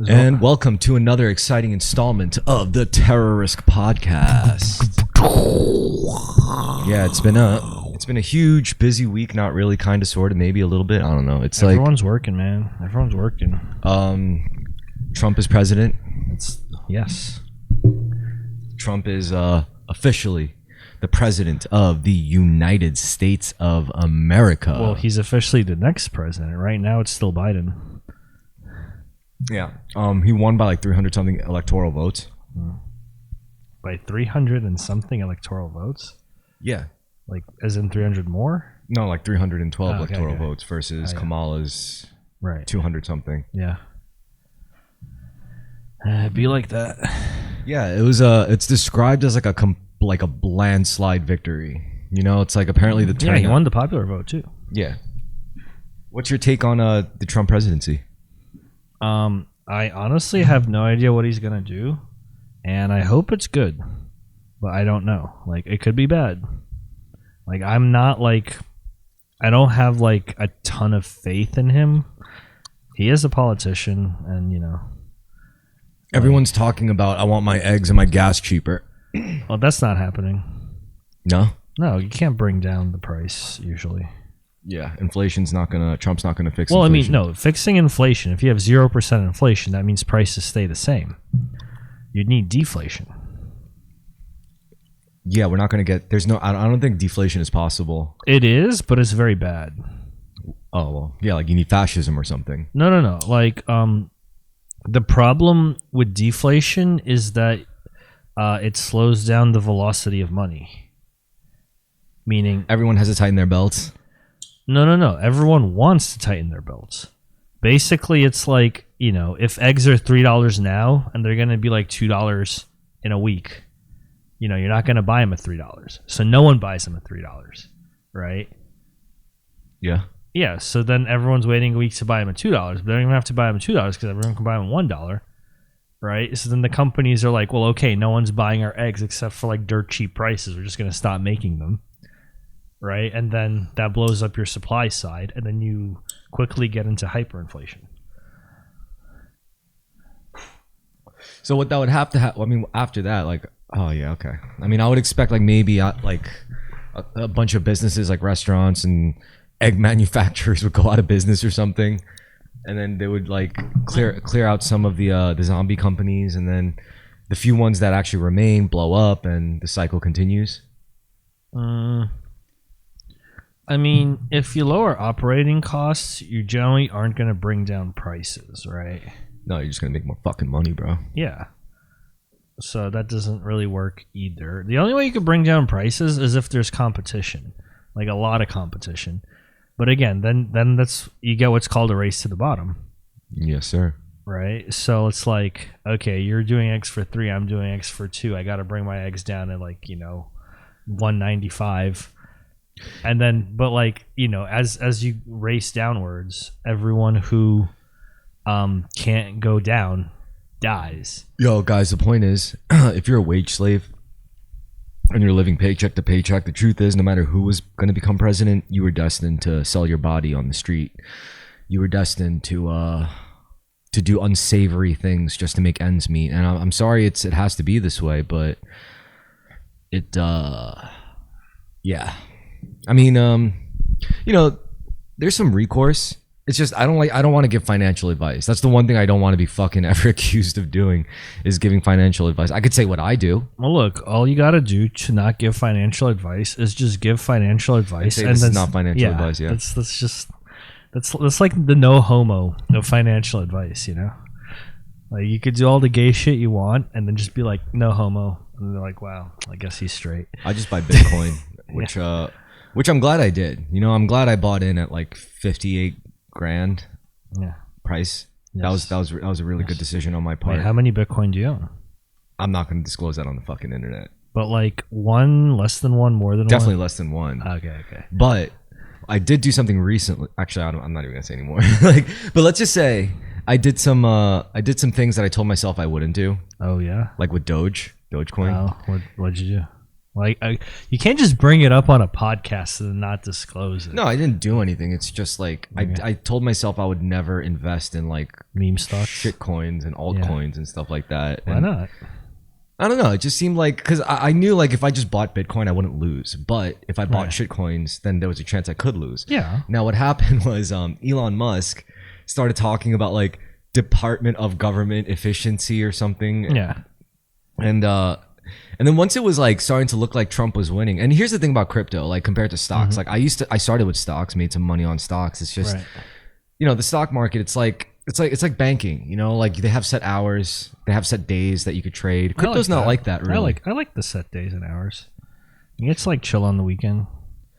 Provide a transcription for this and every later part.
And welcome to another exciting installment of the Terrorisk podcast. Yeah, it's been a huge, busy week. Not really, kind of, sort of, maybe a little bit. I don't know. It's everyone's working, man. Everyone's working. Trump is president. Yes. Trump is officially the president of the United States of America. Well, he's officially the next president. Right now, it's still Biden. Yeah. He won by like 300 something electoral votes. By 300 and something electoral votes? Yeah. Like, as in 300 more? No, like 312 electoral votes versus Kamala's 200 something. Yeah. It'd be like that. Yeah, it was it's described as like a landslide victory. You know, it's like apparently the turnout. Yeah, he won the popular vote too. Yeah. What's your take on the Trump presidency? I honestly have no idea what he's gonna do, and I hope it's good, but I don't know. Like, it could be bad. Like, I'm not like, I don't have like a ton of faith in him. He is a politician, and you know, everyone's talking about, I want my eggs and my gas cheaper. Well, that's not happening. No, you can't bring down the price usually. Yeah, Trump's not gonna fix. Well, inflation. I mean, no, fixing inflation. If you have 0% inflation, that means prices stay the same. You'd need deflation. Yeah, we're not gonna get. I don't think deflation is possible. It is, but it's very bad. Oh well, yeah, like you need fascism or something. No. Like, the problem with deflation is that it slows down the velocity of money. Meaning, everyone has to tighten their belts. No. Everyone wants to tighten their belts. Basically, it's like, you know, if eggs are $3 now and they're going to be like $2 in a week, you know, you're not going to buy them at $3. So no one buys them at $3, right? Yeah. Yeah, so then everyone's waiting a week to buy them at $2, but they don't even have to buy them at $2 because everyone can buy them at $1, right? So then the companies are like, well, okay, no one's buying our eggs except for like dirt cheap prices. We're just going to stop making them. Right, and then that blows up your supply side, and then you quickly get into hyperinflation. So what that would have to happen? I mean, after that, like, oh yeah, okay. I mean, I would expect like maybe like a bunch of businesses, like restaurants and egg manufacturers, would go out of business or something, and then they would like clear out some of the zombie companies, and then the few ones that actually remain blow up, and the cycle continues. I mean, if you lower operating costs, you generally aren't going to bring down prices, right? No, you're just going to make more fucking money, bro. Yeah. So that doesn't really work either. The only way you could bring down prices is if there's competition, like a lot of competition. But again, then that's, you get what's called a race to the bottom. Yes, sir. Right? So it's like, okay, you're doing eggs for $3, I'm doing eggs for $2. I got to bring my eggs down to like, you know, $1.95. And then, but like, you know, as you race downwards, everyone who can't go down dies. Yo, guys, the point is, if you're a wage slave and you're living paycheck to paycheck, the truth is, no matter who was going to become president, you were destined to sell your body on the street. You were destined to do unsavory things just to make ends meet. And I'm sorry it has to be this way, but yeah. I mean, you know, there's some recourse. It's just I don't want to give financial advice. That's the one thing I don't want to be fucking ever accused of doing, is giving financial advice. I could say what I do. Well, look, all you got to do to not give financial advice is just give financial advice. And this is not financial advice. Yeah, that's like the no homo of financial advice. You know, like you could do all the gay shit you want, and then just be like no homo, and they're like, wow, I guess he's straight. I just buy Bitcoin, which I'm glad I did. You know, I'm glad I bought in at like 58 grand price. Yes. That was a really good decision on my part. Wait, how many Bitcoin do you own? I'm not going to disclose that on the fucking internet. But like one, less than one, more than Definitely one? less than one. Okay. But I did do something recently. Actually, I'm not even going to say anymore. But let's just say I did some things that I told myself I wouldn't do. Oh yeah. Like with Dogecoin. Oh, what'd you do? Like you can't just bring it up on a podcast and not disclose it. No, I didn't do anything. It's just like Okay. I told myself I would never invest in like Meme stocks. shit coins and altcoins and stuff like that. Why And not? I don't know. It just seemed like because I knew like if I just bought Bitcoin, I wouldn't lose. But if I bought Right. shit coins, then there was a chance I could lose. Yeah. Now what happened was Elon Musk started talking about like Department of Government Efficiency or something. Yeah. And then once it was like starting to look like Trump was winning, and here's the thing about crypto, like compared to stocks, like I started with stocks, made some money on stocks. It's just, Right. you know, the stock market, it's like banking, you know, like they have set hours, they have set days that you could trade. Crypto's not like that, really. I like the set days and hours. It's like chill on the weekend.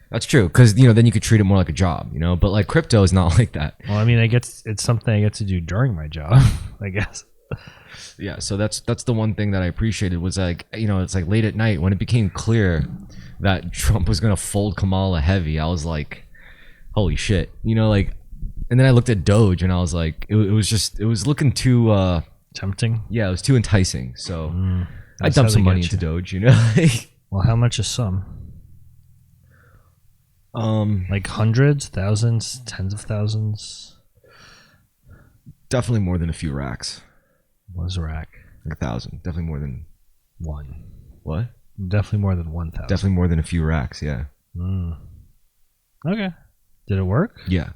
That's true, because you know then you could treat it more like a job, you know. But like crypto is not like that. Well, I mean, it's something I get to do during my job, I guess. Yeah, so that's the one thing that I appreciated was like, you know, it's like late at night when it became clear that Trump was gonna fold Kamala heavy. I was like, holy shit, you know, like. And then I looked at Doge and I was like, it was looking too Tempting. yeah, it was too enticing. So I That's dumped how some they money get into you. Doge, you know. Well, how much is some? Like hundreds, thousands, tens of thousands. Definitely more than a few racks. Was rack Like 1,000. Definitely more than one? what? Definitely more than 1,000. Definitely more than a few racks. Yeah. Okay. Did it work? Yeah.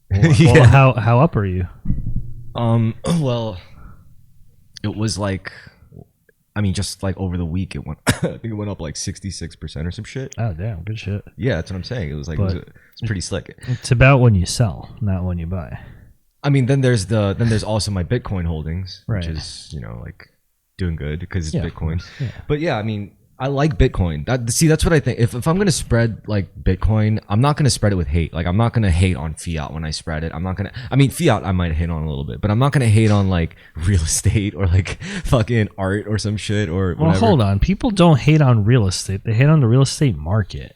Well, how up are you? Well, it was like, I mean, just like over the week, it went. I think it went up like 66% or some shit. Oh, damn, good shit. Yeah, that's what I'm saying. It was like it's pretty slick. It's about when you sell, not when you buy. I mean, then there's also my Bitcoin holdings, Right. which is, you know, like doing good because it's Yeah, of Bitcoin. course, yeah. But yeah, I mean, I like Bitcoin. That's what I think. If I'm gonna spread like Bitcoin, I'm not gonna spread it with hate. Like I'm not gonna hate on fiat when I spread it. I mean, fiat I might hate on a little bit, but I'm not gonna hate on like real estate or like fucking art or some shit or whatever. Well, hold on. People don't hate on real estate. They hate on the real estate market,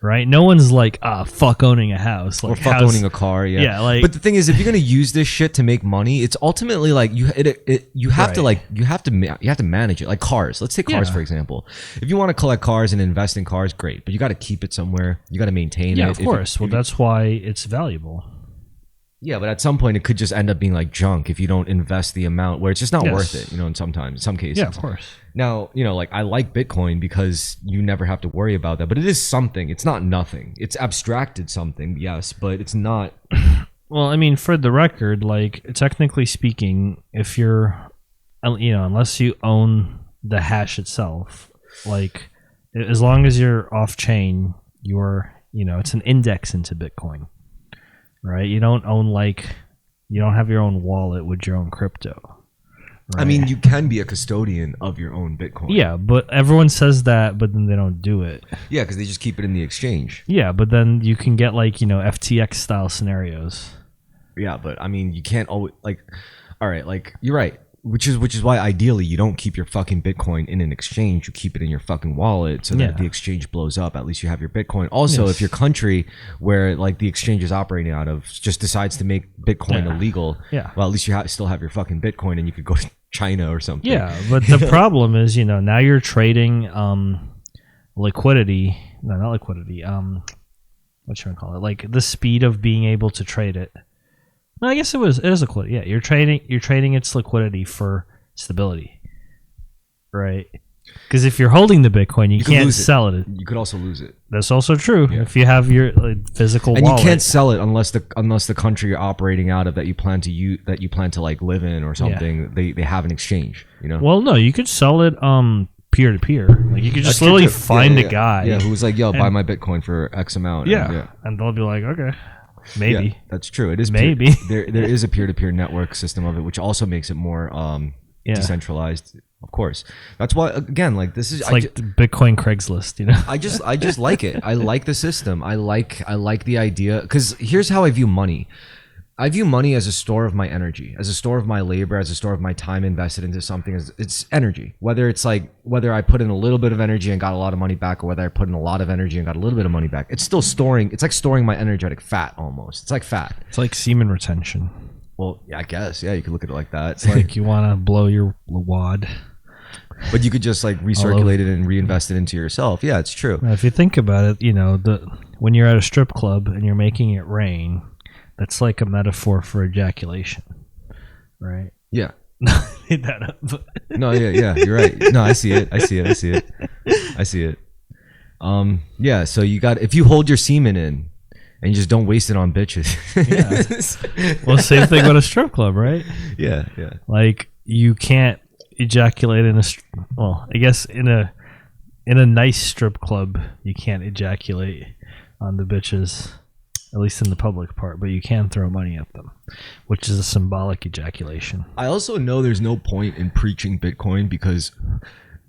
right? No one's like, fuck owning a house. Like, Or fuck owning a car, yeah. Yeah, like- but the thing is, if you're gonna use this shit to make money, it's ultimately like you have to Right. like you have to manage it. Like cars, let's take cars Yeah. for example. If you want to collect cars and invest in cars, great, but you got to keep it somewhere. You got to maintain Yeah, it. of If course. Well, that's why it's valuable. yeah, but at some point it could just end up being like junk if you don't invest the amount where it's just not Yes. worth it. You know, in some cases. Yeah, of course. Now, you know, like I like Bitcoin because you never have to worry about that, but it is something. It's not nothing. It's abstracted something, yes, but it's not. Well, I mean, for the record, like technically speaking, if you're, unless you own the hash itself, like as long as you're off chain, it's an index into Bitcoin, right? You don't have your own wallet with your own crypto. I mean, you can be a custodian of your own Bitcoin. Yeah, but everyone says that, but then they don't do it. Yeah, because they just keep it in the exchange. Yeah, but then you can get like, FTX style scenarios. Yeah, but I mean, you can't always like. All right, like you're right. Which is why ideally you don't keep your fucking Bitcoin in an exchange. You keep it in your fucking wallet so that Yeah. if the exchange blows up, at least you have your Bitcoin. Also, Yes. if your country where like the exchange is operating out of just decides to make Bitcoin Yeah. illegal, Yeah. well, at least you still have your fucking Bitcoin and you could go to China or something. Yeah, but the problem is, now you're trading liquidity. No, not liquidity. What should I call it? Like the speed of being able to trade it. No, I guess it is liquidity. Yeah, you're trading its liquidity for stability, right? Because if you're holding the Bitcoin, you could can't lose it. sell it. You could also lose it. That's also true. Yeah. If you have your physical And wallet, you can't sell it unless the country you're operating out of that you plan to like live in or something, they have an exchange, you know. Well, no, you could sell it peer to peer. Like you could just That's true, literally too. find Yeah, a guy. yeah, who's like, yo, buy and- my Bitcoin for X amount. Yeah. And they'll be like, okay, maybe. Yeah, that's true. It is Maybe. there is a peer-to-peer network system of it, which also makes it more Yeah. decentralized. Of course, that's why again, like this is It's like the Bitcoin Craigslist, I just like it. I like the system. I like the idea because here's how I view money. I view money as a store of my energy, as a store of my labor, as a store of my time invested into something. It's energy. Whether I put in a little bit of energy and got a lot of money back, or whether I put in a lot of energy and got a little bit of money back, it's still storing. It's like storing my energetic fat almost. It's like fat. It's like semen retention. Well, yeah, I guess. Yeah, you could look at it like that. It's like you want to blow your wad. But you could just like recirculate it and reinvest it into yourself. Yeah, it's true. Now, if you think about it, you know, when you're at a strip club and you're making it rain, that's like a metaphor for ejaculation, right? Yeah. I made that up. No, yeah, you're right. No, I see it. Yeah, so you got, if you hold your semen in and you just don't waste it on bitches. Yeah. Well, same thing with a strip club, right? Yeah. Like you can't ejaculate in I guess in a nice strip club, you can't ejaculate on the bitches, at least in the public part, but you can throw money at them, which is a symbolic ejaculation. I also know there's no point in preaching Bitcoin because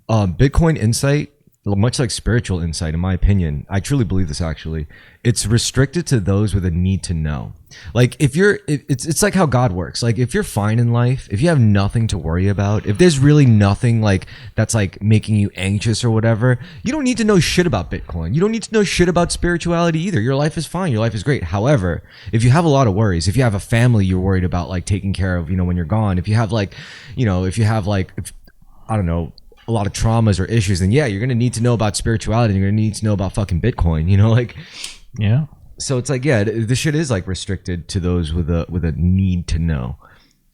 Bitcoin insight, much like spiritual insight, in my opinion, I truly believe this actually, it's restricted to those with a need to know. Like it's like how God works. Like if you're fine in life, if you have nothing to worry about, if there's really nothing like that's like making you anxious or whatever, you don't need to know shit about Bitcoin. You don't need to know shit about spirituality either. Your life is fine. Your life is great. However, if you have a lot of worries, if you have a family you're worried about like taking care of, you know, when you're gone, if you have like, you know, I don't know, a lot of traumas or issues, then yeah, you're gonna need to know about spirituality. And you're gonna need to know about fucking Bitcoin. You know, like, yeah. So it's like, yeah, this shit is like restricted to those with a need to know.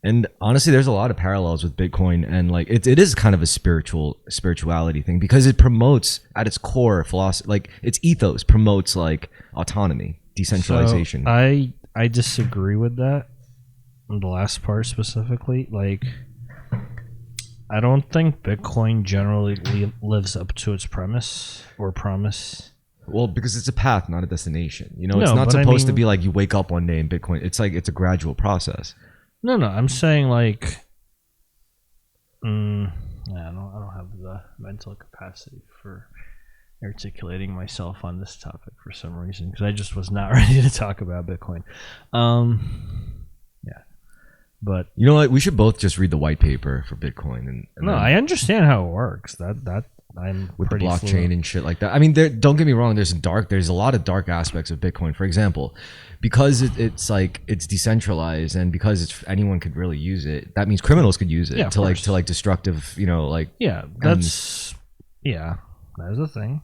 And honestly, there's a lot of parallels with Bitcoin, and like it is kind of a spirituality thing because it promotes at its core philosophy, like its ethos promotes like autonomy, decentralization. So I disagree with that. The last part specifically, like, I don't think Bitcoin generally lives up to its premise or promise. Well, because it's a path, not a destination. You know, No, it's not but supposed to be like you wake up one day in Bitcoin. It's like it's a gradual process. No, I'm saying like, I don't have the mental capacity for articulating myself on this topic for some reason because I just was not ready to talk about Bitcoin. Yeah, but you know what? We should both just read the white paper for Bitcoin and no, I understand how it works. That I'm with the pretty blockchain fluent. and shit like that. I mean, don't get me wrong. There's a lot of dark aspects of Bitcoin. For example, because it's decentralized and because anyone could really use it. That means criminals could use it Yeah, to like destructive. You know, like that's a thing.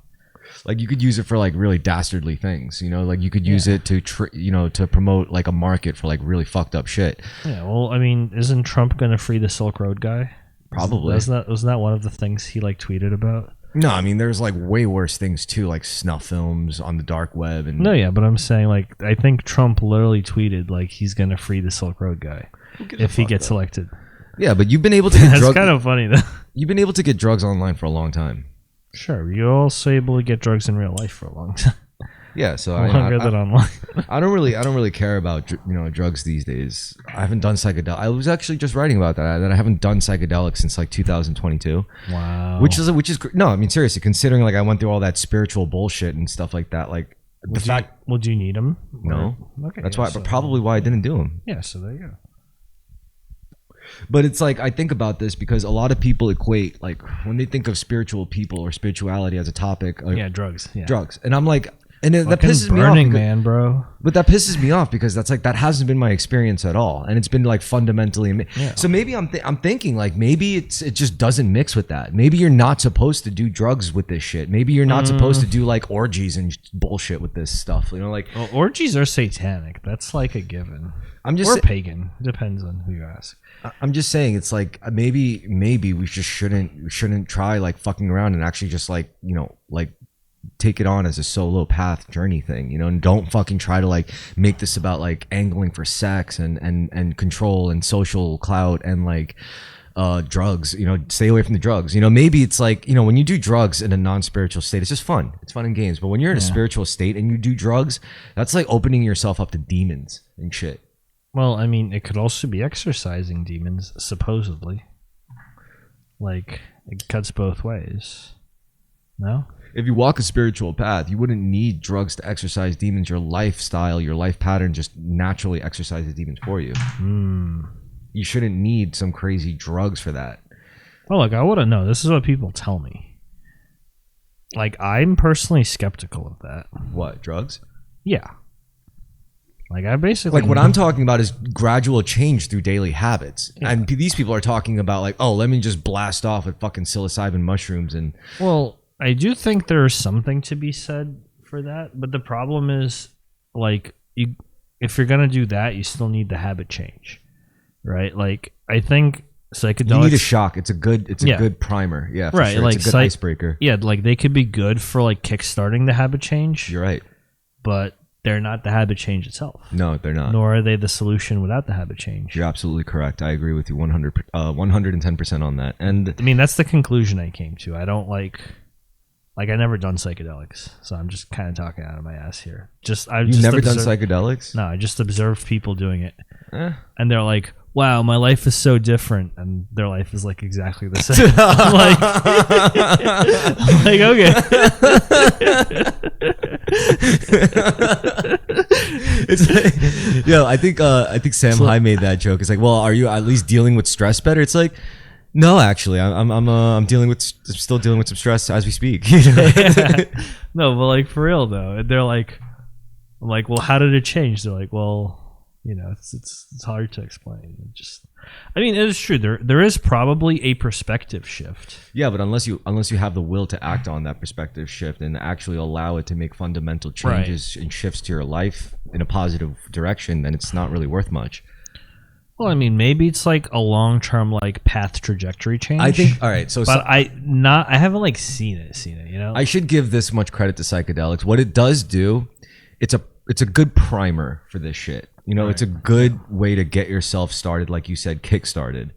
Like you could use it for like really dastardly things. You know, like you could use it to to promote like a market for like really fucked up shit. Yeah, well, I mean, isn't Trump going to free the Silk Road guy? Probably. Wasn't that one of the things he like tweeted about? No, I mean there's like way worse things too, like snuff films on the dark web and No, yeah, but I'm saying like I think Trump literally tweeted like he's gonna free the Silk Road guy if he gets elected. Yeah, but you've been able to get That's kind of funny though. You've been able to get drugs online for a long time. Sure, you're also able to get drugs in real life for a long time. Yeah, so longer than online. I don't really care about drugs these days. I haven't done psychedelics. I was actually just writing about that I haven't done psychedelics since like 2022. Wow. Which is no, I mean seriously, considering like I went through all that spiritual bullshit and stuff like that, like would you need them? No. Okay. That's why, but probably why I didn't do them. Yeah, so there you go. But it's like I think about this because a lot of people equate like when they think of spiritual people or spirituality as a topic, like, drugs. Yeah, drugs, and I'm like. And that Fucking pisses me off. Burning Man, bro. But that pisses me off because that's like that hasn't been my experience at all, and it's been like fundamentally. Yeah. So maybe I'm thinking like maybe it just doesn't mix with that. Maybe you're not supposed to do drugs with this shit. Maybe you're not supposed to do like orgies and bullshit with this stuff. You know, like orgies are satanic. That's like a given. Or pagan. Depends on who you ask. I'm just saying it's like maybe we just shouldn't try like fucking around and actually just like like take it on as a solo path journey thing, and don't fucking try to like make this about like angling for sex and control and social clout and like drugs. Stay away from the drugs. Maybe it's like when you do drugs in a non-spiritual state, it's just fun. It's fun and games. But when you're in a spiritual state and you do drugs, that's like opening yourself up to demons and shit. Well, I mean, it could also be exercising demons, supposedly. Like, it cuts both ways. No? If you walk a spiritual path, you wouldn't need drugs to exercise demons. Your lifestyle, your life pattern just naturally exercises demons for you. You shouldn't need some crazy drugs for that. Well, look, I wouldn't know. This is what people tell me. Like, I'm personally skeptical of that. What, drugs? Yeah. Like I basically Like what I'm talking about is gradual change through daily habits. Yeah. And these people are talking about like, oh, let me just blast off with fucking psilocybin mushrooms and. Well, I do think there's something to be said for that, but the problem is like if you're gonna do that, you still need the habit change, right? Like I think psychedelics. You need a shock. It's a good primer. Yeah, for right. Sure. Like it's a good icebreaker. Yeah, like they could be good for like kickstarting the habit change. You're right. But they're not the habit change itself. No, they're not. Nor are they the solution without the habit change. You're absolutely correct. I agree with you 110% on that. And I mean, that's the conclusion I came to. I don't like I never done psychedelics, so I'm just kind of talking out of my ass here. You've never done psychedelics? No, I just observed people doing it, and they're like, "Wow, my life is so different," and their life is like exactly the same. I'm like okay. It's like, yo, I think Sam High made that joke. It's like, well, are you at least dealing with stress better? It's like, no, actually, I'm still dealing with some stress as we speak. No, but like for real though, they're like, I'm like, well, how did it change? They're like, well, you know, it's hard to explain. I mean, it is true. There is probably a perspective shift. Yeah, but unless you have the will to act on that perspective shift and actually allow it to make fundamental changes and shifts to your life in a positive direction, then it's not really worth much. Well, I mean, maybe it's like a long-term like path trajectory change. I think. All right, but I haven't like seen it. You know, I should give this much credit to psychedelics. What it does do, it's a good primer for this shit. You know, It's a good way to get yourself started, like you said, kick-started.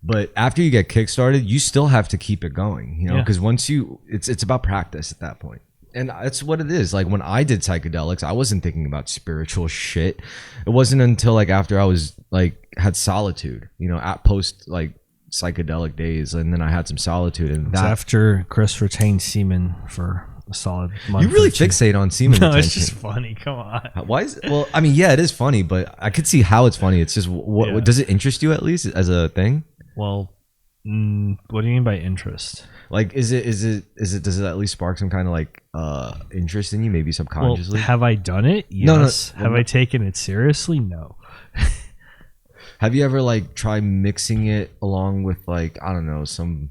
But after you get kick-started, you still have to keep it going. You know, because once it's about practice at that point. And that's what it is. Like when I did psychedelics, I wasn't thinking about spiritual shit. It wasn't until like after I was like had solitude, you know, at post like psychedelic days, and then I had some solitude. And it's after Chris retained semen for a solid month. You really fixate on semen retention. It's just funny. Come on. Why is it? Well, I mean, yeah, it is funny, but I could see how it's funny. It's just what does it interest you at least as a thing? Well, what do you mean by interest? Like, does it at least spark some kind of like interest in you, maybe subconsciously? Well, have I done it? Yes. No. Have I taken it seriously? No. Have you ever like tried mixing it along with like, I don't know, some?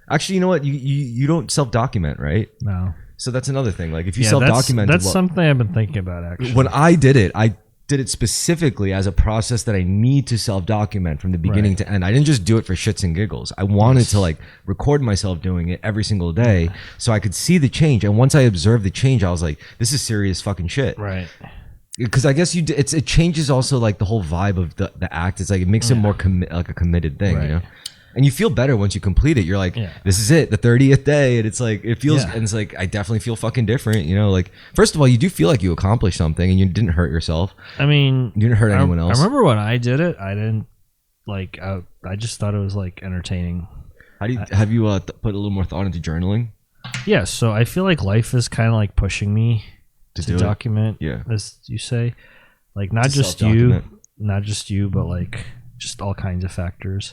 Actually, you know what? You don't self-document, right? No. So that's another thing. Like if you self-document, that's something I've been thinking about actually. When I did it specifically as a process that I need to self-document from the beginning to end. I didn't just do it for shits and giggles. I wanted to like record myself doing it every single day so I could see the change. And once I observed the change, I was like, this is serious fucking shit. Right. Because I guess it changes also like the whole vibe of the act. It's like it makes it more like a committed thing, you know? And you feel better once you complete it. You're like, this is it, the 30th day. And it's like, it feels, and it's like, I definitely feel fucking different. You know, like, first of all, you do feel like you accomplished something and you didn't hurt yourself. I mean, you didn't hurt anyone else. I remember when I did it, I didn't like, I just thought it was like entertaining. Have you put a little more thought into journaling? Yeah. So I feel like life is kind of like pushing me to document, as you say, like not just you, but like just all kinds of factors.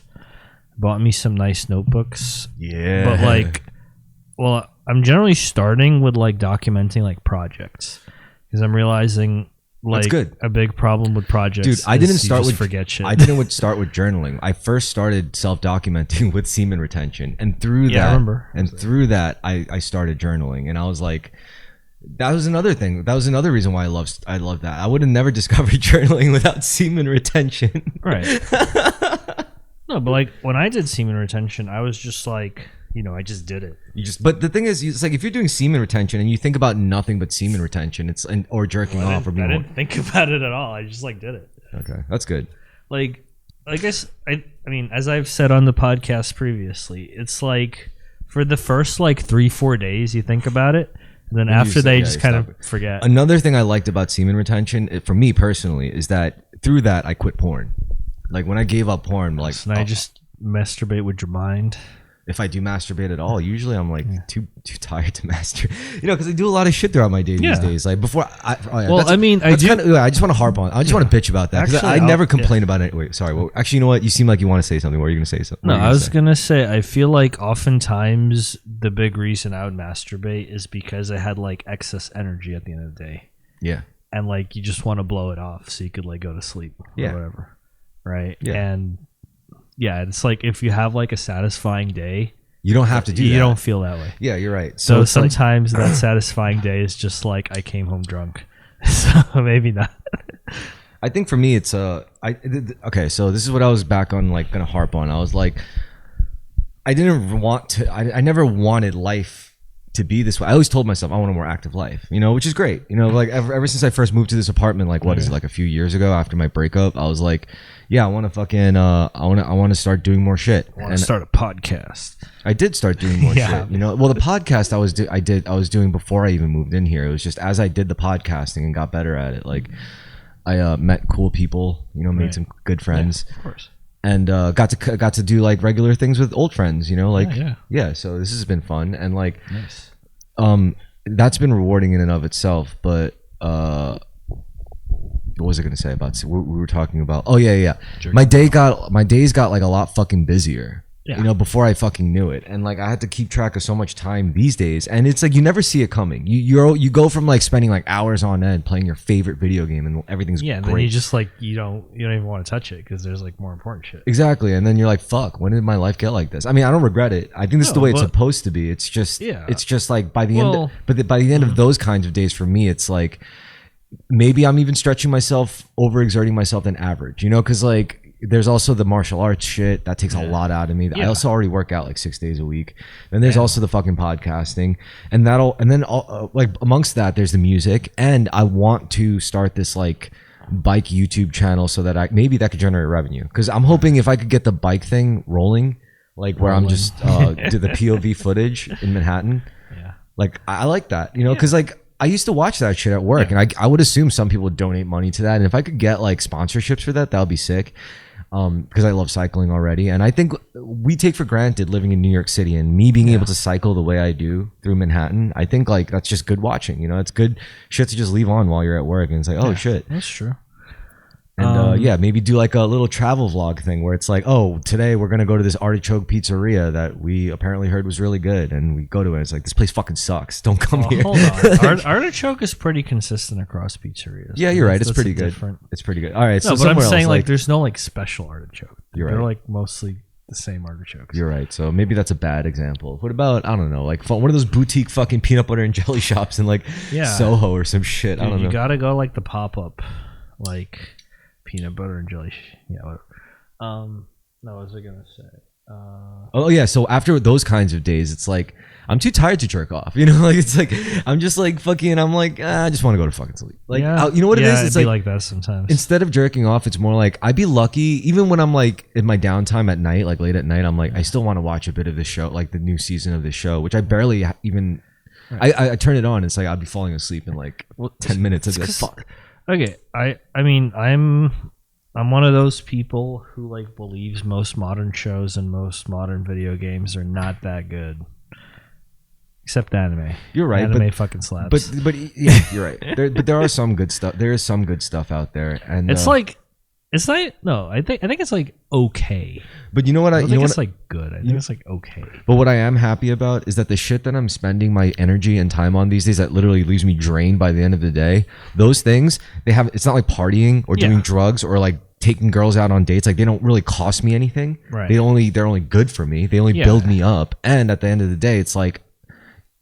Bought me some nice notebooks. Yeah. But like, well, I'm generally starting with like documenting like projects because I'm realizing like a big problem with projects. Dude, I didn't start with forget shit. I didn't start with journaling. I first started self-documenting with semen retention, and through that, I remember. And through that, I started journaling, and I was like, that was another thing. That was another reason why I love that. I would have never discovered journaling without semen retention. Right. No, but like when I did semen retention, I was just like, you know, I just did it. But the thing is, it's like if you're doing semen retention and you think about nothing but semen retention, or jerking off, or being. I didn't think about it at all. I just like did it. Okay, that's good. Like I guess I mean, as I've said on the podcast previously, it's like for the first like 3-4 days you think about it, and then after that you just kind of forget. Another thing I liked about semen retention, for me personally, is that through that I quit porn. Like when I gave up porn, like so I just masturbate with your mind. If I do masturbate at all, usually I'm like too tired to masturbate. You know, because I do a lot of shit throughout my day these days. Like before, I just want to harp on. I just want to bitch about that because I never complain about it. Wait, sorry. Well, actually, you know what? You seem like you want to say something. What are you going to say? Something? No, I was going to say I feel like oftentimes the big reason I would masturbate is because I had like excess energy at the end of the day. Yeah. and like you just want to blow it off so you could like go to sleep or whatever, right? Yeah. And yeah, it's like if you have like a satisfying day, you don't have to do that. You don't feel that way. Yeah, you're right. So it's sometimes that satisfying day is just like I came home drunk. So maybe not. I think for me it's okay, so this is what I was back on, like gonna harp on. I was like, I didn't want to, I never wanted life to be this way. I always told myself I want a more active life, you know, which is great. You know, like ever since I first moved to this apartment, like what is it, like a few years ago after my breakup, I was like, yeah, I want to fucking, I want to start doing more shit. I want to start a podcast. I did start doing more shit, you know. Well, the podcast I was doing before I even moved in here. It was just as I did the podcasting and got better at it, like I met cool people, you know, made some good friends. Yeah, of course. And got to do like regular things with old friends, you know, like yeah. So this has been fun, and like nice. That's been rewarding in and of itself. But what was I gonna say about we were talking about? Oh yeah. My days got like a lot fucking busier. Yeah. You know, before I fucking knew it, and like I had to keep track of so much time these days, and it's like you never see it coming. You go from like spending like hours on end playing your favorite video game, and everything's great. And then you just like you don't even want to touch it because there's like more important shit. Exactly, and then you're like, fuck, when did my life get like this? I mean, I don't regret it. I think this is the way it's supposed to be. It's just it's just like by the end, but by the end of those kinds of days, for me, it's like maybe I'm even stretching myself, overexerting myself than average. You know, because like. There's also the martial arts shit that takes a lot out of me. I also already work out like 6 days a week. Then there's also the fucking podcasting, and then like amongst that, there's the music, and I want to start this like bike YouTube channel so that maybe that could generate revenue. Because I'm hoping if I could get the bike thing rolling, like where I'm just do the POV footage in Manhattan. Yeah, like I like that, you know, because like. I used to watch that shit at work, and I would assume some people would donate money to that. And if I could get like sponsorships for that, that would be sick. Because I love cycling already, and I think we take for granted living in New York City, and me being able to cycle the way I do through Manhattan, I think like that's just good watching. You know, it's good shit to just leave on while you're at work, and it's like, oh shit, that's true. And maybe do like a little travel vlog thing where it's like, oh, today we're gonna go to this artichoke pizzeria that we apparently heard was really good, and we go to it. It's like, this place fucking sucks. Don't come here. Hold on, artichoke is pretty consistent across pizzerias. Yeah, you're right. It's pretty good. It's pretty good. All right, no, so but I'm saying like there's no like special artichoke. You're right. They're like mostly the same artichokes. You're right. So maybe that's a bad example. What about, I don't know, like one of those boutique fucking peanut butter and jelly shops in like Soho or some shit. Dude, I don't know. You gotta go like the pop up, like. Peanut butter and jelly. Yeah, whatever. No, what was I gonna say? Oh yeah. So after those kinds of days, it's like I'm too tired to jerk off. You know, like it's like I'm just like fucking. I'm like I just want to go to fucking sleep. Like you know what it is? It's like that sometimes. Instead of jerking off, it's more like I'd be lucky. Even when I'm like in my downtime at night, like late at night, I'm like I still want to watch a bit of this show, like the new season of this show, which I barely even. Right. I turn it on. It's like I'd be falling asleep in like 10 minutes. It's like fuck. Okay, I mean I'm one of those people who like believes most modern shows and most modern video games are not that good, except anime. You're right. Anime fucking slaps. But yeah, you're right. There are some good stuff. There is some good stuff out there, and it's like. It's not. No, I think it's like okay. But you know what? I think it's like good. I think it's like okay. But what I am happy about is that the shit that I'm spending my energy and time on these days that literally leaves me drained by the end of the day. Those things it's not like partying or doing drugs or like taking girls out on dates. Like they don't really cost me anything. Right. They're only good for me. They only build me up. And at the end of the day, it's like.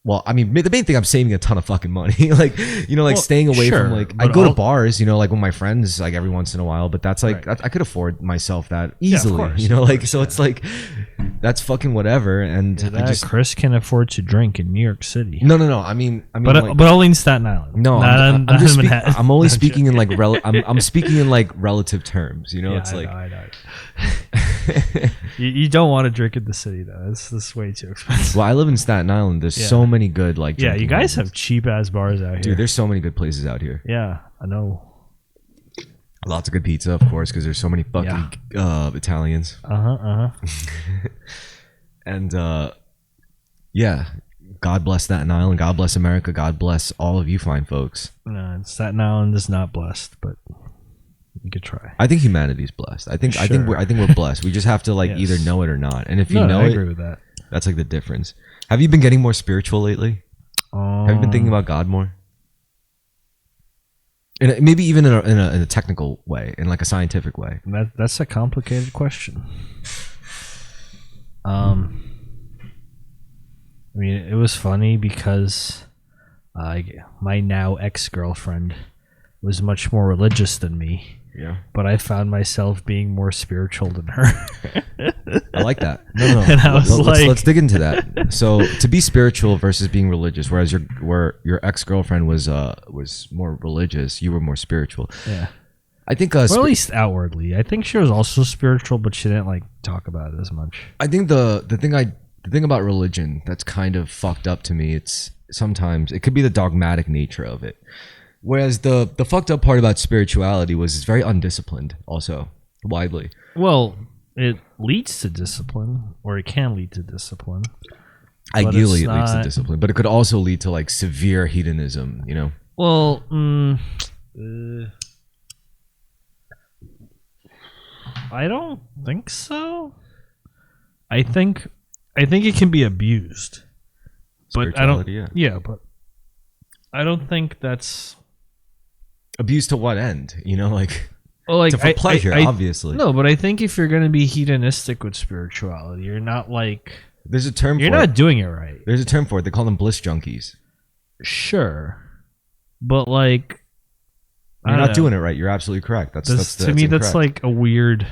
Well, I mean, the main thing, I'm saving a ton of fucking money. Like, you know, like staying away from like, I go to bars, you know, like with my friends, like every once in a while, but that's like, I could afford myself that easily, you know, like, so it's like, that's fucking whatever. And Chris can afford to drink in New York City. No. I mean, but only in Staten Island. No, I'm only speaking in like, I'm speaking in like relative terms, you know, it's like. I know. You don't want to drink in the city though. This is way too expensive. Well, I live in Staten Island. There's so many good like. Yeah, you guys have cheap ass bars out here. Dude, there's so many good places out here. Yeah, I know. Lots of good pizza, of course, because there's so many fucking Italians. And God bless Staten Island. God bless America. God bless all of you fine folks. No, Staten Island is not blessed, but. You could try. I think humanity's blessed. I think we're blessed. We just have to like either know it or not. And if you know I it, agree with that. That's like the difference. Have you been getting more spiritual lately? Have you been thinking about God more? And maybe even in a technical way, in like a scientific way. That's a complicated question. I mean, it was funny because my now ex-girlfriend was much more religious than me. Yeah. But I found myself being more spiritual than her. I like that. No. And I was Let's dig into that. So to be spiritual versus being religious, whereas your ex-girlfriend was more religious, you were more spiritual. Yeah. I think or at least outwardly. I think she was also spiritual, but she didn't like talk about it as much. I think the thing about religion that's kind of fucked up to me, it's sometimes it could be the dogmatic nature of it. Whereas the fucked up part about spirituality was it's very undisciplined also, widely. Well, it leads to discipline, or it can lead to discipline. Ideally, it leads to discipline, but it could also lead to like severe hedonism, you know? Well, I don't think so. I think it can be abused, but I don't. Yeah, but I don't think that's abused to what end? You know, like, well, like for pleasure, obviously. No, but I think if you're going to be hedonistic with spirituality, you're not like. There's a term. You're not doing it right. There's a term for it. They call them bliss junkies. Sure, but like. You're not doing it right. You're absolutely correct. That's to me. That's like a weird.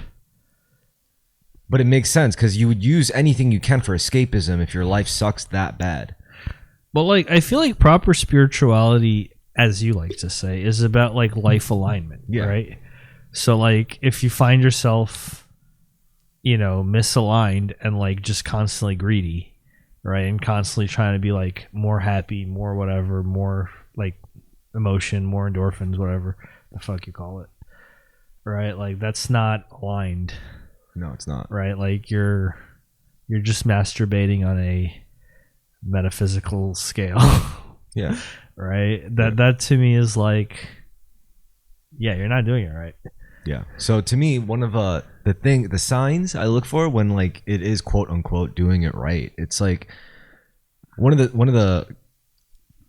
But it makes sense because you would use anything you can for escapism if your life sucks that bad. But like, I feel like proper spirituality, as you like to say, is about like life alignment, right? So like, if you find yourself, you know, misaligned and like just constantly greedy, right, and constantly trying to be like more happy, more whatever, more like emotion, more endorphins, whatever the fuck you call it, right? Like that's not aligned. No, it's not. Right? Like you're just masturbating on a metaphysical scale. Yeah. Right? That to me is like, yeah, you're not doing it right. Yeah. So to me, one of the signs I look for when like it is quote unquote doing it right, it's like one of the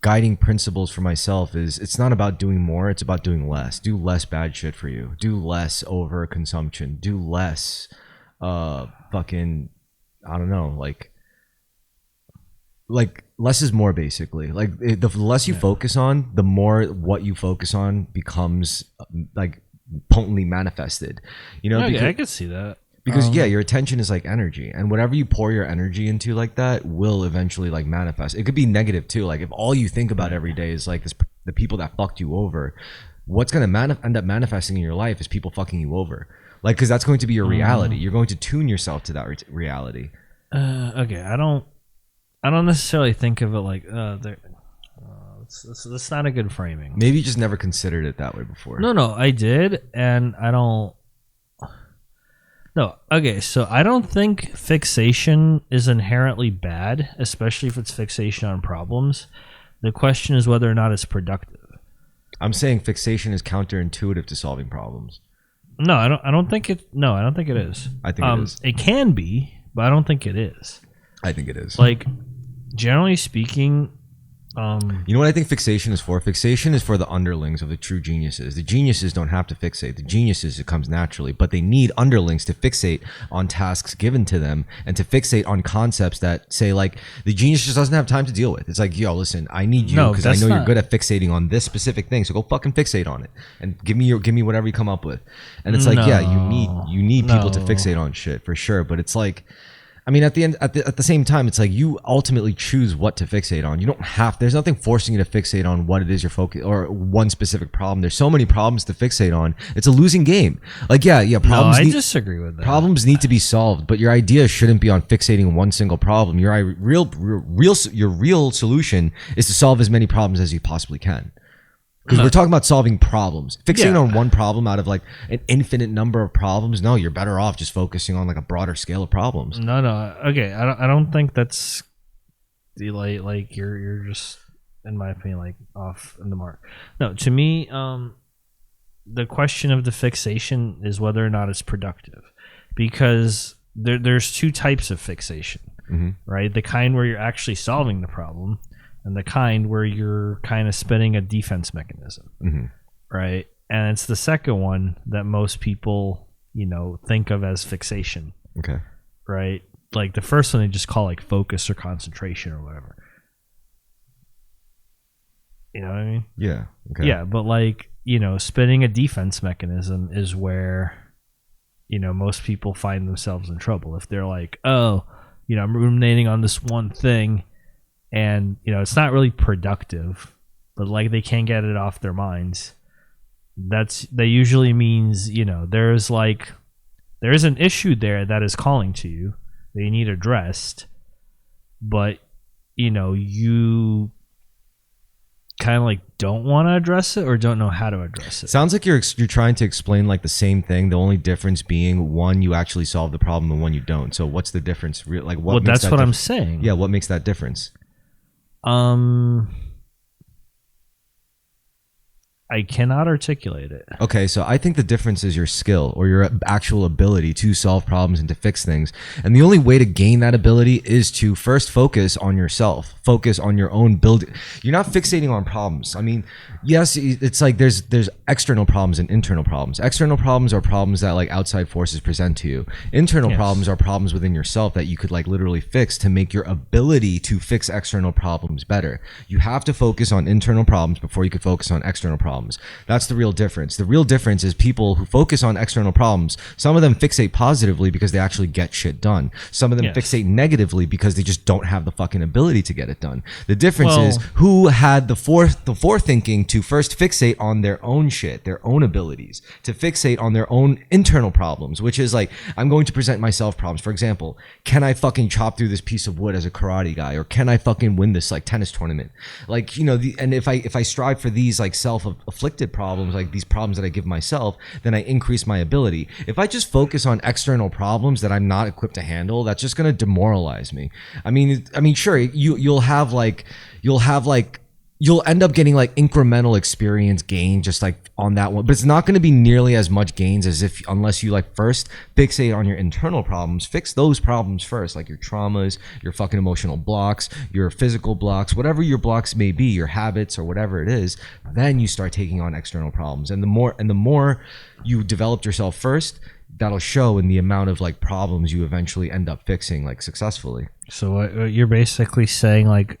guiding principles for myself is it's not about doing more, it's about doing less. Do less bad shit for you. Do less over consumption. Do less fucking, I don't know, like less is more, basically. Like the less you focus on, the more what you focus on becomes like potently manifested, you know? Yeah, I could see that. Because your attention is like energy, and whatever you pour your energy into like that will eventually like manifest. It could be negative too. Like if all you think about every day is like the people that fucked you over, what's going to end up manifesting in your life is people fucking you over. Like, because that's going to be your reality. You're going to tune yourself to that reality. Okay, I don't necessarily think of it like that's not a good framing. Maybe you just never considered it that way before. No, I did, and I don't. No, okay, so I don't think fixation is inherently bad, especially if it's fixation on problems. The question is whether or not it's productive. I'm saying fixation is counterintuitive to solving problems. No, I don't think it. No, I don't think it is. I think it is. It can be, but I don't think it is. I think it is. Like, generally speaking. You know what I think fixation is for? Fixation is for the underlings of the true geniuses. The geniuses don't have to fixate. The geniuses, it comes naturally, but they need underlings to fixate on tasks given to them and to fixate on concepts that say, like, the genius just doesn't have time to deal with. It's like, yo, listen, I need you because I know you're good at fixating on this specific thing, so go fucking fixate on it and give me whatever you come up with. And it's like, yeah, you need people to fixate on shit for sure, but it's like, I mean, at the same time, it's like you ultimately choose what to fixate on. You don't have. There's nothing forcing you to fixate on what it is you're focused or one specific problem. There's so many problems to fixate on. It's a losing game. Like, yeah. Problems. No, I disagree with that. Problems need to be solved, but your idea shouldn't be on fixating one single problem. Your real solution is to solve as many problems as you possibly can. Because we're talking about solving problems. Fixating on one problem out of like an infinite number of problems. No, you're better off just focusing on like a broader scale of problems. No. Okay, I don't think that's like you're just, in my opinion, like off in the mark. No, to me, the question of the fixation is whether or not it's productive, because there's two types of fixation, right? The kind where you're actually solving the problem, and the kind where you're kind of spinning a defense mechanism, right? And it's the second one that most people, think of as fixation, Okay. right? Like the first one they just call like focus or concentration or whatever. You know what I mean? Yeah. Okay. Yeah, but like, spinning a defense mechanism is where, most people find themselves in trouble. If they're like, oh, I'm ruminating on this one thing and, it's not really productive, but like they can't get it off their minds. That usually means, there's an issue there that is calling to you that you need addressed, but, you kind of like don't want to address it or don't know how to address it. Sounds like you're trying to explain like the same thing. The only difference being one, you actually solve the problem, and one you don't. So what's the difference? Like what? Well, that's what I'm saying. Yeah, what makes that difference? I cannot articulate it. Okay, so I think the difference is your skill or your actual ability to solve problems and to fix things. And the only way to gain that ability is to first focus on yourself, focus on your own build. You're not fixating on problems. I mean, yes, it's like there's external problems and internal problems. External problems are problems that like outside forces present to you. Internal problems are problems within yourself that you could like literally fix to make your ability to fix external problems better. You have to focus on internal problems before you could focus on external problems. That's the real difference. The real difference is people who focus on external problems. Some of them fixate positively because they actually get shit done. Some of them fixate negatively because they just don't have the fucking ability to get it done. The difference is who had the forethinking to first fixate on their own shit, their own abilities, to fixate on their own internal problems, which is like, I'm going to present myself problems. For example, can I fucking chop through this piece of wood as a karate guy, or can I fucking win this like tennis tournament? Like, and if I strive for these like self-afflicted problems, like these problems that I give myself, then I increase my ability. If I just focus on external problems that I'm not equipped to handle, that's just going to demoralize me. I mean, sure, you'll end up getting like incremental experience gain just like on that one, but it's not going to be nearly as much gains as unless you like first fixate on your internal problems, fix those problems first, like your traumas, your fucking emotional blocks, your physical blocks, whatever your blocks may be, your habits or whatever it is. Then you start taking on external problems, and the more you developed yourself first, that'll show in the amount of like problems you eventually end up fixing like successfully. So what you're basically saying, like,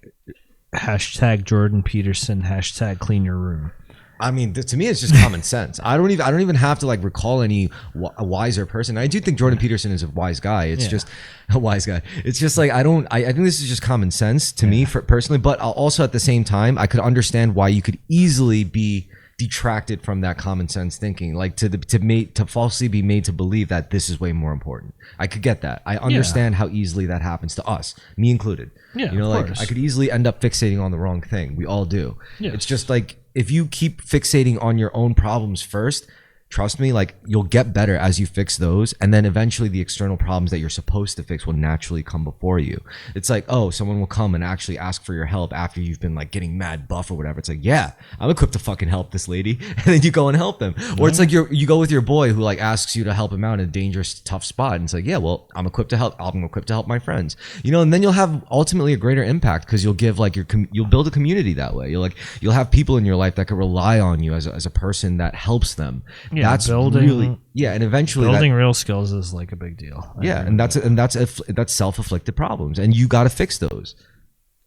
hashtag Jordan Peterson, hashtag clean your room. I mean, to me, it's just common sense. I don't even have to like recall any a wiser person. I do think Jordan Peterson is a wise guy. It's just a wise guy. It's just like I think this is just common sense to me personally. But also at the same time, I could understand why you could easily be detracted from that common sense thinking, like to falsely be made to believe that this is way more important. I could get that. I understand how easily that happens to us, me included. Yeah, like I could easily end up fixating on the wrong thing. We all do. Yes. It's just like if you keep fixating on your own problems first, trust me, like you'll get better as you fix those, and then eventually the external problems that you're supposed to fix will naturally come before you. It's like, oh, someone will come and actually ask for your help after you've been like getting mad buff or whatever. It's like, yeah, I'm equipped to fucking help this lady, and then you go and help them. Or it's like you go with your boy who like asks you to help him out in a dangerous, tough spot, and it's like, yeah, well, I'm equipped to help. I'm equipped to help my friends, and then you'll have ultimately a greater impact because you'll give like you'll build a community that way. You'll have people in your life that can rely on you as a person that helps them. Yeah, that's building, really and eventually building real skills is like a big deal. That's self-afflicted problems, and you got to fix those.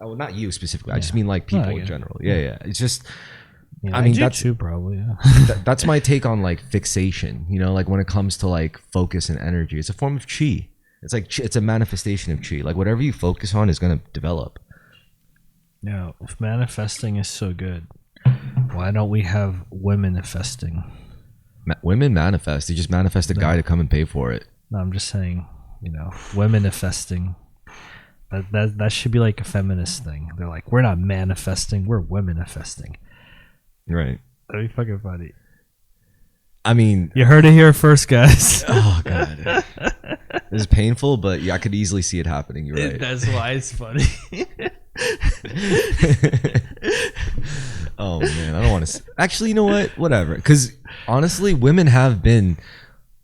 Oh, not you specifically. I just mean like people in general. Yeah. It's just, I mean, that's too probably. Yeah. That's my take on like fixation. Like when it comes to like focus and energy, it's a form of chi. It's like it's a manifestation of chi. Like whatever you focus on is going to develop. Now, if manifesting is so good, why don't we have women manifesting? Women manifest. They just manifest a guy to come and pay for it. No, I'm just saying, women manifesting. That should be like a feminist thing. They're like, we're not manifesting, we're women manifesting. Right. That'd be fucking funny. I mean, you heard it here first, guys. Oh god, this is painful, but yeah, I could easily see it happening. You're right. That's why it's funny. Oh man, I don't want to. Actually, you know what? Whatever. Because honestly, women have been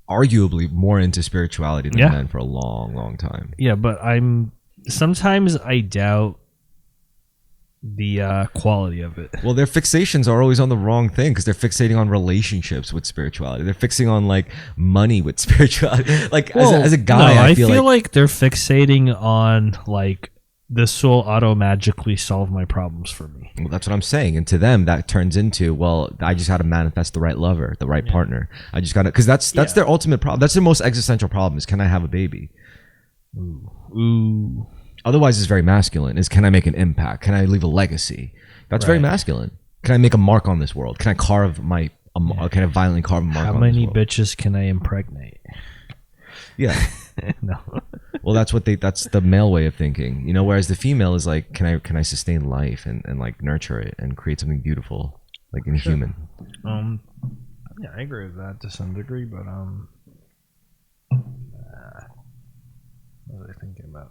arguably more into spirituality than men for a long, long time. Yeah, but sometimes I doubt the quality of it. Well, their fixations are always on the wrong thing because they're fixating on relationships with spirituality. They're fixing on like money with spirituality. Like as a guy, no, I feel like they're fixating on like this will auto magically solve my problems for me. well, that's what I'm saying. And to them, that turns into, well, I just got to manifest the right lover, the right partner. I just got to, because that's their ultimate problem. That's their most existential problem is, can I have a baby? Ooh. Otherwise, it's very masculine. Is, can I make an impact? Can I leave a legacy? That's very masculine. Can I make a mark on this world? Can I carve can I violently carve a mark How on many this world? bitches can I impregnate? Yeah. No. Well, that's the male way of thinking, you know, whereas the female is like, can I sustain life and like nurture it and create something beautiful, like in a human. Yeah, I agree with that to some degree, but what was I thinking about?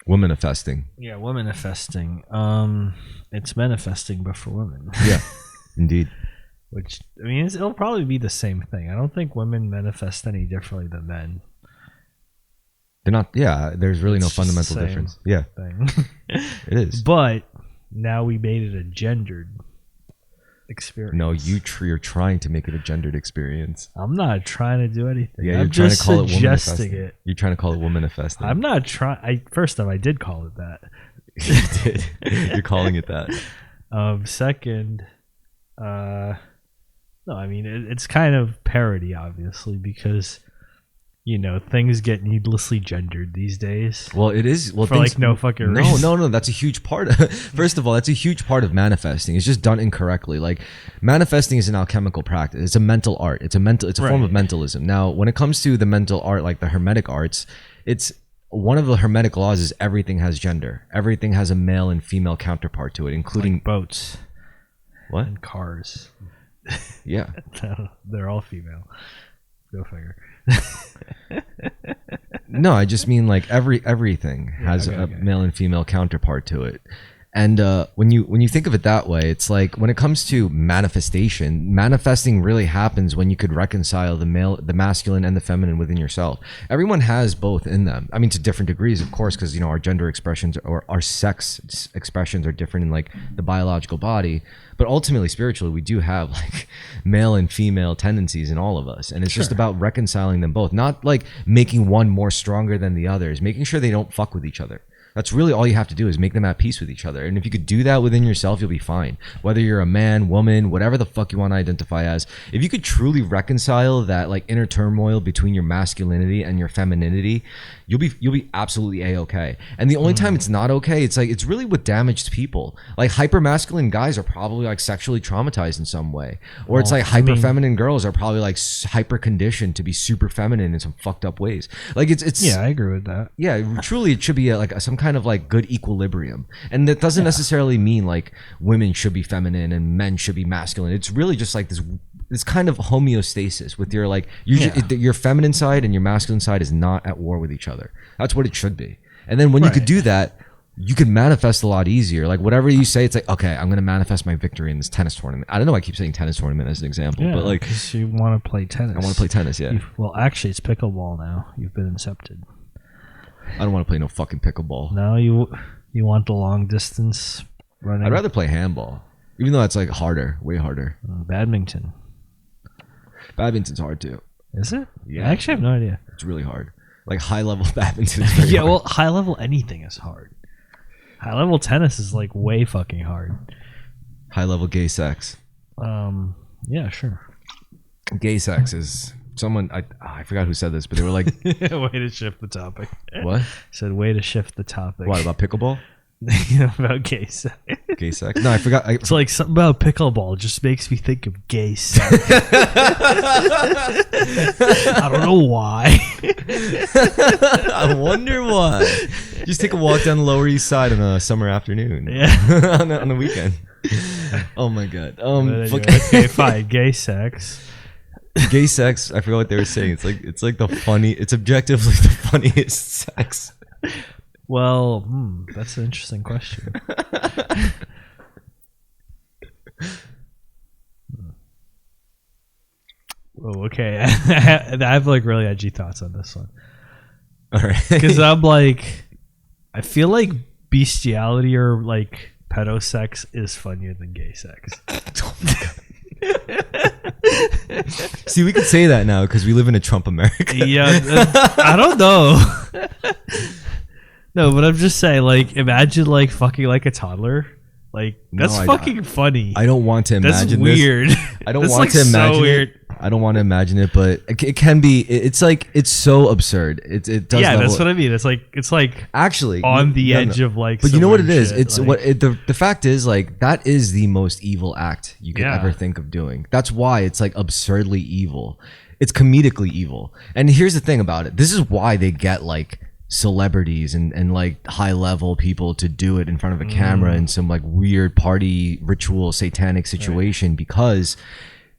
Womanifesting. Yeah, womanifesting. It's manifesting, but for women. Yeah, indeed. Which, I mean, it'll probably be the same thing. I don't think women manifest any differently than men. They're not. Yeah, there's really It's no just the fundamental same difference. Yeah, thing. it is. But now we made it a gendered experience. No, you're trying to make it a gendered experience. I'm not trying to do anything. Yeah, I'm you're trying just to call it suggesting womanifesting. it. You're trying to call it womanifesting. I'm not trying. First off, I did call it that. You did. You're calling it that. Second, no, I mean it's kind of parody, obviously, because you know things get needlessly gendered these days. Well, it is. Well, for like no fucking reason. No. That's a huge part. Of, first of all, that's a huge part of manifesting. It's just done incorrectly. Like manifesting is an alchemical practice. It's a mental art. It's a form of mentalism. Now, when it comes to the mental art, like the Hermetic arts, it's one of the Hermetic laws is everything has gender. Everything has a male and female counterpart to it, including like boats, what? and cars. Yeah, they're all female. Go figure. No, I just mean like everything has a male and female counterpart to it. And when you think of it that way, it's like when it comes to manifesting really happens when you could reconcile the masculine and the feminine within yourself. Everyone has both in them. I mean, to different degrees, of course, because you know our gender expressions or our sex expressions are different in like the biological body. But ultimately, spiritually, we do have like male and female tendencies in all of us, and it's just about reconciling them both, not like making one more stronger than the others, making sure they don't fuck with each other. That's really all you have to do is make them at peace with each other. And if you could do that within yourself, you'll be fine. Whether you're a man, woman, whatever the fuck you want to identify as, if you could truly reconcile that like inner turmoil between your masculinity and your femininity, you'll be absolutely a-okay. And the only time it's not okay, it's like it's really with damaged people. Like hyper masculine guys are probably like sexually traumatized in some way, or it's like hyper feminine girls are probably like hyper conditioned to be super feminine in some fucked up ways. Like it's yeah, I agree with that. Yeah, truly, it should be like some kind of like good equilibrium, and that doesn't necessarily mean like women should be feminine and men should be masculine. It's really just like this kind of homeostasis with your like your feminine side and your masculine side is not at war with each other. That's what it should be. And then when you could do that, you could manifest a lot easier. Like whatever you say, it's like, okay, I'm gonna manifest my victory in this tennis tournament. I don't know why I keep saying tennis tournament as an example, but like, because you want to play tennis. I want to play tennis. Yeah. Well, actually, it's pickleball now. You've been incepted. I don't want to play no fucking pickleball. No, you want the long distance running. I'd rather play handball, even though that's like harder, way harder. Badminton. Badminton's hard too. Is it? Yeah. I actually have no idea. It's really hard. Like high level badminton is very hard. Well, high level anything is hard. High level tennis is like way fucking hard. High level gay sex. Yeah, sure. Gay sex is someone I forgot who said this, but they were like, way to shift the topic. What? Said way to shift the topic. What about pickleball? About gay sex. Gay sex? No, I forgot. It's like something about pickleball just makes me think of gay sex. I don't know why. I wonder why. Just take a walk down the Lower East Side on a summer afternoon. Yeah. on the weekend. Oh my god. Anyway, okay, fine. Gay sex. Gay sex. I forgot what they were saying. It's like it's objectively the funniest sex. Well, that's an interesting question. Oh, okay. I have like really edgy thoughts on this one. All right. Because I'm like, I feel like bestiality or like pedosex is funnier than gay sex. Oh my God. See, we could say that now because we live in a Trump America. Yeah, I don't know. No, but I'm just saying, like, imagine like fucking like a toddler. Like, that's fucking funny. I don't want to imagine that's weird. this. I don't that's want like to imagine so weird. it. I don't want to imagine it, but it can be. It's like it's so absurd. It does. Yeah, that's what I mean. It's like actually on the edge of like. But you know what it is? shit, It's like, the fact is, like, that is the most evil act you could Yeah. ever think of doing. That's why it's like absurdly evil. It's comedically evil. And here's the thing about it. This is why they get like celebrities and like high level people to do it in front of a camera in some like weird party ritual satanic situation, because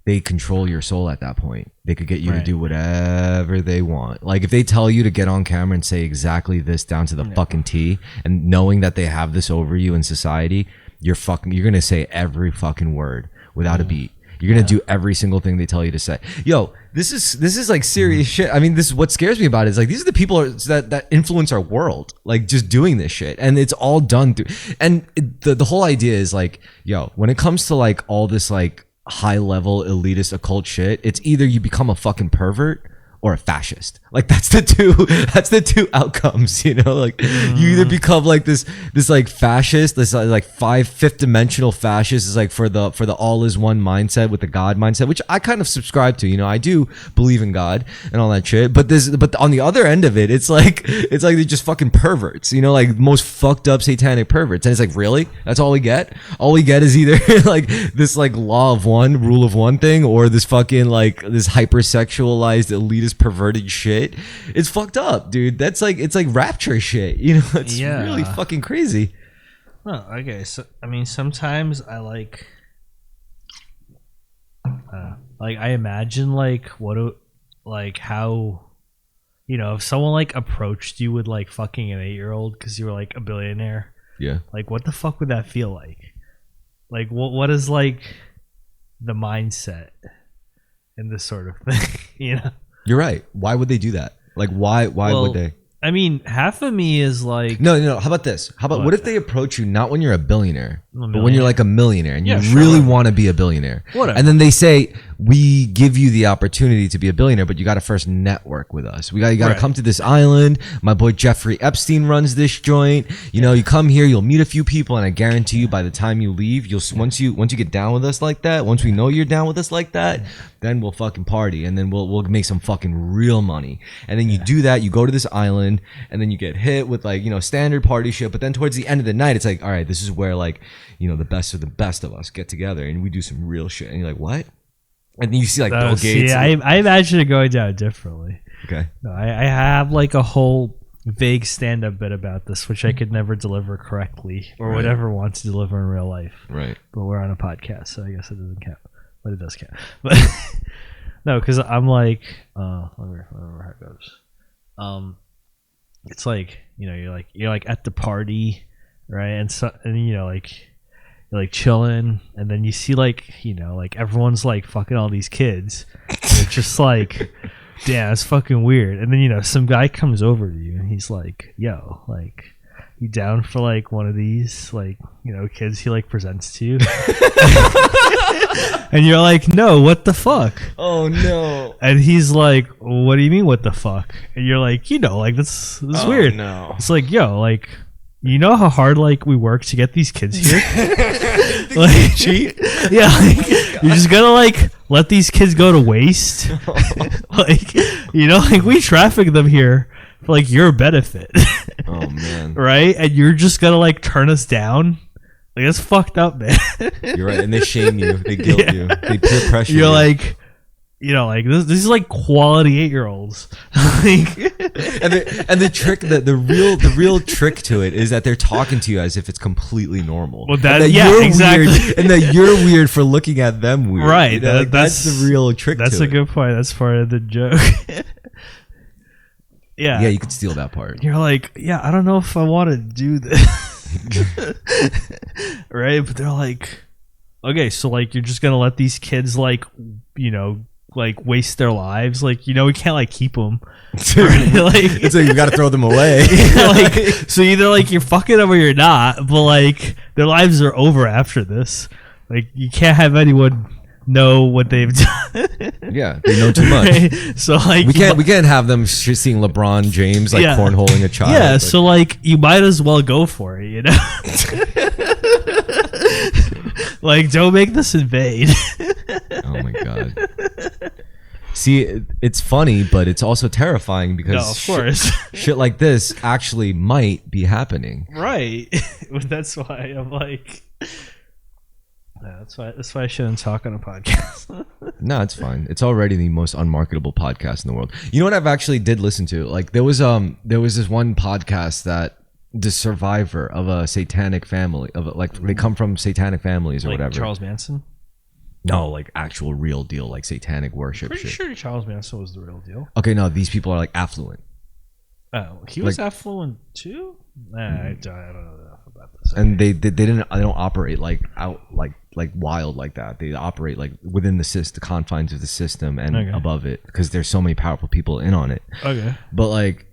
they control your soul at that point. They could get you to do whatever they want. Like if they tell you to get on camera and say exactly this down to the fucking T, and knowing that they have this over you in society, you're gonna say every fucking word without a beat. You're gonna do every single thing they tell you to say. Yo, this is like serious shit. I mean, this is what scares me about it. Is like these are the people that influence our world, like just doing this shit, and it's all done through. And the whole idea is like, yo, when it comes to like all this like high level elitist occult shit, it's either you become a fucking pervert or a fascist. Like that's the two outcomes, you know? Like you either become like this like fascist, this like fifth dimensional fascist, is like for the all is one mindset with the God mindset, which I kind of subscribe to, you know. I do believe in God and all that shit, but on the other end of it, it's like they're just fucking perverts, you know, like most fucked up satanic perverts. And it's like, really? That's all we get? All we get is either like this like law of one, rule of one thing, or this fucking like this hypersexualized elitist perverted shit. It's fucked up, dude. That's like, it's like rapture shit, you know. It's really fucking crazy. Oh, okay. So I mean, sometimes I like I imagine like how, you know, if someone like approached you with like fucking an 8-year-old because you were like a billionaire, like what the fuck would that feel like? Like what is like the mindset in this sort of thing, you know? You're right. Why would they do that? Like, why would they? I mean, half of me is like... No. How about this? How about what if they approach you not when you're a billionaire, but when millionaire. you're like a millionaire and you Yeah, really sure. want to be a billionaire? Whatever. And then they say, we give you the opportunity to be a billionaire, but you got to first network with us. You got to Right. come to this island. My boy Jeffrey Epstein runs this joint. You know, you come here, you'll meet a few people, and I guarantee you by the time you leave, once you get down with us like that, once we know you're down with us like that, then we'll fucking party, and then we'll make some fucking real money. And then you do that, you go to this island, and then you get hit with like, you know, standard party shit. But then towards the end of the night, it's like, all right, this is where like, you know, the best of the best of us get together and we do some real shit. And you're like, what? And then you see like Bill Gates. Yeah, I imagine it going down differently. Okay. No, I have like a whole vague stand-up bit about this, which I could never deliver correctly or would ever want to deliver in real life. Right. But we're on a podcast, so I guess it doesn't count. But it does count. But no, because I'm like, let me remember how it goes. It's like, you know, you're like at the party, right? And you know, like you're like chilling, and then you see like, you know, like everyone's like fucking all these kids. And it's just like, damn, it's fucking weird. And then, you know, some guy comes over to you and he's like, yo, like, you down for like one of these, like, you know, kids he like presents to you? And you're like, no, what the fuck? Oh no. And he's like, what do you mean what the fuck? And you're like, you know, like this is weird. No. It's like, yo, like, you know how hard like we work to get these kids here? Like, cheat? Yeah, like, you're just gonna like let these kids go to waste. Like, you know, like we traffic them here for like your benefit. Oh man. Right? And you're just gonna like turn us down? Like, that's fucked up, man. You're right. And they shame you. They guilt you. They peer pressure You're you. like, you know, like this is like quality 8-year-olds. Like, and the trick, the real trick to it is that they're talking to you as if it's completely normal. Well, and that yeah, exactly. Weird, and that you're weird for looking at them weird. Right. You know, like, that's the real trick. That's to a it. good point. That's part of the joke. Yeah. Yeah, you could steal that part. You're like, yeah, I don't know if I want to do this. Right? But they're like, okay, so like you're just gonna let these kids like, you know, like waste their lives. Like, you know, we can't like keep them. It's like you got to throw them away. Like, so either like you're fucking them or you're not. But like their lives are over after this. Like you can't have anyone know what they've done. Yeah, they know too much. Right? So like we can't have them seeing LeBron James like cornholing a child. Yeah, like, so like you might as well go for it, you know. Like, don't make this in vain. Oh my god. See, it's funny, but it's also terrifying because No, of course. shit like this actually might be happening. Right. That's why I'm like, yeah, that's why I shouldn't talk on a podcast. No, it's fine. It's already the most unmarketable podcast in the world. You know what I've actually did listen to? Like there was this one podcast that the survivor of a satanic family they come from satanic families or like whatever. Charles Manson? No, like actual real deal, like satanic worship Pretty shit. sure Charles Manson was the real deal. Okay, no, these people are like affluent. Oh, he was Like- affluent too? Nah, I don't know enough about this. And they don't operate like out like wild like that. They operate like within the confines of the system and above it because there's so many powerful people in on it. Okay. But like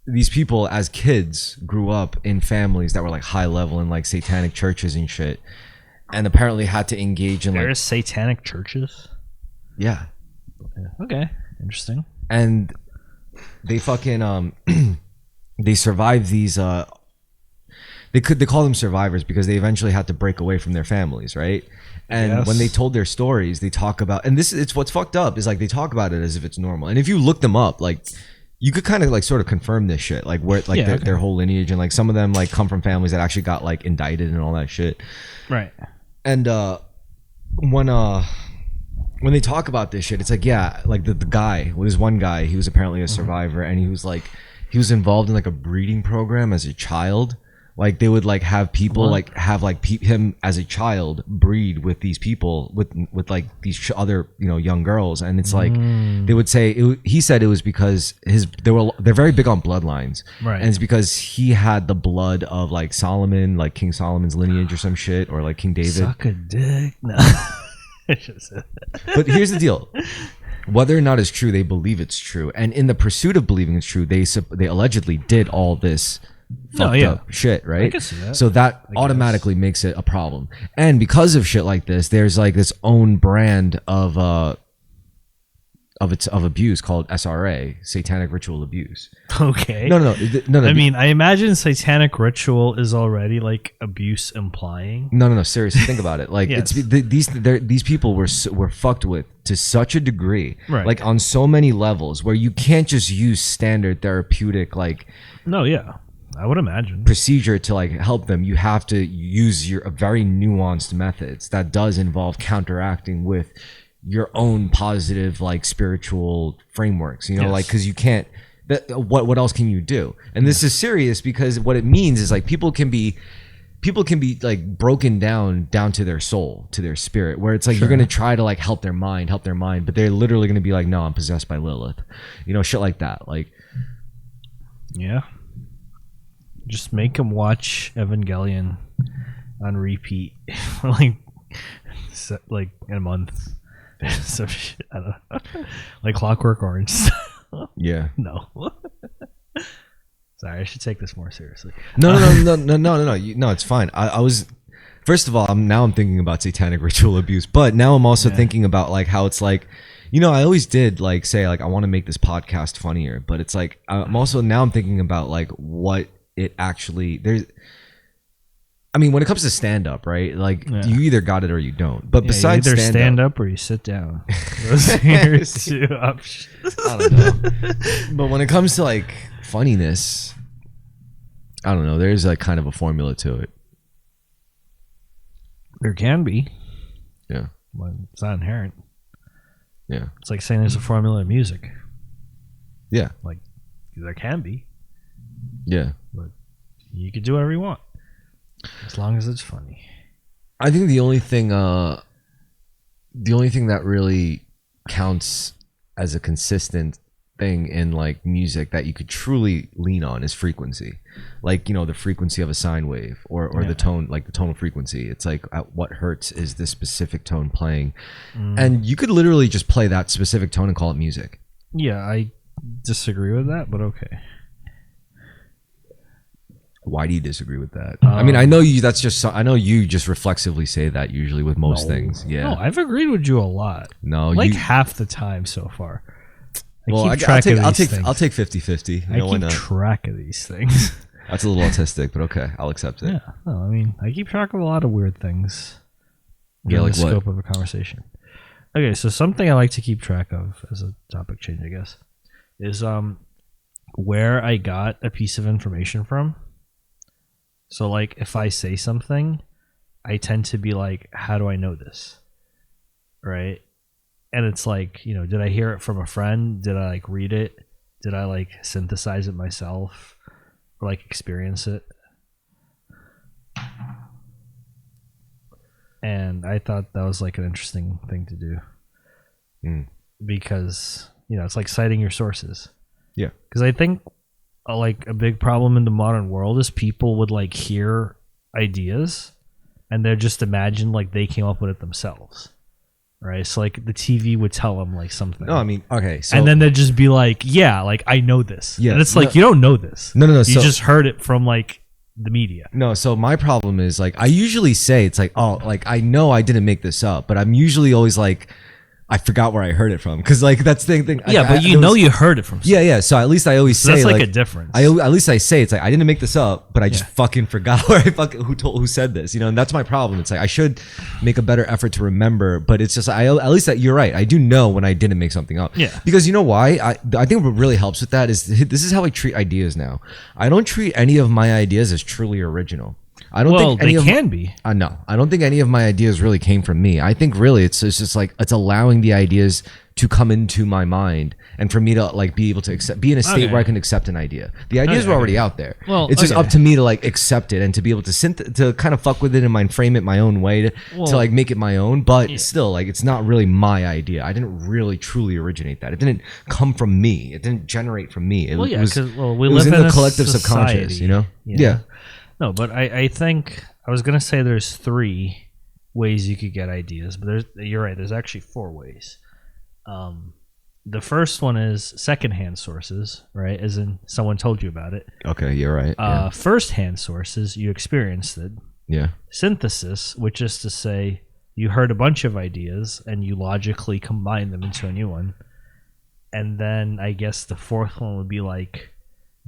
these people as kids grew up in families that were like high level in like satanic churches and shit, and apparently had to engage in There's satanic churches? yeah. Okay. Interesting. And they fucking they survived these they call them survivors because they eventually had to break away from their families, right? And when they told their stories, they talk about, and it's what's fucked up is like they talk about it as if it's normal. And if you look them up, like you could kind of like sort of confirm this shit, like where like their whole lineage, and like some of them like come from families that actually got like indicted and all that shit. Right. And when they talk about this shit, it's like, yeah, like the guy, well, there's one guy, he was apparently a survivor, and he was involved in like a breeding program as a child. Like they would like have people like have like him as a child breed with these people with like these other, you know, young girls, and it's like they would say he said it was because they're very big on bloodlines, right? And it's because he had the blood of like Solomon, like King Solomon's lineage or some shit, or like King David. Suck a dick. No. I should have said that. But here's the deal. Whether or not it's true, they believe it's true, and in the pursuit of believing it's true, they allegedly did all this fucked up shit, right? I can see that. So that automatically makes it a problem. And because of shit like this, there's like this own brand of abuse called SRA, satanic ritual abuse. Okay. No. I mean, I imagine satanic ritual is already like abuse implying. No. Seriously, think about it. Like Yes. these people were fucked with to such a degree, Right. like on so many levels, where you can't just use standard therapeutic like No, yeah. I would imagine. procedure to like help them. You have to use your very nuanced methods that does involve counteracting with your own positive like spiritual frameworks, you know, like because you can't what else can you do? And this is serious because what it means is like people can be like broken down to their soul, to their spirit, where it's like you're gonna try to like help their mind, but they're literally gonna be like, no, I'm possessed by Lilith, you know, shit like that. Like Yeah. Just make them watch Evangelion on repeat for like in a month. So shit, I don't know. Like Clockwork Orange. yeah. No. Sorry, I should take this more seriously. No. It's fine. I was, first of all, I'm thinking about satanic ritual abuse, but now I'm also thinking about like how it's like, you know, I always did like say like I want to make this podcast funnier, but it's like I'm thinking about like what it actually I mean, when it comes to stand up, right? Like you either got it or you don't. But besides you either stand up or you sit down. Those are your two options. I don't know. But when it comes to like funniness, I don't know. There's like kind of a formula to it. There can be. Yeah. But it's not inherent. Yeah. It's like saying there's a formula in music. Yeah. Like there can be. Yeah. But you can do whatever you want. As long as it's funny. I think the only thing that really counts as a consistent thing in like music that you could truly lean on is frequency. Like, you know, the frequency of a sine wave or the tone, like the tonal frequency. It's like at what hertz is this specific tone playing? And you could literally just play that specific tone and call it music. Yeah, I disagree with that, but okay. Why do you disagree with that? I mean, I know you. That's just. I know you just reflexively say that usually with most things. Yeah. No, I've agreed with you a lot. No, like half the time so far. I'll take 50-50. I keep track of these things. That's a little autistic, but okay, I'll accept it. Yeah. No, I mean, I keep track of a lot of weird things. Yeah, like the scope of a conversation. Okay, so something I like to keep track of as a topic change, I guess, is where I got a piece of information from. So, like, if I say something, I tend to be like, how do I know this? Right? And it's like, you know, did I hear it from a friend? Did I, like, read it? Did I, like, synthesize it myself? Or, like, experience it? And I thought that was, like, an interesting thing to do. Because, you know, it's like citing your sources. Yeah. Because I think like a big problem in the modern world is people would like hear ideas and they're just imagine like they came up with it themselves, right? So like the TV would tell them like something. No, I mean, okay, so and then they'd just be like, yeah, like I know this. Yeah, and it's like you don't know this. No. You just heard it from like the media. No, so my problem is like I usually say it's like, oh, like I know I didn't make this up, but I'm usually always like, I forgot where I heard it from because like that's the thing. Yeah, but you know you heard it from. Yeah. So at least I always say that's like a difference. At least I say it's like I didn't make this up, but I just fucking forgot where who said this. You know, and that's my problem. It's like I should make a better effort to remember, but it's just at least that you're right. I do know when I didn't make something up. Yeah. Because you know why? I think what really helps with that is this is how I treat ideas now. I don't treat any of my ideas as truly original. I don't think any they can be. No, I don't think any of my ideas really came from me. I think really it's just like it's allowing the ideas to come into my mind and for me to like be able to be in a state where I can accept an idea. The ideas were already out there. Well, it's just up to me to like accept it and to be able to kind of fuck with it and mind frame it my own way to like make it my own. But still, like it's not really my idea. I didn't really truly originate that. It didn't come from me. It didn't generate from me. It was in the collective subconscious. You know? Yeah. No, but I think I was gonna say there's 3 ways you could get ideas, but you're right. There's actually 4 ways. The first one is secondhand sources, right? As in someone told you about it. Okay, you're right. Firsthand sources, you experienced it. Yeah. Synthesis, which is to say you heard a bunch of ideas and you logically combine them into a new one. And then I guess the fourth one would be like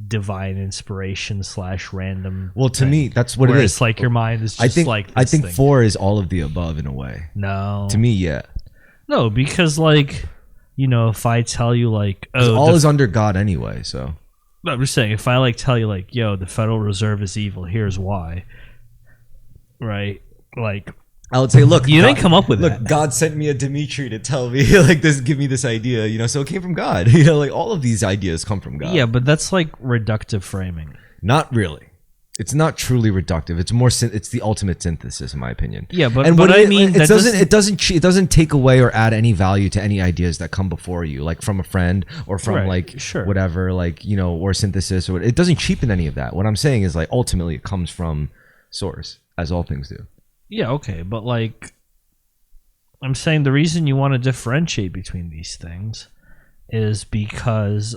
divine inspiration / random. Well, to me, that's what it is. It's like your mind is just like this I think thing. 4 is all of the above in a way. No. To me, yeah. No, because like, you know, if I tell you like, all is under God anyway, so. I'm just saying, if I like tell you like, yo, the Federal Reserve is evil, here's why. Right? Like, I would say, look, you didn't come up with that. God sent me a Dimitri to tell me like this, give me this idea, you know, so it came from God. You know, like all of these ideas come from God. Yeah, but that's like reductive framing. Not really. It's not truly reductive. It's more. It's the ultimate synthesis, in my opinion. Yeah, but and what I mean, it doesn't take away or add any value to any ideas that come before you, like from a friend or from whatever, like, you know, or synthesis, or it doesn't cheapen any of that. What I'm saying is like ultimately it comes from source, as all things do. Yeah, okay, but like I'm saying the reason you want to differentiate between these things is because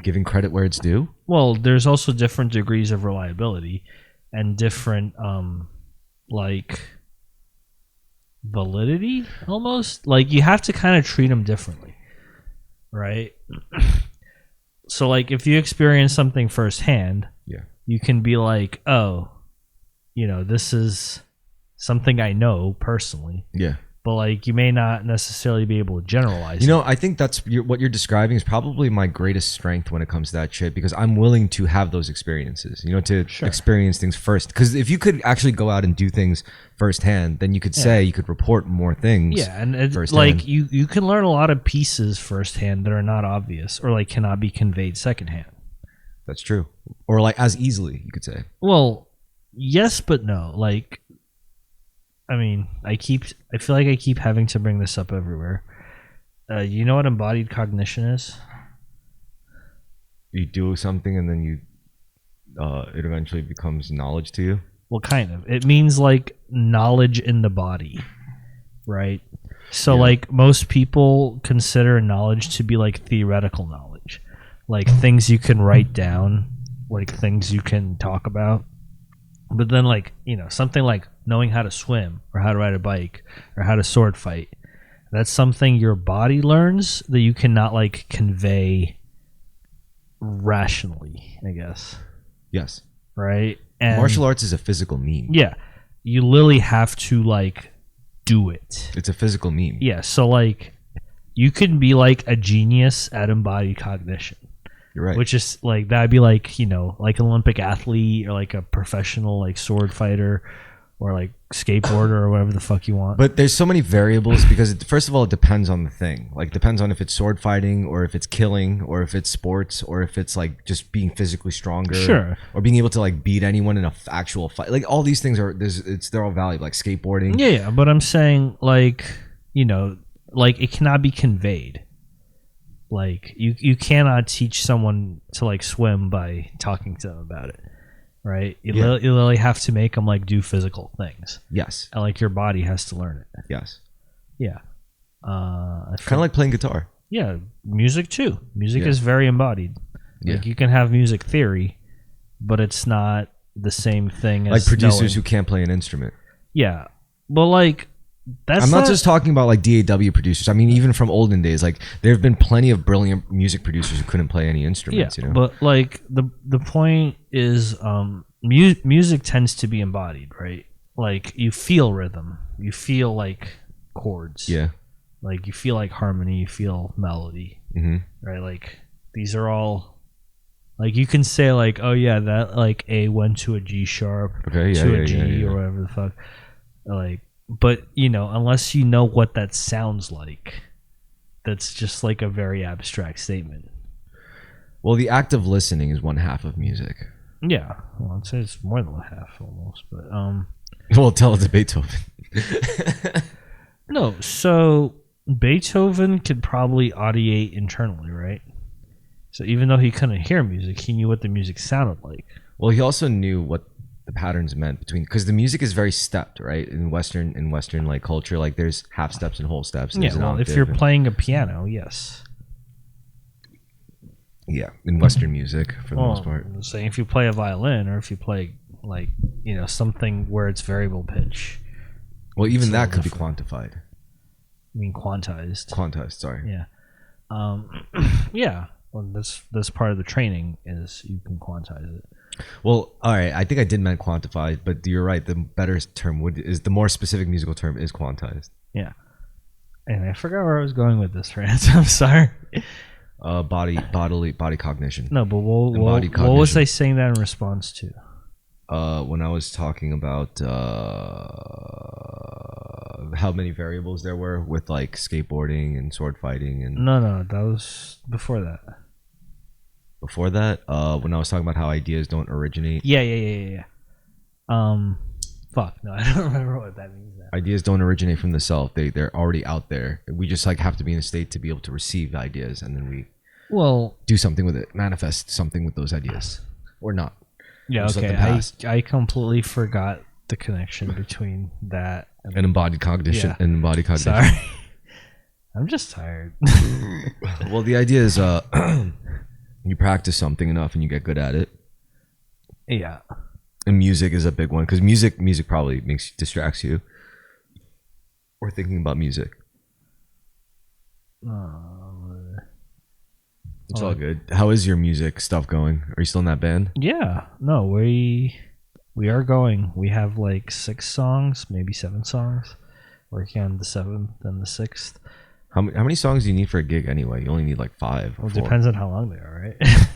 giving credit where it's due. Well, there's also different degrees of reliability and different like validity almost. Like you have to kind of treat them differently, right? So like if you experience something firsthand, you can be like, oh, you know, this is something I know personally. Yeah. But like you may not necessarily be able to generalize. You know, I think that's what you're describing is probably my greatest strength when it comes to that shit, because I'm willing to have those experiences, you know, to experience things first. Because if you could actually go out and do things firsthand, then you could say you could report more things. Yeah, and it's like you can learn a lot of pieces firsthand that are not obvious or like cannot be conveyed secondhand. That's true. Or like as easily, you could say. Well, yes, but no. Like, I mean, I feel like I keep having to bring this up everywhere. You know what embodied cognition is? you do something and then you it eventually becomes knowledge to you. Well, kind of. It means like knowledge in the body, right? So like most people consider knowledge to be like theoretical knowledge, like things you can write down, like things you can talk about. But then like, something like knowing how to swim or how to ride a bike or how to sword fight, that's something your body learns that you cannot like convey rationally, I guess. Yes. Right? And martial arts is a physical meme. yeah, you literally have to like do it. It's a physical meme. Yeah, so like you can be like a genius at embodied cognition. You're right. Which is like that'd be like, like an Olympic athlete or like a professional like sword fighter or like skateboarder or whatever the fuck you want. But there's so many variables because first of all, it depends on the thing. Like, depends on if it's sword fighting or if it's killing or if it's sports or if it's like just being physically stronger. Sure. Or being able to like beat anyone in a actual fight. Like, all these things they're all valuable. Like skateboarding. Yeah, but I'm saying like, like it cannot be conveyed. Like you cannot teach someone to like swim by talking to them about it. Right, you literally have to make them like do physical things. Yes, and like your body has to learn it. Yes, yeah. Kind of like playing guitar. Yeah, music too. Music is very embodied. Like you can have music theory, but it's not the same thing as like producers knowing. who can't play an instrument. Yeah, but like I'm not just talking about like DAW producers. I mean, even from olden days, like there have been plenty of brilliant music producers who couldn't play any instruments. Yeah, but like the point is, music tends to be embodied, right? Like you feel rhythm, you feel like chords. Yeah. Like you feel like harmony, you feel melody, right? Like these are all, like you can say like, oh yeah, that like A went to a G sharp, to a G or whatever the fuck, like. But unless you know what that sounds like, that's just like a very abstract statement. Well, the act of listening is one half of music. Yeah, well, I'd say it's more than half almost. But well, tell it to Beethoven. No, so Beethoven could probably audiate internally, right? So even though he couldn't hear music, he knew what the music sounded like. Well, he also knew what the patterns meant between, because the music is very stepped, right? In Western like culture, like there's half steps and whole steps. Yeah, well, if you're playing a piano, yes. Yeah, in Western music for the most part. I'm saying if you play a violin or if you play like something where it's variable pitch. Well, even that could be quantified. I mean quantized. Quantized, sorry. Yeah. Yeah. Well, that's part of the training is you can quantize it. Well, all right. I think I did meant quantified, but you're right. The better term is the more specific musical term is quantized. Yeah. And I forgot where I was going with this, Rance. I'm sorry. Body cognition. No, but what was I saying that in response to? When I was talking about how many variables there were with like skateboarding and sword fighting and no, that was before that. Before that, when I was talking about how ideas don't originate. Yeah. Fuck, no, I don't remember what that means now. Ideas don't originate from the self. They're already out there. We just like have to be in a state to be able to receive ideas, and then we do something with it, manifest something with those ideas, or not. Yeah, okay. I completely forgot the connection between that and embodied cognition. Yeah. And embodied cognition. Sorry, I'm just tired. Well, the idea is you practice something enough and you get good at it. Yeah. And music is a big one because music probably distracts you. Or thinking about music. It's all good. How is your music stuff going? Are you still in that band? Yeah. No, we are going. We have like 6 songs, maybe 7 songs. Working on the 7th and the 6th. How many songs do you need for a gig anyway? You only need like 5. Well, it depends on how long they are, right?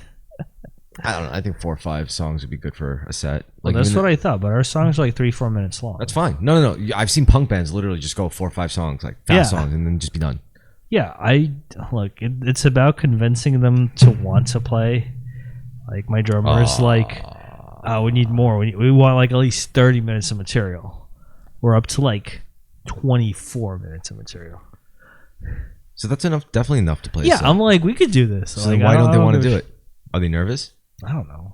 I don't know. I think 4 or 5 songs would be good for a set. Well, that's what I thought, but our songs are like 3-4 minutes long. That's fine. No. I've seen punk bands literally just go 4 or 5 songs, like fast songs, and then just be done. Yeah, it's about convincing them to want to play. Like my drummer is like, we need more. We want like at least 30 minutes of material. We're up to like 24 minutes of material. So that's enough, definitely enough to play. Yeah, I'm like, we could do this. So like, why don't they want to do it? Are they nervous? I don't know.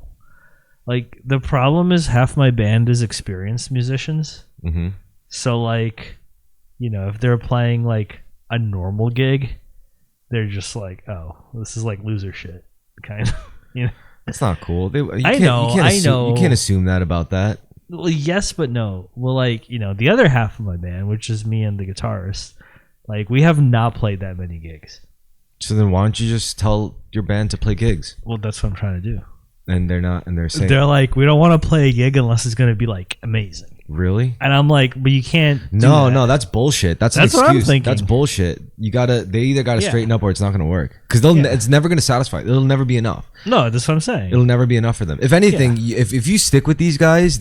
Like, the problem is half my band is experienced musicians. Mm-hmm. So, like, you know, if they're playing, like, a normal gig, they're just like, oh, this is, like, loser shit. Kind of, you know? That's not cool. I know. You can't assume that about that. Well, yes, but no. Well, like, you know, the other half of my band, which is me and the guitarist, like, we have not played that many gigs. So then why don't you just tell your band to play gigs? Well, that's what I'm trying to do. And they're not, and they're saying... They're like, we don't want to play a gig unless it's going to be, like, amazing. Really? And I'm like, but you can't do No, that. no, that's bullshit. That's an That's what I'm excuse. thinking. That's bullshit. They either gotta Yeah. straighten up or it's not gonna work. Because it's never gonna satisfy. It'll never be enough. No, that's what I'm saying. It'll never be enough for them. If anything, if you stick with these guys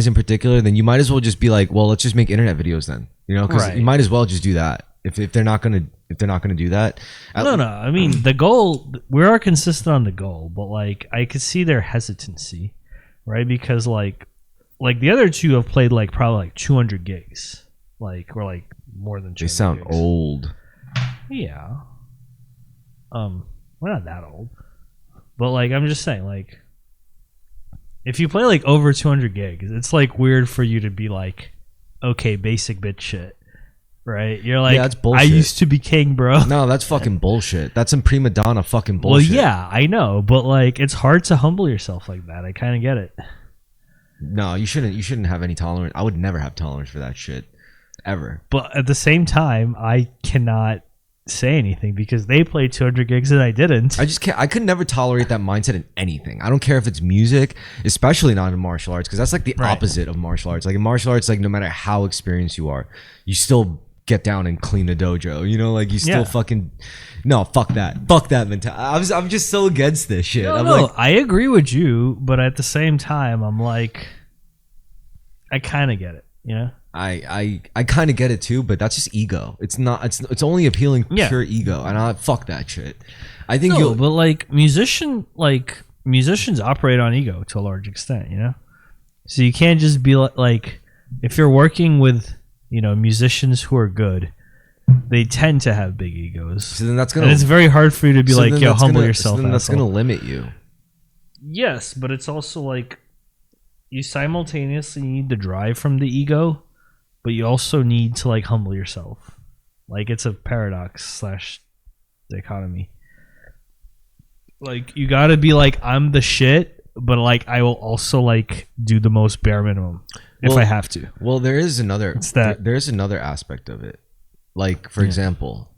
in particular, then you might as well just be like, well, let's just make internet videos then. You know, because Right. you might as well just do that. If they're not gonna do that. No. I mean, the goal, we are consistent on the goal, but like, I could see their hesitancy, right? Because like the other two have played like probably like 200 gigs, like, or like more than 200 They sound gigs. old. Yeah. We're not that old, but like, I'm just saying, like, if you play like over 200 gigs, it's like weird for you to be like, okay, basic bitch shit. Right? You're like, that's I bullshit. used to be king, bro. No, that's fucking bullshit. That's some prima donna fucking Well, bullshit. yeah, I know, but like, it's hard to humble yourself like that. I kind of get it. No, you shouldn't. You shouldn't have any tolerance. I would never have tolerance for that shit, ever. But at the same time, I cannot say anything because they played 200 gigs and I didn't. I just can't. I could never tolerate that mindset in anything. I don't care if it's music, especially not in martial arts, because that's like the Right. opposite of martial arts. Like in martial arts, like no matter how experienced you are, you still get down and clean the dojo. You know, like you still Yeah. fucking. No, fuck that. Fuck that mentality. I'm just so against this shit. I'm No, like, I agree with you, but at the same time, I'm like, I kind of get it, you know? I kind of get it too, but that's just ego. It's not. It's only appealing Yeah. pure ego, and fuck that shit. I think No, you'll. but like musicians operate on ego to a large extent, you know? So you can't just be like, if you're working with, you know, musicians who are good, they tend to have big egos. So then that's gonna. And it's very hard for you to be so like, then yo, that's humble gonna- yourself. So then that's asshole. gonna limit you. Yes, but it's also like you simultaneously need the drive from the ego, but you also need to like humble yourself. Like, it's a paradox / dichotomy. Like, you gotta be like, I'm the shit, but like, I will also like do the most bare minimum if Well, I have to. Well, there is another. It's that- There's another aspect of it. Like, for example,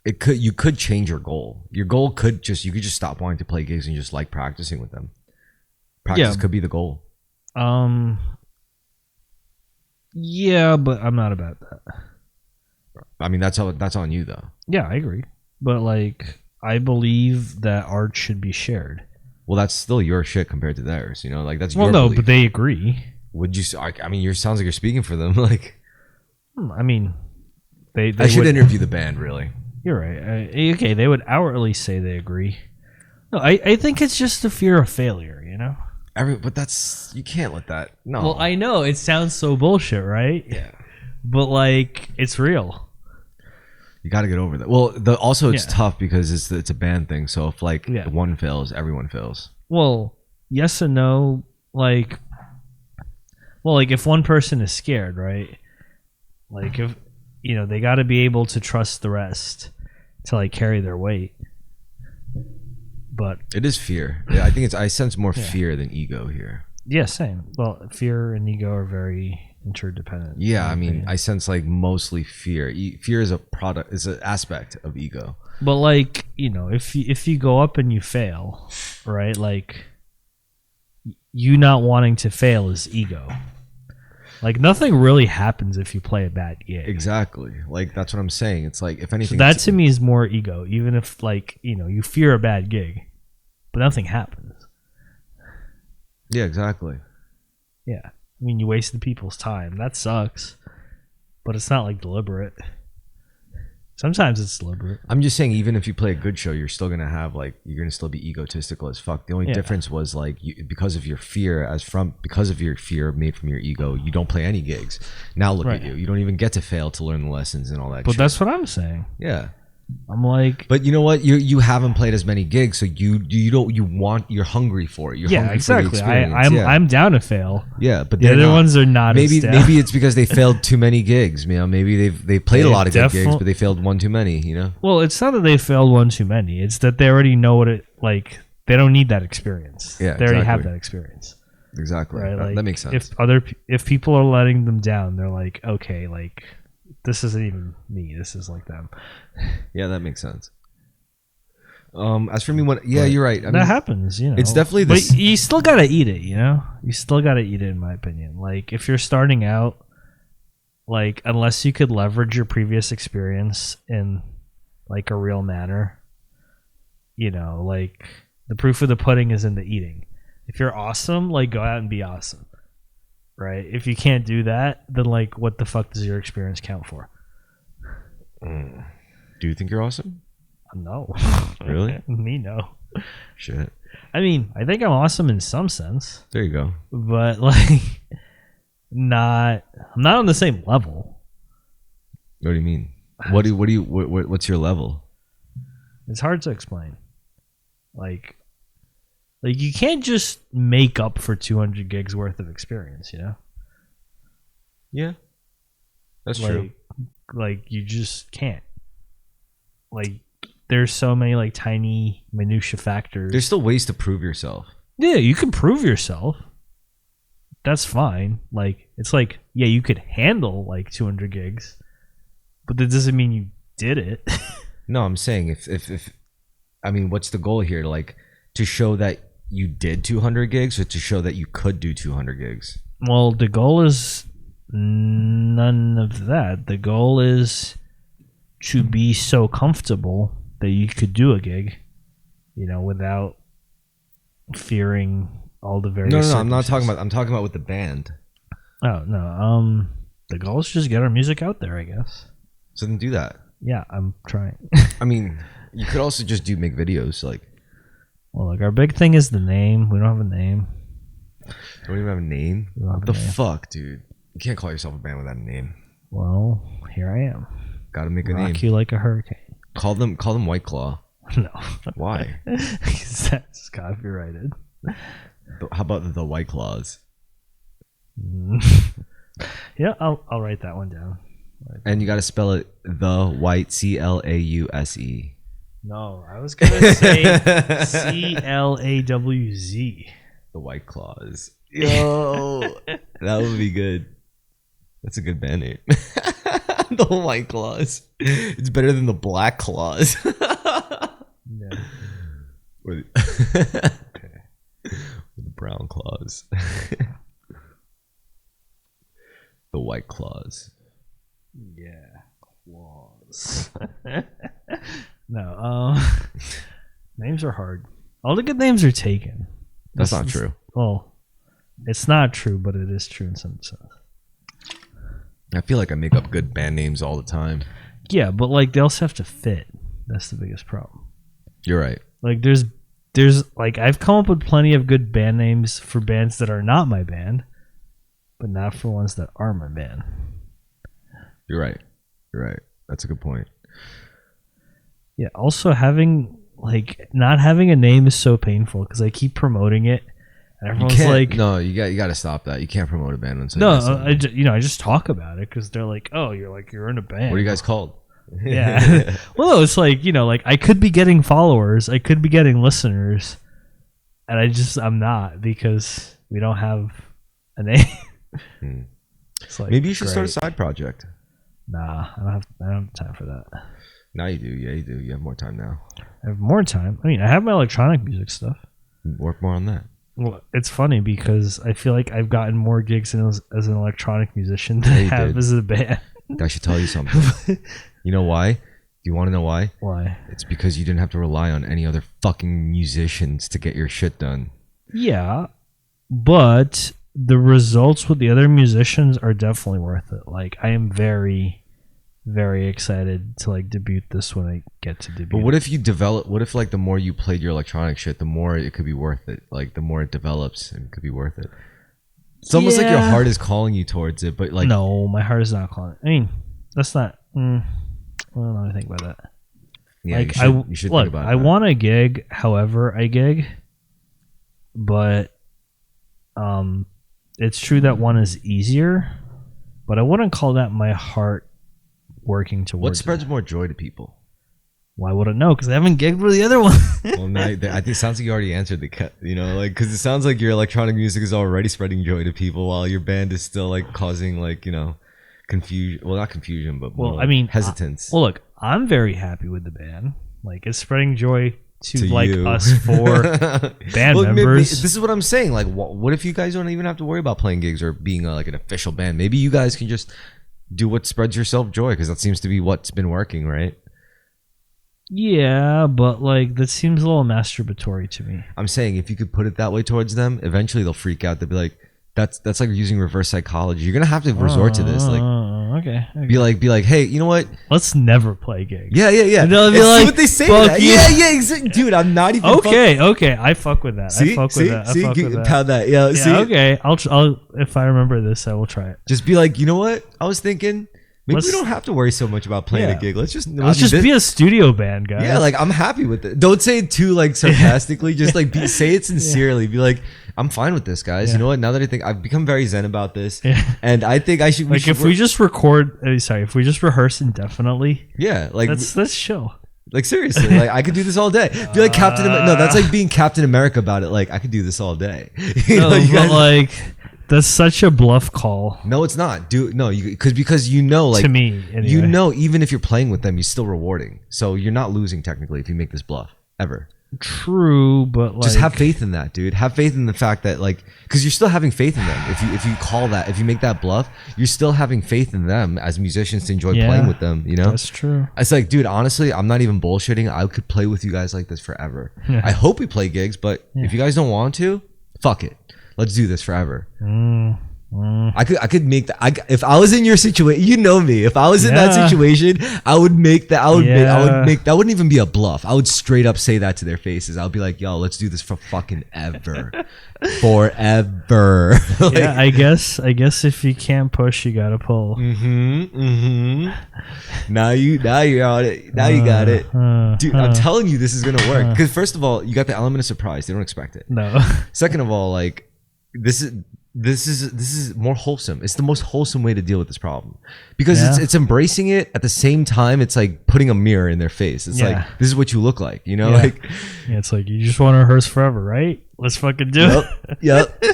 you could change your goal. Your goal could just stop wanting to play gigs and just like practicing with them. Practice Yeah. could be the goal. Yeah, but I'm not about that. I mean, that's on you though. Yeah, I agree. But like, I believe that art should be shared. Well, that's still your shit compared to theirs. You know, like that's Well, your no, belief. but they agree. Would you? I mean, sounds like you're speaking for them. Like, I mean, they I should would, interview the band. Really. You're right. Okay, they would outwardly say they agree. No, I think it's just the fear of failure, you know? But that's you can't let that. No. Well, I know it sounds so bullshit, right? Yeah. But like, it's real. You got to get over that. Well, also it's Yeah. tough because it's a band thing. So if like Yeah. one fails, everyone fails. Well, yes and no. Like, if one person is scared, right? Like, if you know, they got to be able to trust the rest to like carry their weight. But It is fear. Yeah, I think I sense more Yeah. fear than ego here. yeah, same. Well, fear and ego are very interdependent. Yeah, in I my mean, opinion. I sense like mostly fear. Fear is a product, is an aspect of ego. But like, you know, if you go up and you fail, right? Like, you not wanting to fail is ego. Like, nothing really happens if you play a bad gig. Exactly. Like that's what I'm saying. It's like if So anything, that to me is more ego, even if like, you know, you fear a bad gig, but nothing happens. yeah, exactly. Yeah. I mean, you wasted people's time. That sucks. But it's not like deliberate. Sometimes it's deliberate. I'm just saying, even if you play a good show, you're still gonna have like you're gonna still be egotistical as fuck. The only Yeah. difference was like because of your fear, because of your fear made from your ego, you don't play any gigs. Now look Right. at you. You don't even get to fail to learn the lessons and all that. But shit. that's what I'm saying. Yeah. I'm like, But you know what? You haven't played as many gigs, so you're hungry for it. You're yeah, hungry exactly. for the experience. I'm down to fail. Yeah, but The they're other not. ones are not. Maybe as down. maybe it's because they failed too many gigs. You know, maybe they've played a lot of good gigs, but they failed one too many. You know. Well, it's not that they failed one too many. It's that they already know what it like. They don't need that experience. Yeah, they already have that experience. Exactly. Right? Like, that makes sense. If people are letting them down, they're like, okay, like this isn't even me. This is like them. Yeah, that makes sense. As for me, you're right. I mean, that happens, you know. It's definitely this. But you still gotta eat it, you know. You still gotta eat it, in my opinion. Like if you're starting out, like unless you could leverage your previous experience in like a real manner, you know, like the proof of the pudding is in the eating. If you're awesome, like go out and be awesome, right? If you can't do that, then like what the fuck does your experience count for? Do you think you're awesome? No. Really? Me, no. Shit. I mean, I think I'm awesome in some sense. There you go. But like, I'm not on the same level. What do you mean? What's your level? It's hard to explain. Like you can't just make up for 200 gigs worth of experience, you know? Yeah. That's true. Like you just can't. Like there's so many like tiny minutia factors. There's still ways to prove yourself. Yeah, you can prove yourself. That's fine. Like it's like, yeah, you could handle like 200 gigs, but that doesn't mean you did it. No, I'm saying if I mean, what's the goal here? Like to show that you did 200 gigs, or to show that you could do 200 gigs? Well, the goal is none of that. The goal is to be so comfortable that you could do a gig, you know, without fearing all the various. No, I'm not talking about. I'm talking about with the band. Oh no. The goal is just get our music out there, I guess. So then do that. Yeah, I'm trying. I mean, you could also just make videos. Like, well, like our big thing is the name. We don't have a name. Don't even have a name. What the fuck, dude? You can't call yourself a band without a name. Well, here I am. Gotta make a Rock name. you like a hurricane. Call them White Claw. No. Why? Because that's copyrighted. How about the White Claws? Yeah, I'll write that one down. And you got to spell it the white CLAUSE. No, I was gonna say CLAWZ. The White Claws. Yo, that would be good. That's a good band name. The White Claws. It's better than the Black Claws. Yeah. Or the Brown Claws. The White Claws. Yeah, claws. No, names are hard. All the good names are taken. That's not true. Well, it's not true, but it is true in some sense. I feel like I make up good band names all the time. Yeah, but like they also have to fit. That's the biggest problem. You're right. Like there's like I've come up with plenty of good band names for bands that are not my band, but not for ones that are my band. You're right. You're right. That's a good point. Yeah. Also, not having a name is so painful because I keep promoting it, and everyone's like, "No, you got to stop that. You can't promote a band until no." I just talk about it because they're like, "Oh, you're in a band. What are you guys called?" Yeah. Well, no, it's like like I could be getting followers, I could be getting listeners, and I'm not because we don't have a name. It's like, maybe you should start a side project. Nah, I don't have time for that. Now you do. Yeah, you do. You have more time now. I have more time. I mean, I have my electronic music stuff. Work more on that. Well, it's funny because I feel like I've gotten more gigs as an electronic musician than I have as a band. I should tell you something. You know why? Do you want to know why? Why? It's because you didn't have to rely on any other fucking musicians to get your shit done. Yeah, but the results with the other musicians are definitely worth it. Like, I am very, very excited to like debut this when I get to debut. But what if like the more you played your electronic shit, the more it could be worth it. Like the more it develops, it could be worth it. It's almost like your heart is calling you towards it, but like no, my heart is not calling. I mean, that's not. I don't know how to think about that. Yeah, like you should look, think about I that. want to gig however I gig, but it's true that one is easier, but I wouldn't call that my heart working towards What spreads it. more joy to people? Why would I know? Because I haven't gigged with the other one. Well, now I think it sounds like you already answered like because it sounds like your electronic music is already spreading joy to people, while your band is still like causing like confusion. Well, not confusion, but more hesitance. Well, look, I'm very happy with the band. Like, it's spreading joy to like you. us four band members. This is what I'm saying. Like, what if you guys don't even have to worry about playing gigs or being like an official band? Maybe you guys can just do what spreads yourself joy, because that seems to be what's been working, right? Yeah, but like that seems a little masturbatory to me. I'm saying if you could put it that way towards them, eventually they'll freak out. They'll be like, that's like using reverse psychology. You're gonna have to resort to this. Like, okay. be like, hey, you know what? Let's never play gigs. Yeah. And they'll be And like, see what they say. To fuck that. you. Yeah, exactly. Dude, I'm not even. Okay. I fuck with that. See, I fuck with that. I fuck with that. Pound that. Yeah. See, okay. I'll if I remember this, I will try it. just be like, you know what? I was thinking. Maybe we Let's- don't have to worry so much about playing a gig. Let's just be a studio band, guys. Yeah, like I'm happy with it. Don't say it too like sarcastically. Just like say it sincerely. Be like, I'm fine with this, guys. You know what? Now that I think I've become very zen about this, and I think I should. Like if we just if we just rehearse indefinitely. Yeah, like let's chill. Like seriously, like I could do this all day. Be like Captain. No, that's like being Captain America about it. Like I could do this all day. Like. That's such a bluff call. No, it's not. Because you know, like to me, anyway. You know, even if you're playing with them, you're still rewarding. So you're not losing technically if you make this bluff ever. True, but like, just have faith in that, dude. Have faith in the fact that like, because you're still having faith in them. If you make that bluff, you're still having faith in them as musicians to enjoy playing with them. You know, that's true. It's like, dude, honestly, I'm not even bullshitting. I could play with you guys like this forever. Yeah. I hope we play gigs, but if you guys don't want to, fuck it. Let's do this forever. I could make that. If I was in your situation, you know me. If I was in that situation, I would make that. I would make that. Wouldn't even be a bluff. I would straight up say that to their faces. I would be like, "Yo, let's do this for fucking ever, forever." Like, yeah, I guess if you can't push, you gotta pull. Now you're on it. Now you got it, dude. I'm telling you, this is gonna work. Because first of all, you got the element of surprise. They don't expect it. No. Second of all, like this is more wholesome. It's the most wholesome way to deal with this problem, because it's embracing it at the same time. It's like putting a mirror in their face. It's like, this is what you look like, you know. Like it's like, you just want to rehearse forever, right? Let's fucking do it. Yep.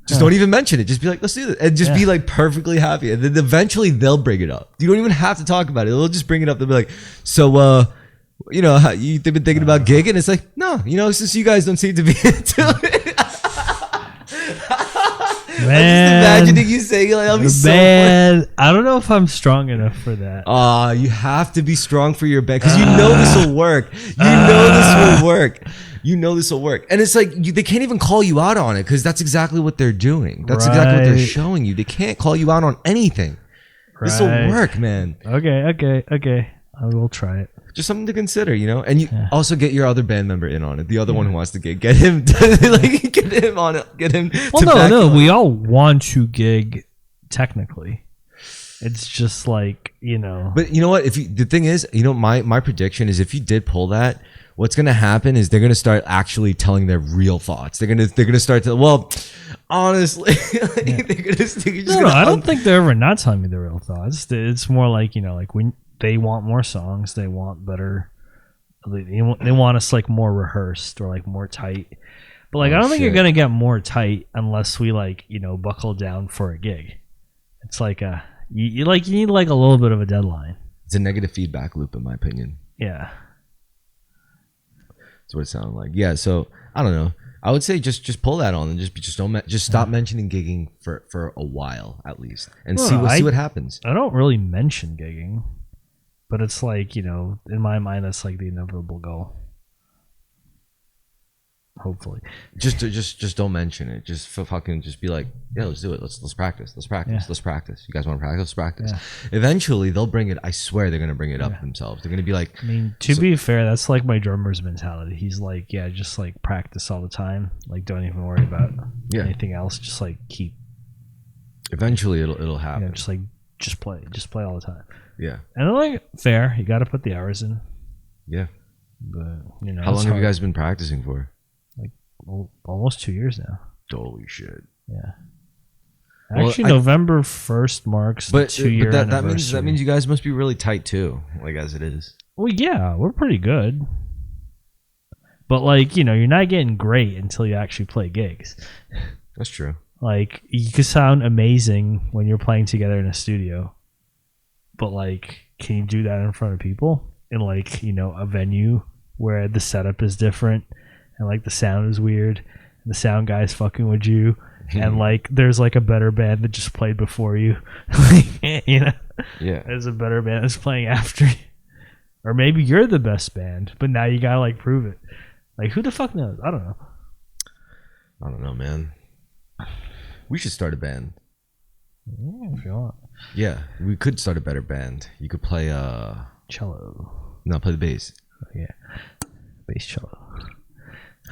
Just don't even mention it. Just be like, let's do this, and just be like perfectly happy. And then eventually they'll bring it up. You don't even have to talk about it. They'll just bring it up. They'll be like, so you know, you've been thinking about gigging? It's like, no, you know, since you guys don't seem to be into it. Man, I'm just imagining you saying like, I'll be so funny. I don't know if I'm strong enough for that. You have to be strong for your band, because you know this will work. You know this will work. You know this will work. And it's like, they can't even call you out on it, because that's exactly what they're doing. That's exactly what they're showing you. They can't call you out on anything. This will work, man. Okay. I will try it. Just something to consider, you know. And you also get your other band member in on it. The other one who wants to get him to, get him on it. Get him. No. We all want to gig. Technically, it's just like, you know. But you know what? The thing is, you know, my prediction is, if you did pull that, what's gonna happen is they're gonna start actually telling their real thoughts. They're gonna start to, well, honestly, I don't think they're ever not telling me their real thoughts. It's more like, you know, like when they want more songs, they want better. They want us like more rehearsed or like more tight. But like, I don't think you're gonna get more tight unless we like, you know, buckle down for a gig. It's like you need like a little bit of a deadline. It's a negative feedback loop, in my opinion. Yeah. That's what it sounded like. Yeah. So I don't know. I would say just pull that on and just stop mentioning gigging for a while at least, and see what happens. I don't really mention gigging, but it's like, you know, in my mind, that's like the inevitable goal. Hopefully, just don't mention it. Just be like, yeah, let's do it. Let's practice. Let's practice. You guys want to practice? Let's practice. Yeah. Eventually, they'll bring it. I swear, they're gonna bring it up themselves. They're gonna be like, I mean, to be fair, that's like my drummer's mentality. He's like, yeah, just like practice all the time. Like, don't even worry about anything else. Just like keep. Eventually, it'll happen. Just play all the time. Yeah. And I'm like, fair. You got to put the hours in. Yeah. But How long it's have you hard. guys been practicing for? Well, almost 2 years now. Holy shit. Yeah. Well, Actually, November 1st marks the But 2-year that anniversary. means you guys must be really tight too, like as it is. Well, yeah, we're pretty good. But like, you're not getting great until you actually play gigs. That's true. Like, you can sound amazing when you're playing together in a studio. But like, can you do that in front of people in like, a venue where the setup is different and like the sound is weird and the sound guy's fucking with you and like there's like a better band that just played before you. Yeah. There's a better band that's playing after you. Or maybe you're the best band, but now you gotta like prove it. Like, who the fuck knows? I don't know. I don't know, man. We should start a band. Yeah, if you want. Yeah, we could start a better band. You could play Cello. no, play the bass. Yeah. Bass cello.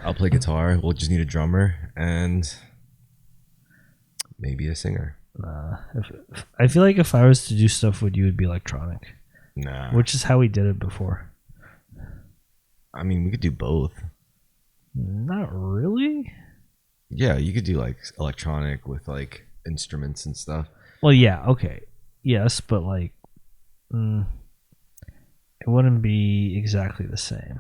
I'll play guitar. We'll just need a drummer and maybe a singer. I feel like if I was to do stuff with you, it'd be electronic. Nah. Which is how we did it before. I mean, we could do both. Not really. Yeah, you could do like electronic with like instruments and stuff. Well, yeah, okay. Yes, but like, it wouldn't be exactly the same.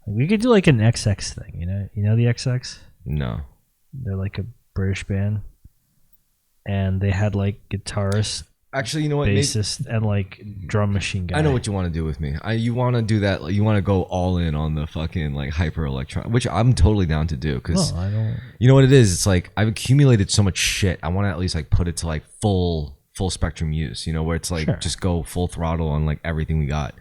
Like, we could do like an XX thing, You know the XX? No. They're like a British band. And they had like guitarist, Actually, you know what? bassist, and like drum machine guy. I know what you want to do with me. You want to do that. You want to go all in on the fucking like hyper electronic, which I'm totally down to do. Because I don't. you know what it is? It's like I've accumulated so much shit. I want to at least like put it to like full spectrum use. Where it's like Sure. just go full throttle on like everything we got.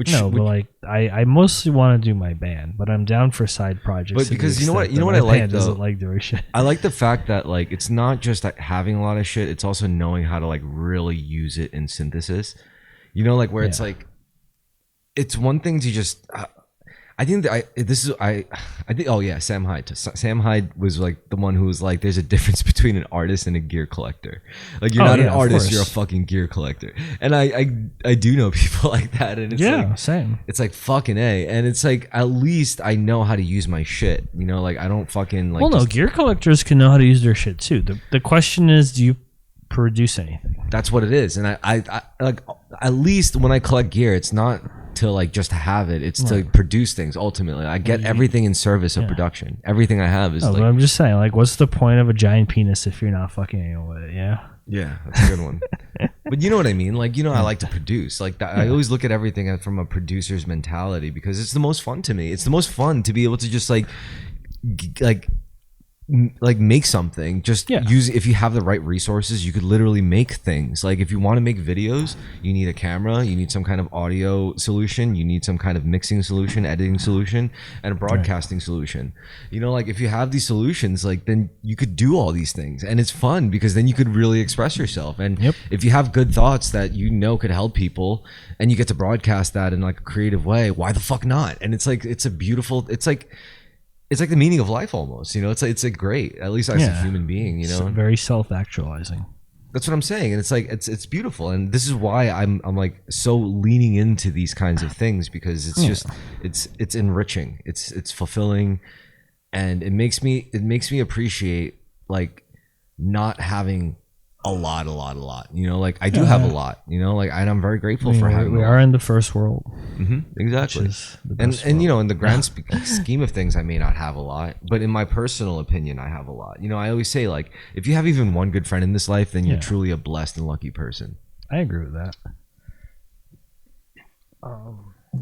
But like I mostly want to do my band, but I'm down for side projects. But to the because you know extent what that I my like band though. doesn't like doing shit. I like the fact that like it's not just like having a lot of shit, it's also knowing how to like really use it in synthesis. Like where it's like it's one thing to just I think that I think oh yeah, Sam Hyde was like the one who was like there's a difference between an artist and a gear collector. Like you're not an artist, you're a fucking gear collector. And I do know people like that, and it's like same. it's like fucking A, and it's like at least I know how to use my shit. Like I don't fucking like. Well, no, gear collectors can know how to use their shit too. The question is, do you produce anything? That's what it is, and I like at least when I collect gear, it's not to like just have it; it's to produce things. Ultimately, I get everything in service of production. Everything I have is But I'm just saying, like, what's the point of a giant penis if you're not fucking anyone with it? Yeah. Yeah, that's a good one. But you know what I mean? Like, I like to produce. Like, that, I always look at everything from a producer's mentality because it's the most fun to me. It's the most fun to be able to just like make something. Just use if you have the right resources, you could literally make things. Like if you want to make videos, you need a camera, you need some kind of audio solution, you need some kind of mixing solution, editing solution, and a broadcasting solution. Like if you have these solutions, like then you could do all these things, and it's fun because then you could really express yourself. And if you have good thoughts that could help people, and you get to broadcast that in like a creative way, why the fuck not? And it's like it's like the meaning of life almost, it's like great, at least as a human being, It's very self-actualizing. That's what I'm saying. And it's like, it's beautiful. And this is why I'm like so leaning into these kinds of things because it's just, it's enriching. It's fulfilling. And it makes me appreciate like not having a lot. Like I do have a lot, like, and I'm very grateful for having we are in the first world. Exactly. And in the grand scheme of things, I may not have a lot, but in my personal opinion, I have a lot. I always say like, if you have even one good friend in this life, then you're truly a blessed and lucky person. I agree with that.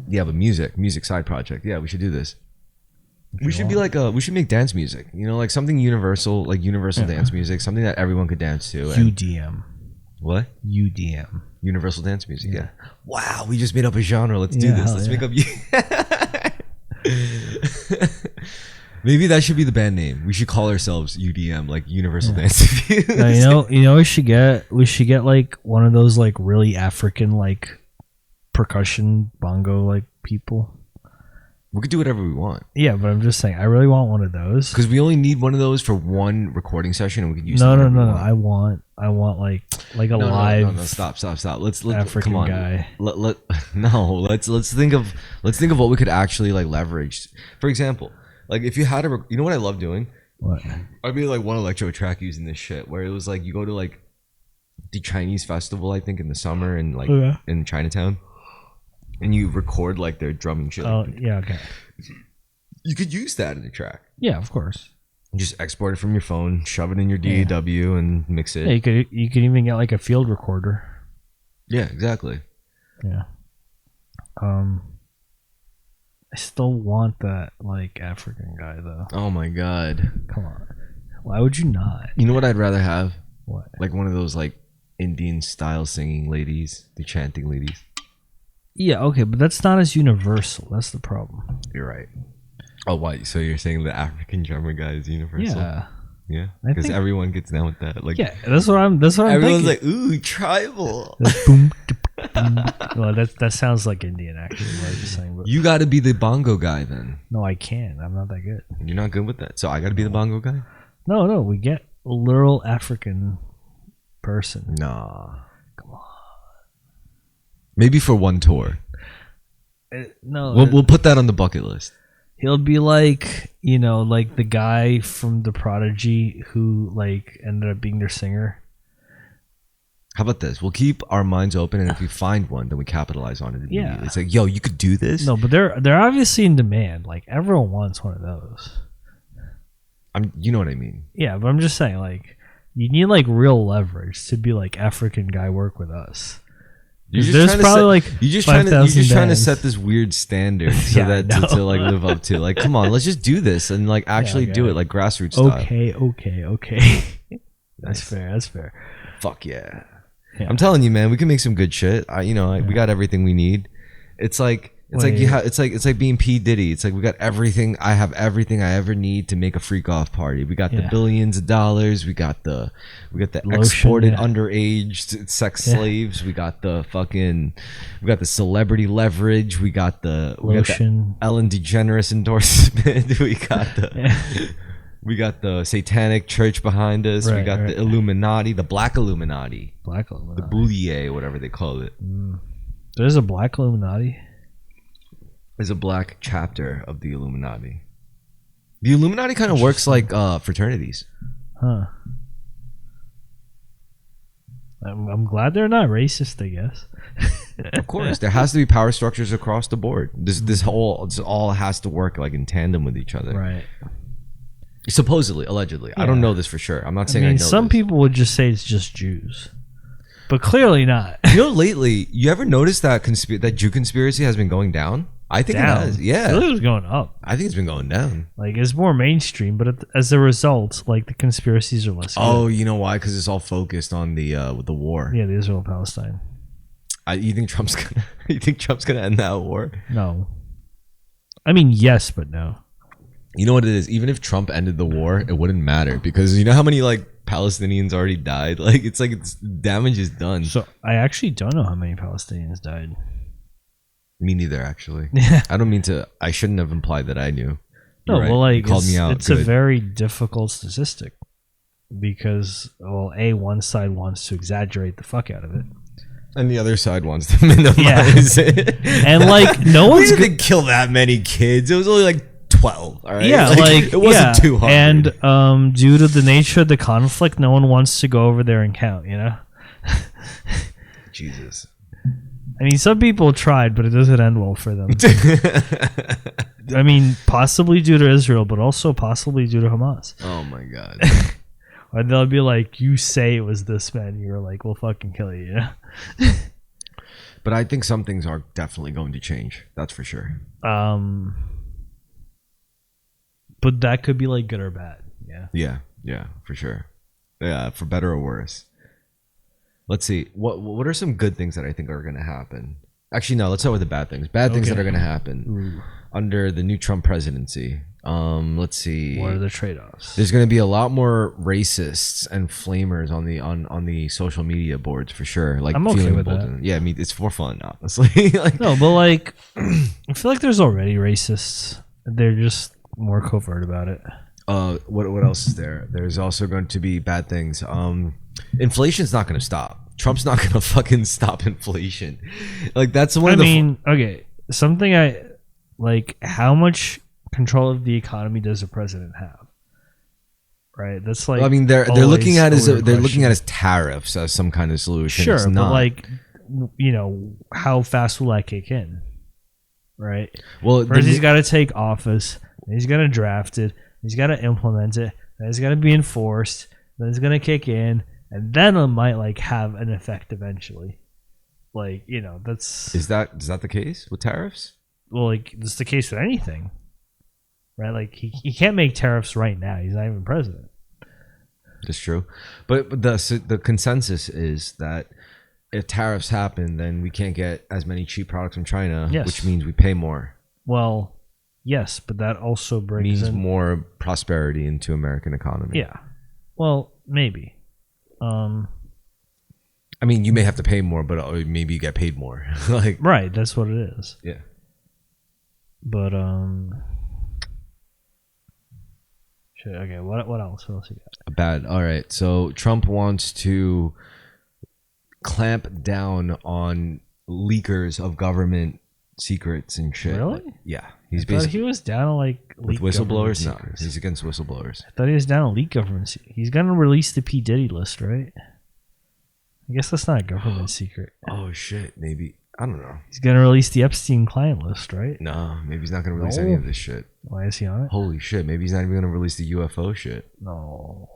Yeah, but music side project. Yeah, we should do this. We should be like we should make dance music, like something universal, like universal dance music, something that everyone could dance to. UDM. What? UDM. Universal dance music. Yeah. Wow, we just made up a genre. Let's do this. Let's make up. Maybe that should be the band name. We should call ourselves UDM, like Universal Dance Music. No, we should get like one of those like really African like percussion bongo like people. We could do whatever we want. Yeah, but I'm just saying, I really want one of those. Because we only need one of those for one recording session, and we could use. No. I want like a live. No. Stop. Let's African come on. guy. Let's think of what we could actually like leverage. For example, like if you had you know what I love doing? What? I'd be like one electro track using this shit where it was like you go to like the Chinese festival, I think in the summer and like in Chinatown, and you record like their drumming shit. Oh yeah, okay. You could use that in a track. Yeah, of course. Just export it from your phone, shove it in your DAW, and mix it. Yeah, you could even get like a field recorder. Yeah, exactly. Yeah. I still want that like African guy though. Oh my god. Come on. Why would you not? You know what I'd rather have? What? Like one of those like Indian style singing ladies, the chanting ladies. Yeah, okay, but that's not as universal. That's the problem. You're right. Oh, why? So you're saying the African drummer guy is universal? Yeah. Yeah, because everyone gets down with that. Like, yeah, that's what I'm everyone's thinking. like, ooh, tribal. Boom, boom. Well, that sounds like Indian actually. What I was saying, but You got to be the bongo guy then. no, I can't. I'm not that good. You're not good with that, so I got to be the bongo guy. No, we get a literal African person. Nah, come on. Maybe for one tour. No, We'll put that on the bucket list. he'll be like, like the guy from The Prodigy who like ended up being their singer. How about this? We'll keep our minds open, and if we find one, then we capitalize on it immediately. Yeah. It's like, yo, you could do this. No, but they're obviously in demand. Like everyone wants one of those. You know what I mean. Yeah, but I'm just saying, like, you need like real leverage to be like African guy work with us. There's probably you're just trying to set this weird standard so Yeah, that to like live up to. Like, come on, let's just do this and like actually do it like grassroots style. Okay. That's fair. Fuck yeah. Yeah. I'm telling you, man, we can make some good shit. We got everything we need. It's like it's like being P Diddy. It's like we got everything. I have everything I ever need to make a freak off party. We got the billions of dollars. We got the Lotion, exported underage sex slaves. We got the celebrity leverage. We got the Lotion. Ellen DeGeneres endorsement. We got the satanic church behind us. We got the Illuminati, the Black Illuminati. The Boulier, whatever they call it. There's a Black Illuminati. There's a black chapter of the Illuminati. The Illuminati kind of works like fraternities. Huh. I'm glad they're not racist, I guess. Of course, there has to be power structures across the board. This all has to work like in tandem with each other. Right. Supposedly, allegedly. I don't know this for sure. I'm not saying I know some this. people would just say it's just Jews. But clearly not. Lately, you ever notice that that Jew conspiracy has been going down? I think it has. Yeah. It was going up. I think it's been going down. Like, it's more mainstream, but as a result, like, the conspiracies are less good. Oh, you know why? Because it's all focused on with the war. Yeah, the Israel-Palestine. You think Trump's gonna end that war? No. I mean, yes, but no. You know what it is? Even if Trump ended the war, it wouldn't matter because you know how many like Palestinians already died? Like it's damage is done. So I actually don't know how many Palestinians died. Me neither, actually. Yeah. I shouldn't have implied that I knew. No, right. well, like, you called me out. It's a very difficult statistic because, well, one side wants to exaggerate the fuck out of it. And the other side wants to minimize it. And, like, no one's going to kill that many kids. It was only, like, 12, all right? Yeah, it wasn't 200. And due to the nature of the conflict, no one wants to go over there and count, you know? Jesus. I mean, some people tried, but it doesn't end well for them. I mean, possibly due to Israel, but also possibly due to Hamas. Oh, my God. Or they'll be like, you say it was this man. You're like, we'll fucking kill you, you know? But I think some things are definitely going to change. That's for sure. But that could be, like, good or bad. Yeah. Yeah, for sure. Yeah, for better or worse. Let's see. What are some good things that I think are going to happen? Actually, no. Let's start with the bad things. Bad things that are going to happen. under the new Trump presidency. Let's see. What are the trade-offs? There's going to be a lot more racists and flamers on the social media boards for sure. Like, I'm okay feeling with emboldened. Yeah, I mean, it's for fun, honestly. Like, No, but like, I feel like there's already racists. They're just more covert about it. what else is there? There's also going to be bad things. Inflation's not going to stop. Trump's not going to fucking stop inflation. Like, that's one of the okay, something I like. How much control of the economy does the president have? Right. That's like. I mean, they're always looking at a his weird question. his tariffs as some kind of solution. Sure, It's but not. like, how fast will that kick in? Right. Well, First, he's got to take office. Then he's got to draft it. He's got to implement it. Then it's got to be enforced. Then it's gonna kick in, and then it might like have an effect eventually. Like, that's is that the case with tariffs? well, like that's the case with anything, right? Like he can't make tariffs right now. He's not even president. That's true, but the consensus is that if tariffs happen, then we can't get as many cheap products from China, Yes. which means we pay more. Well, yes, but that also brings Means in more prosperity into American economy. yeah. Well, maybe. I mean, you may have to pay more, but maybe you get paid more. Like, Right, that's what it is. yeah. But shit, okay, what else? What else you got? Bad. All right. So Trump wants to clamp down on leakers of government secrets and shit. Really? Yeah. He's I thought basically he was down to like with leak whistleblowers. No, government secrets. he's against whistleblowers. I thought he was down to leak government. He's gonna release the P Diddy list, right? I guess that's not a government secret. Oh shit. Maybe I don't know. He's gonna release the Epstein client list, right? No, maybe he's not gonna release No. any of this shit. Why is he on it? Holy shit. Maybe he's not even gonna release the UFO shit. No.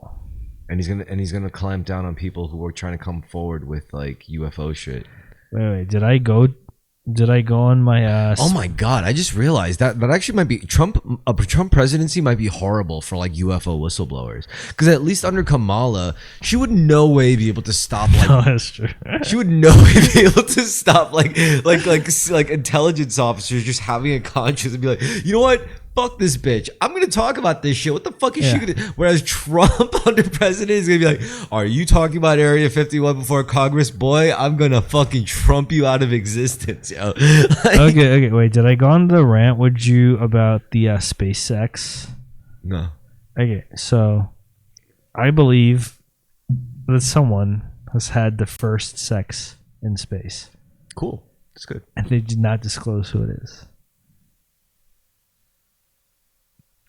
And he's gonna clamp down on people who are trying to come forward with like UFO shit. Wait. Did I go on my? Oh my god! I just realized that actually might be Trump. A Trump presidency might be horrible for like UFO whistleblowers, because at least under Kamala, she would no way be able to stop like. No, that's true. She would no way be able to stop like intelligence officers just having a conscience and be like, you know what? Fuck this bitch. I'm gonna talk about this shit. What the fuck is she gonna? Whereas Trump under president is gonna be like, are you talking about Area 51 before Congress, boy? I'm gonna fucking Trump you out of existence, yo. Like, Okay. Wait, did I go on the rant with you about the SpaceX? no. Okay, so I believe that someone has had the first sex in space, Cool. That's good. and they did not disclose who it is.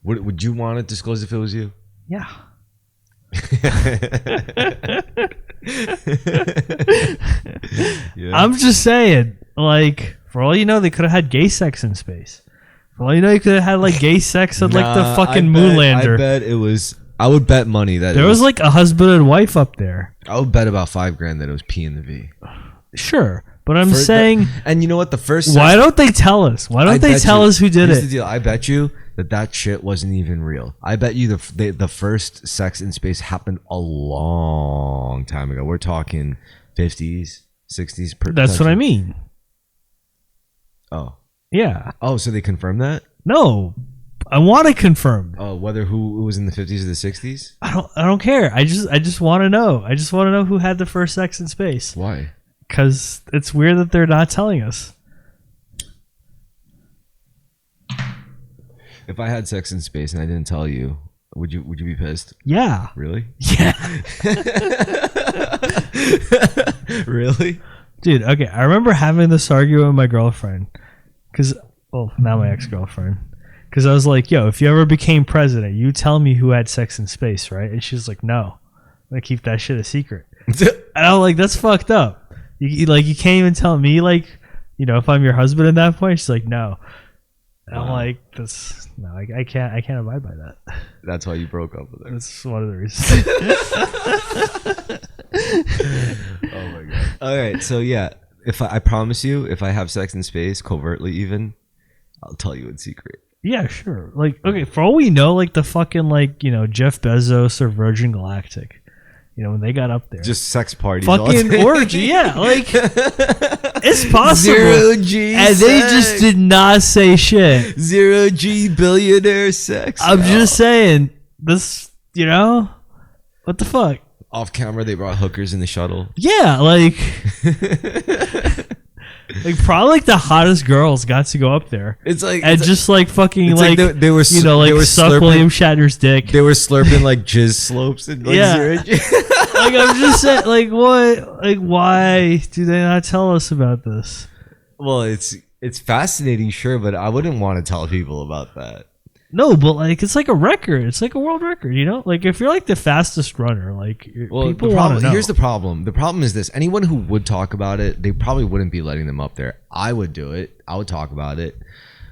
Would you want to disclose if it was you? Yeah. Yeah. I'm just saying, like, for all you know, they could have had gay sex in space. For all you know, you could have had like gay sex on like the fucking moon lander. I bet it was. I would bet money that There was like a husband and wife up there. I would bet about $5,000 that it was P in the V. Sure, but I'm saying, and you know what? The first. why don't they tell us? Why don't they tell us who did Here's it? the deal. I bet you that shit wasn't even real. I bet you the first sex in space happened a long time ago. We're talking 50s, 60s. That's what I mean. Oh. Yeah. Oh, so they confirmed that? No, I want it confirmed. Oh, whether who was in the 50s or the 60s? I don't care. I just want to know. I just want to know who had the first sex in space. Why? Because it's weird that they're not telling us. If I had sex in space and I didn't tell you, would you be pissed? Yeah. Really? Yeah. Really? Dude, okay. I remember having this argument with my girlfriend. Now my ex-girlfriend. Because I was like, yo, if you ever became president, you tell me who had sex in space, right? And she's like, no. I'm going to keep that shit a secret. And I'm like, that's fucked up. You can't even tell me, like, if I'm your husband at that point. She's like, no. And I'm like, I can't abide by that. That's why you broke up with her. That's one of the reasons. Oh my god. All right, so yeah, if I promise you, if I have sex in space covertly, even, I'll tell you in secret. Yeah, sure. Like, okay, for all we know, like the fucking Jeff Bezos or Virgin Galactic, You know, when they got up there, Just sex parties. all fucking day. orgy. Yeah, like it's possible. Zero G And they sex. just did not say shit. Zero G billionaire sex. I'm just saying this. You know, what the fuck? Off camera, they brought hookers in the shuttle. Yeah, like probably like the hottest girls got to go up there. It's like And just like fucking it's like, they were you know, like they were suck slurping, William Shatner's dick. They were slurping like jizz slopes and like Yeah. zero G. Like I'm just saying, like what, like why do they not tell us about this? Well, it's fascinating, sure, but I wouldn't want to tell people about that. No, but like it's like a record. It's like a world record, you know. Like if you're like the fastest runner, like Well, people the want problem, to know. here's the problem. The problem is this: anyone who would talk about it, they probably wouldn't be letting them up there. I would do it. I would talk about it,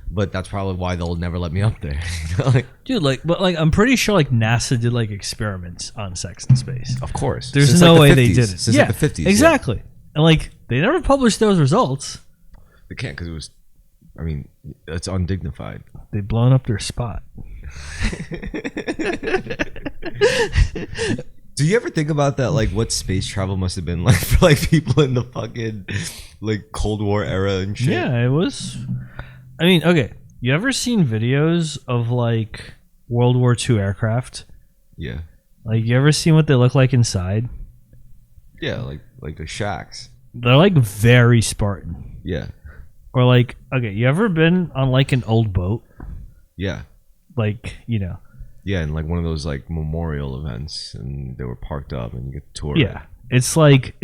but that's probably why they'll never let me up there. You know, like, Dude, like, but like I'm pretty sure like NASA did like experiments on sex in space. of course, There's Since, no like, the way 50s. they did it. Since like the 50s, exactly. And like they never published those results. They can't because it was. I mean, it's undignified. They blown up their spot. Do you ever think about that? Like, what space travel must have been like for like people in the fucking like Cold War era and shit? Yeah, it was. I mean, okay. You ever seen videos of like World War II aircraft? Yeah. Like, you ever seen what they look like inside? Yeah, like the shacks. They're like very Spartan. Yeah. Or like, okay, you ever been on like an old boat? Yeah. Like, you know. Yeah, and like one of those like memorial events, and they were parked up, and you get to tour. Yeah. It's like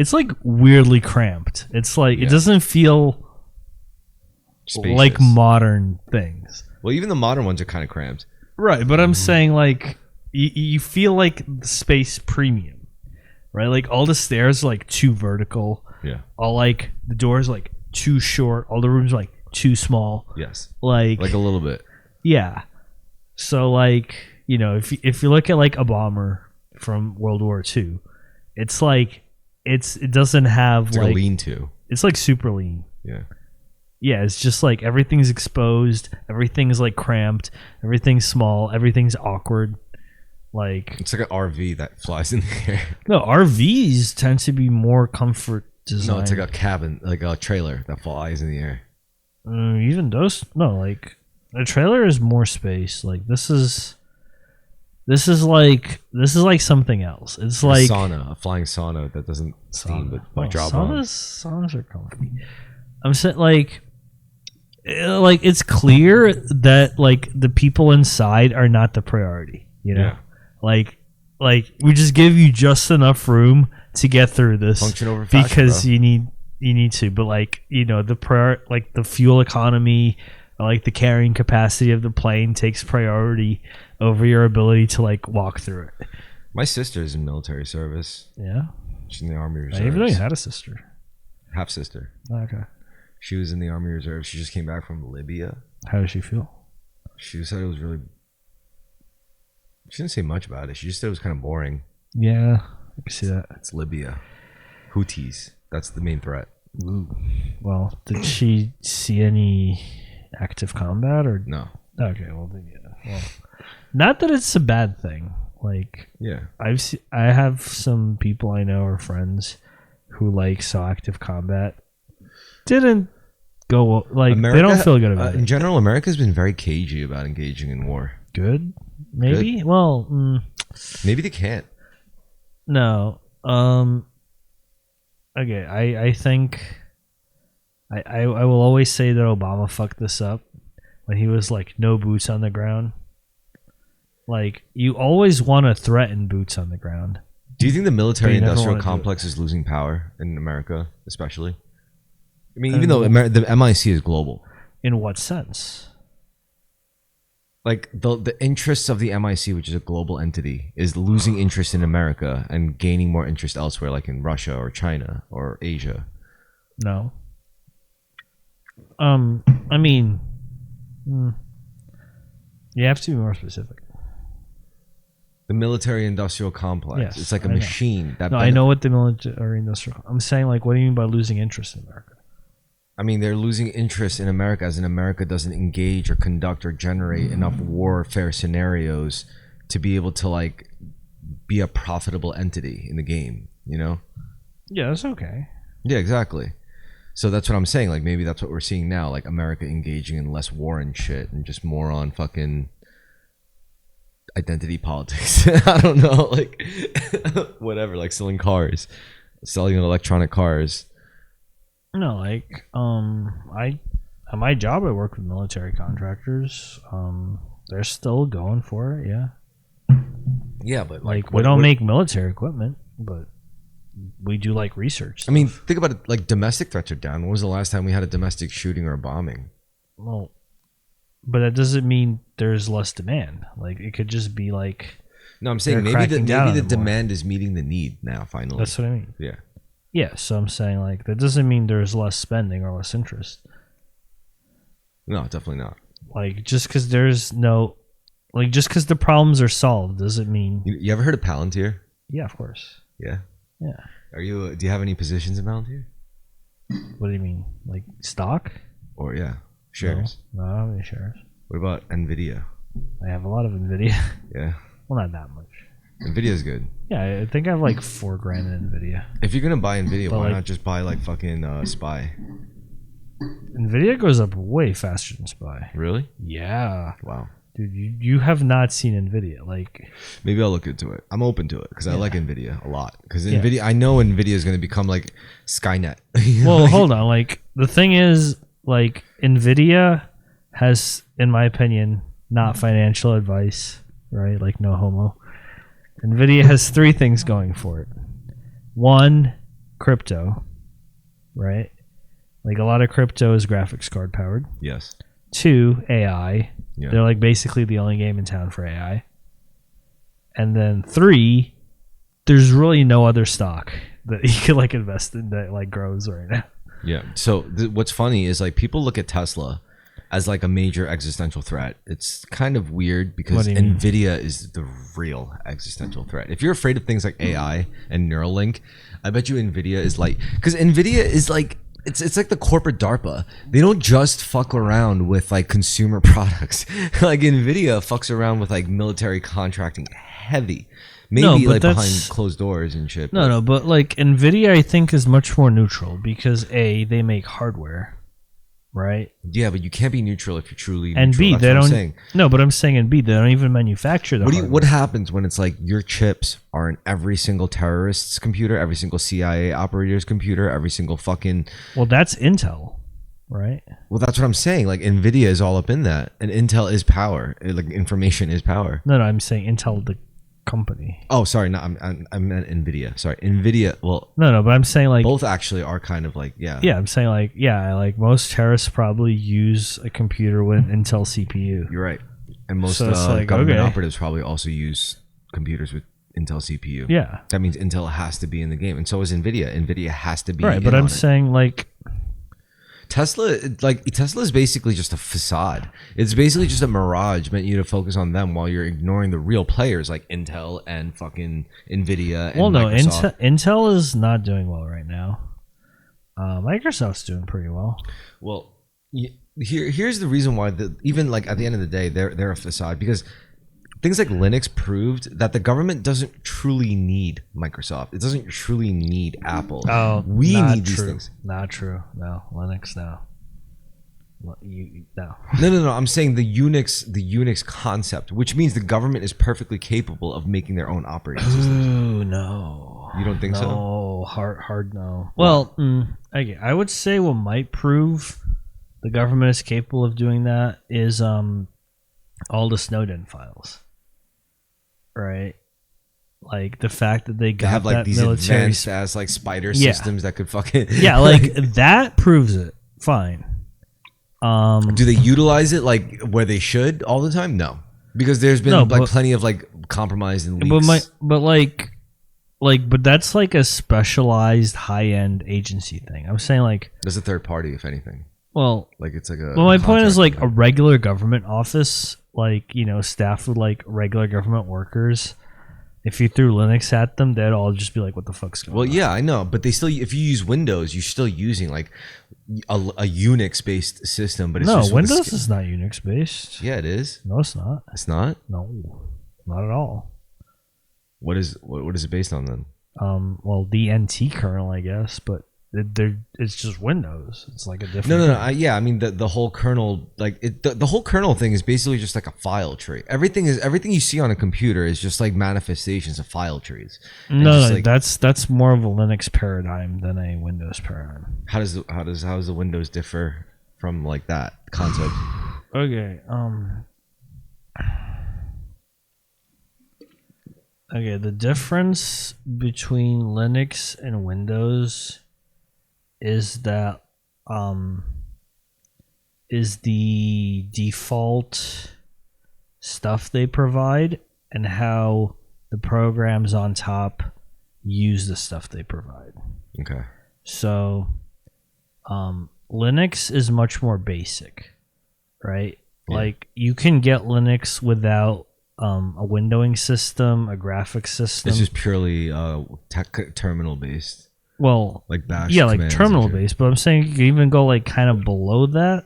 weirdly cramped. It's like it doesn't feel Spacious. like modern things. Well, even the modern ones are kind of cramped. Right, but I'm saying like you feel like the space premium, right? Like all the stairs are like too vertical. Yeah. All like the doors like too short. All the rooms are like too small. Yes. Like Like a little bit. yeah. So like, you know, if you look at like a bomber from World War II, it's like it doesn't have It's like a lean-to. It's like super lean. Yeah. Yeah, it's just like everything's exposed, everything's like cramped, everything's small, everything's awkward. Like It's like an RV that flies in the air. no, RVs tend to be more comfort design. No, it's like a cabin, like a trailer that flies in the air. Even those like a trailer is more space. Like this is like something else. It's like a flying sauna that doesn't steam but might drop on. Saunas are comfy. I'm saying like it's clear that like the people inside are not the priority. You know, Yeah. like we just give you just enough room to get through this Function over fashion, because bro. you need to. But like you know like the fuel economy, like the carrying capacity of the plane takes priority over your ability to like walk through it. My sister's in military service. Yeah, She's in the Army I Reserves. even know you had a sister. Half sister. Okay, She was in the Army Reserves. She just came back from Libya. how does she feel? She said it was really. She didn't say much about it. She just said it was kind of boring. Yeah, I can see that. It's Libya. Houthis. That's the main threat. Ooh. Well, did she see any active combat or No. Okay, well then yeah. Well, not that it's a bad thing. Like Yeah. I have some people I know or friends who like saw active combat. Didn't go like they don't feel good about In it. general, America's been very cagey about engaging in war. Good, maybe. Well, Maybe they can't. no. Okay, I think I will always say that Obama fucked this up when he was like no boots on the ground. Like you always want to threaten boots on the ground. Do you think the But military you never industrial wanna do complex is losing power in America, especially? I mean, even though the MIC is global. In what sense? Like the interests of the MIC, which is a global entity, is losing interest in America and gaining more interest elsewhere, like in Russia or China or Asia. No. I mean, you have to be more specific. The military-industrial complex. Yes, It's like a I know. machine. That No, I know what the military industrial. I'm saying like, what do you mean by losing interest in America? I mean, they're losing interest in America, as in America doesn't engage or conduct or generate enough warfare scenarios to be able to like be a profitable entity in the game, you know? Yeah, that's okay. Yeah, exactly. So that's what I'm saying. Like, maybe that's what we're seeing now. Like, America engaging in less war and shit and just more on fucking identity politics. I don't know. Like, whatever. Like, selling electronic cars. No, like, at my job, I work with military contractors. They're still going for it, yeah. Yeah, but Like, we don't make military equipment, but we do like research stuff. I mean, think about it. Like, domestic threats are down. When was the last time we had a domestic shooting or a bombing? Well, but that doesn't mean there's less demand. Like, it could just be like, No, I'm saying they're maybe the cracking down on it more. demand is meeting the need now. Finally, that's what I mean. yeah. Yeah, so I'm saying, like, that doesn't mean there's less spending or less interest. No, definitely not. Like, just because there's no, like, just because the problems are solved doesn't mean. You ever heard of Palantir? Yeah, of course. Yeah. Yeah. Do you have any positions in Palantir? What do you mean? Like, stock? Or shares? No, I don't have any shares. What about Nvidia? I have a lot of Nvidia. Yeah. Well, not that much. Nvidia's good. Yeah, I think I have like $4,000 in Nvidia. If you're gonna buy Nvidia, But, why like, not just buy like fucking Spy? Nvidia goes up way faster than SPY. Really? Yeah. Wow. Dude, you have not seen Nvidia. Like, Maybe I'll look into it. I'm open to it because I Yeah. like Nvidia a lot. Because Yeah. Nvidia, I know Nvidia is gonna become like Skynet. well, Like, hold on. Like, the thing is, like, Nvidia has, in my opinion, not financial advice, right? Like, no homo. Nvidia has three things going for it. One, crypto, right? Like, a lot of crypto is graphics card powered. Yes. Two, AI. Yeah. They're like basically the only game in town for AI. And then three, there's really no other stock that you could like invest in that like grows right now. Yeah. So what's funny is like people look at Tesla as like a major existential threat. It's kind of weird What because do you mean? Nvidia is the real existential threat. If you're afraid of things like AI and Neuralink, I bet you Nvidia is like, because Nvidia is like, it's like the corporate DARPA. They don't just fuck around with like consumer products. Like Nvidia fucks around with like military contracting heavy. Maybe No, but like behind that's- closed doors and shit. No, but like Nvidia, I think is much more neutral because A, they make hardware, right? Yeah, but you can't be neutral if you're truly And neutral. B, That's they what I'm don't. saying. No, but I'm saying in B, they don't even manufacture the hardware. What happens when it's like your chips are in every single terrorist's computer, every single CIA operator's computer, every single fucking... Well, that's Intel, right? Well, that's what I'm saying. Like Nvidia is all up in that, and Intel is power. Like information is power. No, I'm saying Intel, the company. Oh, sorry, no, I meant Nvidia. Sorry, Nvidia. Well, No, but I'm saying like both actually are kind of like Yeah, I'm saying like most terrorists probably use a computer with an Intel CPU. You're right, and most So it's like, government okay. operatives probably also use computers with Intel CPU. Yeah, That means Intel has to be in the game, and so is Nvidia. Nvidia has to be right. in But on I'm it. saying like Tesla is basically just a facade. It's basically just a mirage meant you to focus on them while you're ignoring the real players like Intel and fucking Nvidia. And well, no, Microsoft. Intel is not doing well right now. Microsoft's doing pretty well. Well, here's the reason why even like at the end of the day they're a facade because things like Linux proved that the government doesn't truly need Microsoft. It doesn't truly need Apple. Oh, we not need these true. things. Not true. No, Linux. No. No. No. I'm saying the Unix concept, which means the government is perfectly capable of making their own operating system. Ooh, no. You don't think so? No, hard no. Well, okay. I would say what might prove the government is capable of doing that is all the Snowden files, right? Like the fact that they They got have like that these military advanced ass like spider Yeah. systems that could fucking yeah, like that proves it. Fine. Do they utilize it like where they should all the time? No, because there's been No, like but- plenty of like compromise and leaks. but that's like a specialized high end agency thing. I'm saying like, There's a third party, if anything. well, Like it's like a. well, my point is contract like a regular government office, like, you know, staffed with like regular government workers. If you threw Linux at them, they'd all just be like, "What the fuck's going Well, on?" yeah, I know, but they still. If you use Windows, you're still using like a Unix-based system. But it's No, just with a Windows skin- is not Unix based. Yeah, it is. No, it's not. It's not. No, not at all. What is it based on then? Well, the NT kernel, I guess, but it's just Windows. It's like a different. No. Yeah, I mean the whole kernel, like the whole kernel thing is basically just like a file tree. Everything you see on a computer is just like manifestations of file trees. And No, just, like, that's more of a Linux paradigm than a Windows paradigm. how does the Windows differ from like that concept? Okay. Okay, the difference between Linux and Windows is that is the default stuff they provide and how the programs on top use the stuff they provide. Okay. So Linux is much more basic, right? Yeah. Like you can get Linux without a windowing system, a graphics system. It's just purely terminal based. Well, like bash. Yeah, like commands terminal and shit. based. But I'm saying you can even go like kind of below that,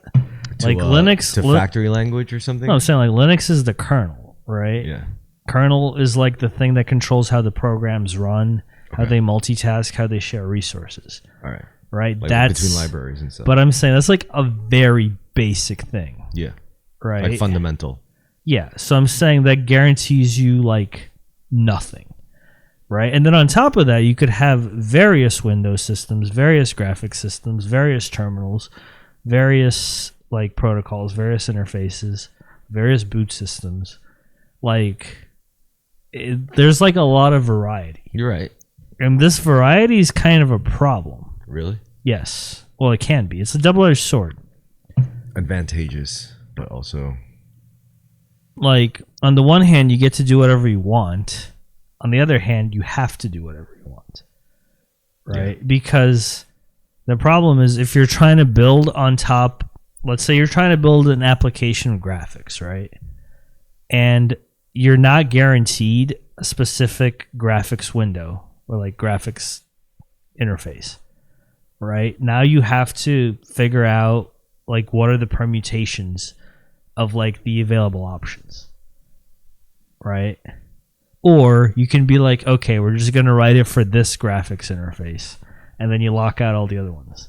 like Linux to factory language or something. No, I'm saying like Linux is the kernel, right? Yeah. Kernel is like the thing that controls how the programs run, how Okay. they multitask, how they share resources. All right. Right. Like That's between libraries and stuff. But I'm saying that's like a very basic thing, yeah. right? Like fundamental. Yeah, so I'm saying that guarantees you like nothing, right? And then on top of that, you could have various Windows systems, various graphic systems, various terminals, various like protocols, various interfaces, various boot systems. Like, there's like a lot of variety. You're right. And this variety is kind of a problem. Really? Yes. Well, it can be. It's a double-edged sword. Advantageous, but also Like, on the one hand, you get to do whatever you want. On the other hand, you have to do whatever you want. Right? Yeah. Because the problem is if you're trying to build on top, let's say you're trying to build an application with graphics, right? And you're not guaranteed a specific graphics window or like graphics interface, right? Now you have to figure out like what are the permutations of like the available options, right? Or you can be like, okay, we're just going to write it for this graphics interface, and then you lock out all the other ones.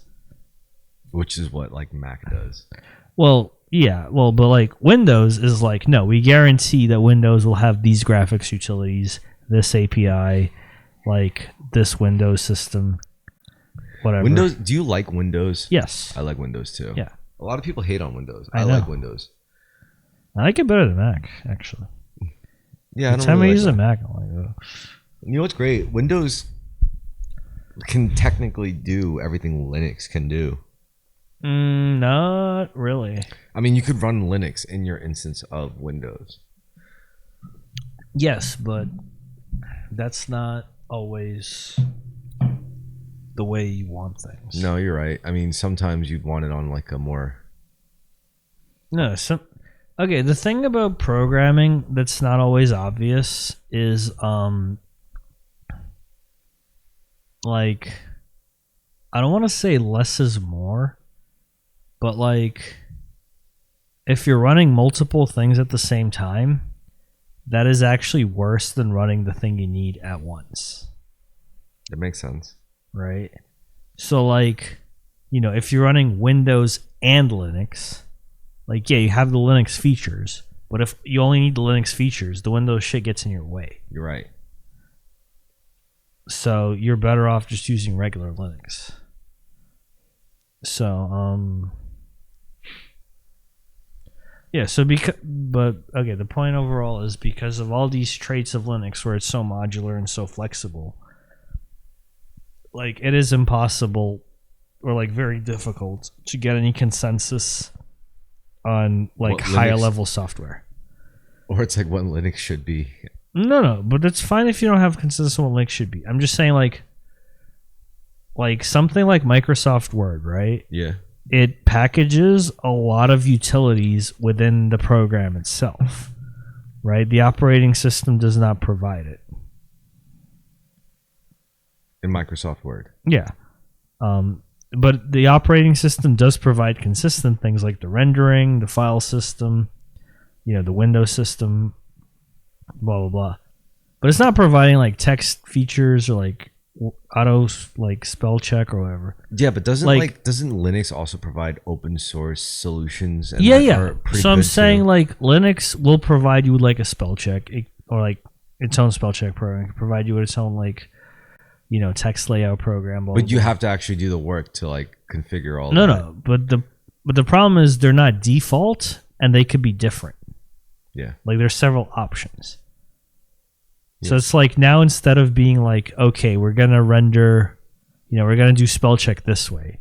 which is what like Mac does. Well, yeah, but like Windows is like, no, we guarantee that Windows will have these graphics utilities, this API, like this Windows system, whatever. Windows, do you like Windows? Yes. I like Windows too. Yeah. A lot of people hate on Windows. I I know. like Windows. I like it better than Mac, actually. Yeah, I The don't time I really use like a Mac. Mac, I'm like, oh. You know what's great? Windows can technically do everything Linux can do. Not really. I mean, you could run Linux in your instance of Windows. Yes, but that's not always the way you want things. No, you're right. I mean, sometimes you'd want it on like a more... No, okay, the thing about programming that's not always obvious is like, I don't want to say less is more, but like if you're running multiple things at the same time, that is actually worse than running the thing you need at once. That makes sense. Right? So like, you know, if you're running Windows and Linux, like, yeah, you have the Linux features, but if you only need the Linux features, the Windows shit gets in your way. You're right. So you're better off just using regular Linux. So, yeah, so but okay, the point overall is because of all these traits of Linux where it's so modular and so flexible, like it is impossible or like very difficult to get any consensus on like What higher Linux- level software. Or it's like what Linux should be. No, but that's fine if you don't have consensus on what Linux should be. I'm just saying like something like Microsoft Word, right? Yeah. It packages a lot of utilities within the program itself, right? The operating system does not provide it. In Microsoft Word. Yeah. But the operating system does provide consistent things like the rendering, the file system, you know, the Windows system, blah, blah, blah. but it's not providing like text features or like auto like spell check or whatever. Yeah, but doesn't Like- doesn't Linux also provide open source solutions? And Yeah, that yeah. are pretty So I'm good saying too? like Linux will provide you with like a spell check or like its own spell check program. It can provide you with its own like text layout program. Blah, But you blah. have to actually do the work to like configure all. No, that. no. But the problem is they're not default and they could be different. Yeah. Like there's several options. So Yeah. it's like now instead of being like, okay, we're gonna render, we're gonna do spell check this way.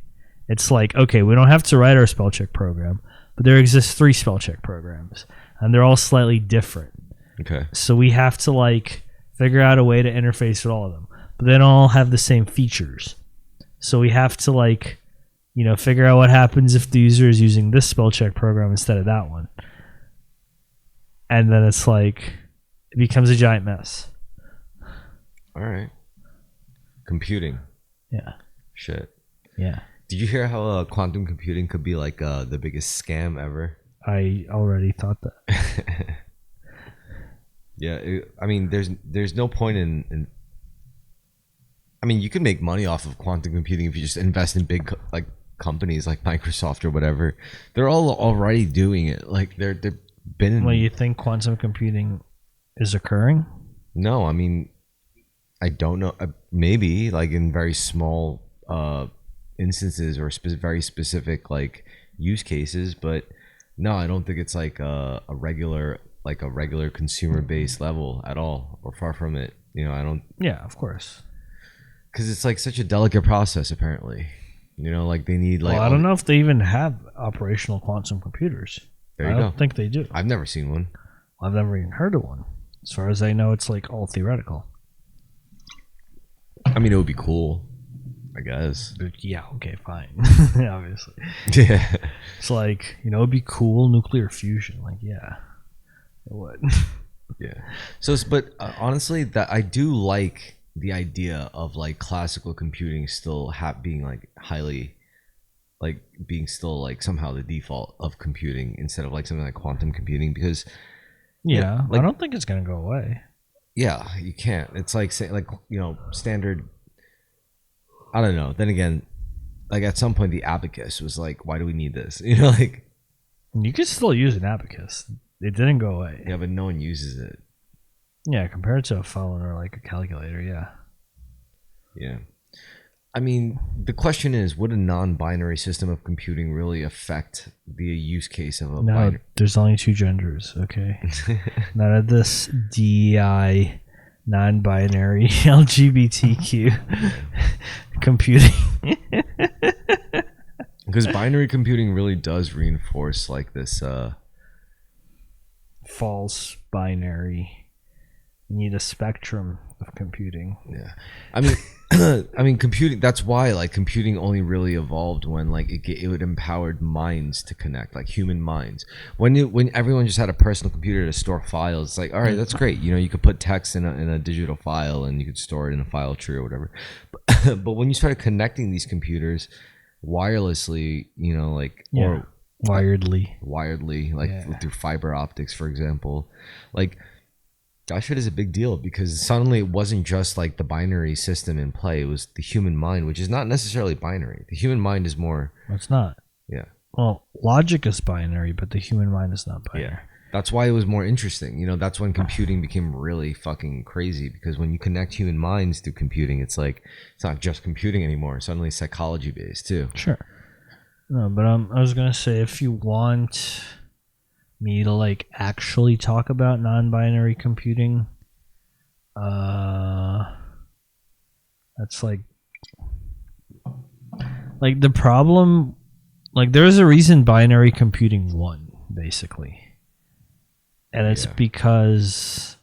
It's like, okay, we don't have to write our spell check program, but there exists 3 spell check programs, and they're all slightly different. Okay. So we have to like figure out a way to interface with all of them, but they don't all have the same features. So we have to like, figure out what happens if the user is using this spell check program instead of that one, and then it's like it becomes a giant mess. All right. Computing. Yeah. Shit. Yeah. Did you hear how quantum computing could be like the biggest scam ever? I already thought that. Yeah. I mean, there's no point in. I mean, you can make money off of quantum computing if you just invest in big like companies like Microsoft or whatever. They're all already doing it. Like they've been. Well, you think quantum computing is occurring? No, I mean, I don't know. Maybe like in very small instances or very specific like use cases, but no, I don't think it's like a regular consumer based level at all, or far from it. I don't, Yeah, of course. because it's like such a delicate process. Apparently, like they need like. Well, I don't know if they even have operational quantum computers. There you I go. don't think they do. I've never seen one. I've never even heard of one. As far as I know, it's like all theoretical. I mean, it would be cool, I guess. But yeah, okay, fine. Obviously. Yeah. It's like, it'd be cool nuclear fusion. Like, yeah, it would. Yeah. So, but honestly, that I do like the idea of like classical computing still being like highly, like being still like somehow the default of computing instead of like something like quantum computing, because Yeah, like- I don't think it's going to go away. yeah, you can't. It's like say like standard. I don't know. Then again, like at some point the abacus was like, why do we need this? Like You could still use an abacus. It didn't go away. yeah, but no one uses it. Yeah, compared to a phone or like a calculator, yeah. Yeah. I mean, the question is, would a non-binary system of computing really affect the use case of a No, binary? there's only 2 genders, okay? None of this DEI, non-binary, LGBTQ computing. Because binary computing really does reinforce like this. False binary. You need a spectrum of computing. Yeah, I mean, I mean, computing. That's why like computing only really evolved when like it empowered minds to connect, like human minds. When everyone just had a personal computer to store files, it's like, all right, that's great. You could put text in a digital file and you could store it in a file tree or whatever. But when you started connecting these computers wirelessly, like Yeah. or Wiredly. like Yeah. through fiber optics, for example, like that shit is a big deal because suddenly it wasn't just like the binary system in play. It was the human mind, which is not necessarily binary. The human mind is more, It's not. yeah. Well, logic is binary, but the human mind is not binary. That's why it was more interesting. That's when computing became really fucking crazy, because when you connect human minds to computing, it's like, it's not just computing anymore. It's suddenly psychology based too. Sure. No, but I was gonna say, if you want me to like actually talk about non-binary computing, that's like the problem. Like, there's a reason binary computing won, basically, and it's Yeah. because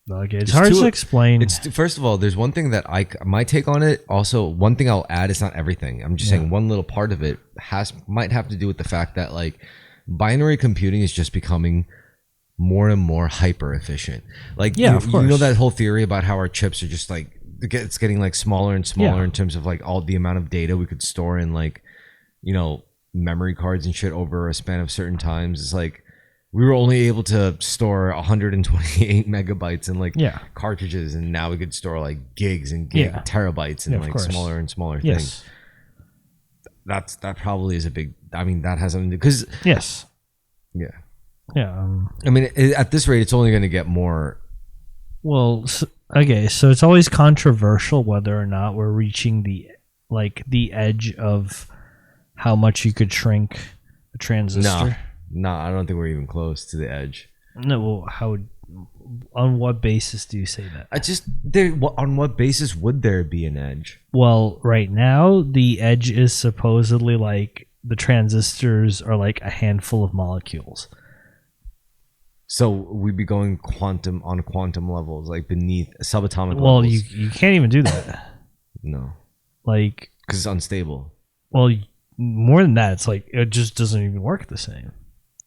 like it's There's hard two- to explain. It's first of all, there's one thing that my take on it. Also, one thing I'll add, it's not everything. I'm just saying one little part of it might have to do with the fact that like binary computing is just becoming more and more hyper efficient. Like Yeah, you, of you know course. that whole theory about how our chips are just like it's getting like smaller and smaller Yeah. in terms of like all the amount of data we could store in like memory cards and shit over a span of certain times. It's like We were only able to store 128 megabytes in like Yeah. cartridges, and now we could store like gigs and Yeah. terabytes and Yeah, of like course. smaller and smaller Yes. things. That probably is a big. I mean, that has something to because Yes. yeah. Yeah. I mean, at this rate, it's only going to get more. Well, okay, so it's always controversial whether or not we're reaching the edge of how much you could shrink a transistor. No, I don't think we're even close to the edge. No, well, on what basis do you say that? On what basis would there be an edge? Well, right now the edge is supposedly like the transistors are like a handful of molecules. So we'd be going quantum levels, like beneath subatomic levels. Well, you can't even do that. No, Like, because it's unstable. well, more than that, it's like it just doesn't even work the same.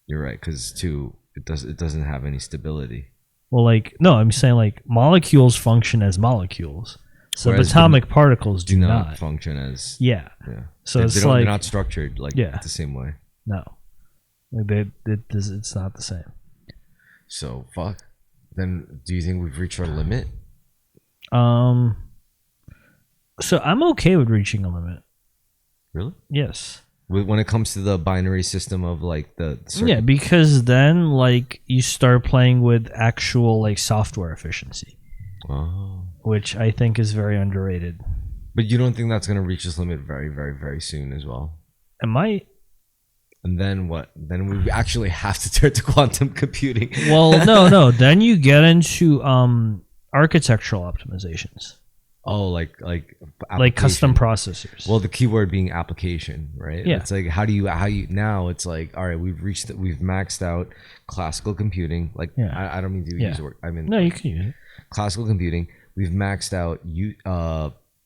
You're right, because it doesn't have any stability. Well, like, no, I'm saying like molecules function as molecules. Whereas Subatomic particles do not. function as Yeah. yeah. So They're like not structured like Yeah. the same way. no, like it's not the same. So fuck. Then do you think we've reached our limit? So I'm okay with reaching a limit. Really? Yes. When it comes to the binary system of like the circuit? Yeah, because then like you start playing with actual like software efficiency, Oh. which I think is very underrated. But you don't think that's going to reach this limit very, very, very soon as well? It might. And then what? Then we actually have to turn to quantum computing. Well, no. Then you get into architectural optimizations, like custom processors. Well, the keyword being application, right? Yeah. It's like how you now it's like, all right, we've maxed out classical computing. Like Yeah. I don't mean to use the word. I mean no, you can use it. classical computing. We've maxed out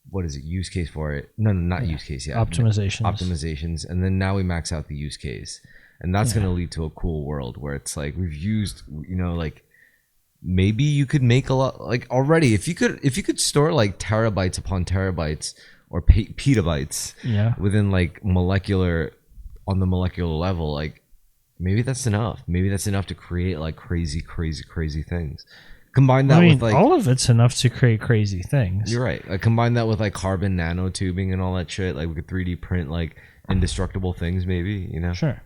what is it? Use case for it? No, not use case. Yeah, optimizations, and then now we max out the use case, and that's going to lead to a cool world where it's like we've used, like maybe you could make a lot like already if you could store like terabytes upon terabytes or petabytes within like on the molecular level, like maybe that's enough. Maybe that's enough to create like crazy things. Combine that with like all of it's enough to create crazy things. You're right. Like combine that with like carbon nanotubing and all that shit. Like we could 3D print like indestructible things, maybe. Sure.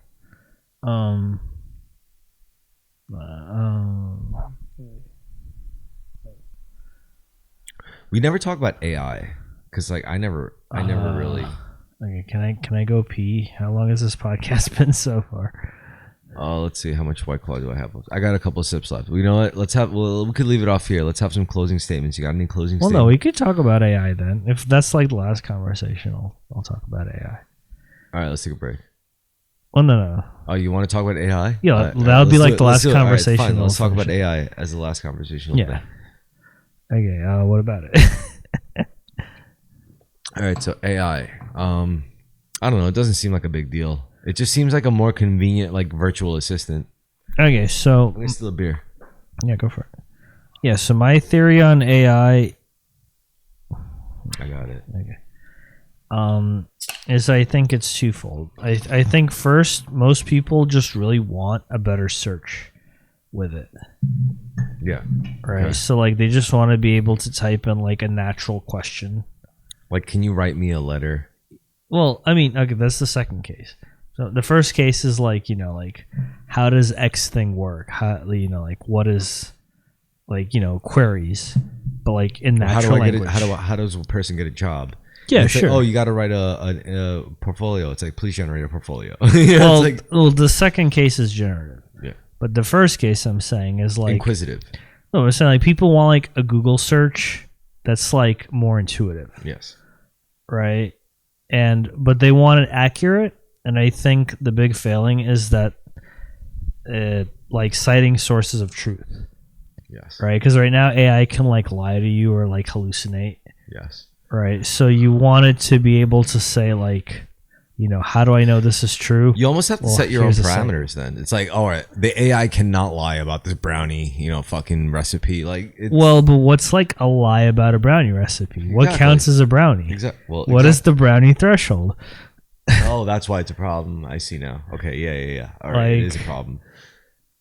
We never talk about AI because like I never really. Okay, can I go pee? How long has this podcast been so far? Let's see, how much White Claw do I have left? I got a couple of sips left. You know what? We could leave it off here. Let's have some closing statements. You got any closing statements? Well, no, we could talk about AI then. If that's like the last conversation, I'll talk about AI. All right, let's take a break. Well, no. Oh, you want to talk about AI? Yeah, that would be like the last conversation. All right, fine. Let's talk about AI as the last conversation. Yeah. Okay, what about it? All right, so AI. I don't know. It doesn't seem like a big deal. It just seems like a more convenient, like, virtual assistant. Okay, so... Let me steal a beer. Yeah, go for it. Yeah, so my theory on AI... I got it. Okay. Is I think it's twofold. I think first, most people just really want a better search with it. Yeah. Right? Okay. So, like, they just want to be able to type in, like, a natural question. Like, can you write me a letter? Well, I mean, okay, that's the second case. So the first case is like, like how does X thing work? How, like what is like, queries, but like in natural language. How does a person get a job? Yeah, it's sure. Like, oh, you got to write a portfolio. It's like, please generate a portfolio. Well, the second case is generative. Yeah. But the first case I'm saying is like inquisitive. No, I'm saying like people want like a Google search that's like more intuitive. Yes. Right. But they want it accurate. And I think the big failing is that, like citing sources of truth. Yes. Right, because right now AI can like lie to you or like hallucinate. Yes. Right, so you want it to be able to say like, how do I know this is true? You almost have to set your own parameters. Then it's like, all right, the AI cannot lie about this brownie, fucking recipe. Like, well, but what's like a lie about a brownie recipe? Exactly. What counts as a brownie? Exactly. Well, what is the brownie threshold? Oh, that's why it's a problem. I see now. Okay, yeah. All right, it is a problem.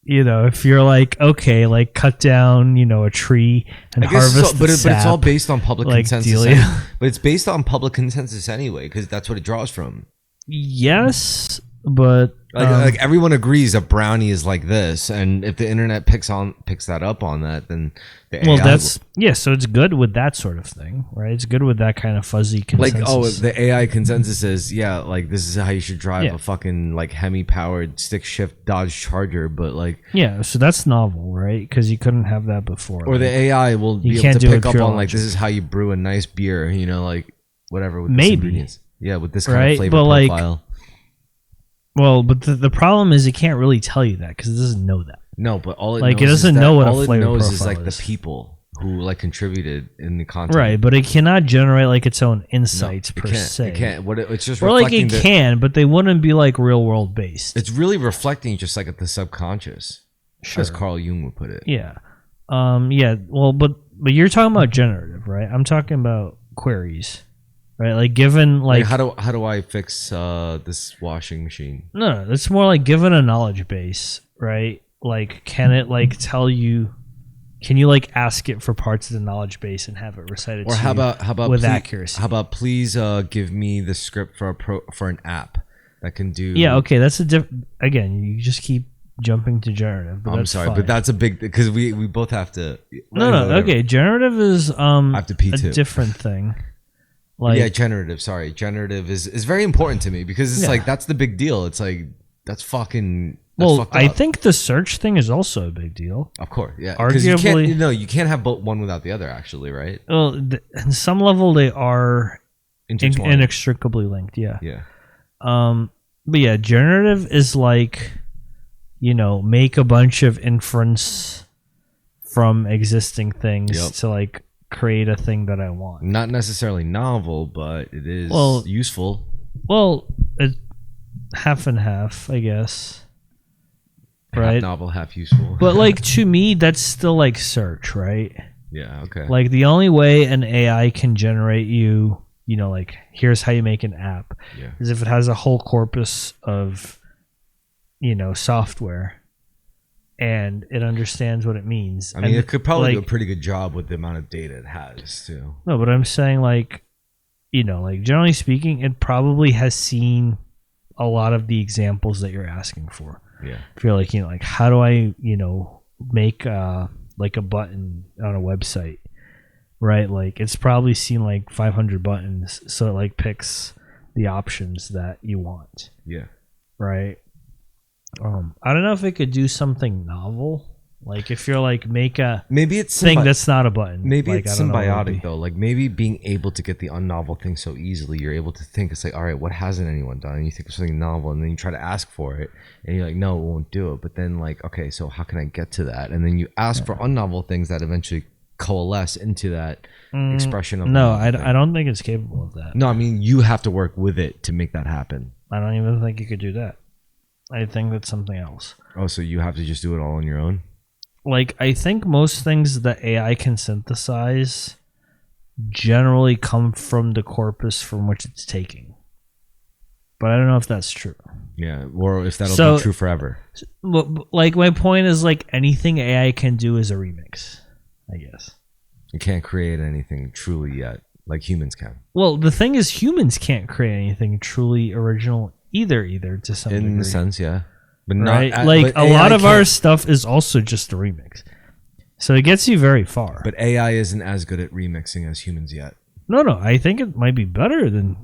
if you're like, okay, like cut down, a tree and I guess harvest but the it's all sap, based on public like consensus. Delia. But it's based on public consensus anyway, because that's what it draws from. Yes, but Like everyone agrees a brownie is like this, and if the internet picks that up on that, then the AI so it's good with that sort of thing, right? It's good with that kind of fuzzy consensus. the AI consensus is like this is how you should drive a fucking like Hemi powered stick shift Dodge Charger, but like so that's novel, right? Because you couldn't have that before. Or the AI will be able to pick up on like this is how you brew a nice beer, like whatever with this ingredients. Yeah, with this kind of flavor profile. Well, but the problem is it can't really tell you that because it doesn't know that. No, but all it knows it doesn't is know what all a flavor it knows profile is like the people who like contributed in the content. Right, but it cannot generate like its own insights per se. It can't. It's just or like reflecting it can, but they wouldn't be like real world based. It's really reflecting just like at the subconscious, as Carl Jung would put it. Yeah, Well, but you're talking about generative, right? I'm talking about queries. Right, like given like how do I fix this washing machine? No, it's more like given a knowledge base, right? Like, can it like tell you? Can you like ask it for parts of the knowledge base and have it recited? Or how about with accuracy? How about please give me the script for an app that can do? Yeah, okay, that's a different. Again, you just keep jumping to generative. But I'm sorry, but that's a big because we both have to. No, okay, generative is I have to pee a too. different thing. Generative. Sorry, generative is very important to me because it's like that's the big deal. It's like that's fucking. That's I think the search thing is also a big deal. Of course, yeah. Arguably, you can't have both one without the other. Actually, right? Well, on some level, they are inextricably linked. Yeah. Yeah. But yeah, generative is like, make a bunch of inference from existing things to like create a thing that I want. Not necessarily novel, but it is useful. Well, it's half and half, I guess. Right? Half novel, half useful. But like to me, that's still like search, right? Yeah, okay. Like the only way an AI can generate you, like here's how you make an app, is if it has a whole corpus of, software. And it understands what it means. I mean, it could probably do a pretty good job with the amount of data it has, too. No, but I'm saying, like, like generally speaking, it probably has seen a lot of the examples that you're asking for. Yeah. If you're like, like, how do I, make like a button on a website, right? Like, it's probably seen like 500 buttons, so it like picks the options that you want. Yeah. Right. I don't know if it could do something novel. Like if you're like make a maybe it's thing that's not a button. Maybe like, it's symbiotic though. Like maybe being able to get the unnovel thing so easily, you're able to think it's like, all right, what hasn't anyone done? And you think of something novel, and then you try to ask for it, and you're like, no, it won't do it. But then like, okay, so how can I get to that? And then you ask for unnovel things that eventually coalesce into that expression of. No, I don't think it's capable of that. No, I mean you have to work with it to make that happen. I don't even think you could do that. I think that's something else. Oh, so you have to just do it all on your own? Like, I think most things that AI can synthesize generally come from the corpus from which it's taking. But I don't know if that's true. Yeah, or if that'll be true forever. Like, my point is, like, anything AI can do is a remix, I guess. You can't create anything truly yet, like humans can. Well, the thing is, humans can't create anything truly original either to some degree. In a sense, yeah. But right? not like but a lot of our stuff is also just a remix. So it gets you very far. But AI isn't as good at remixing as humans yet. No, I think it might be better than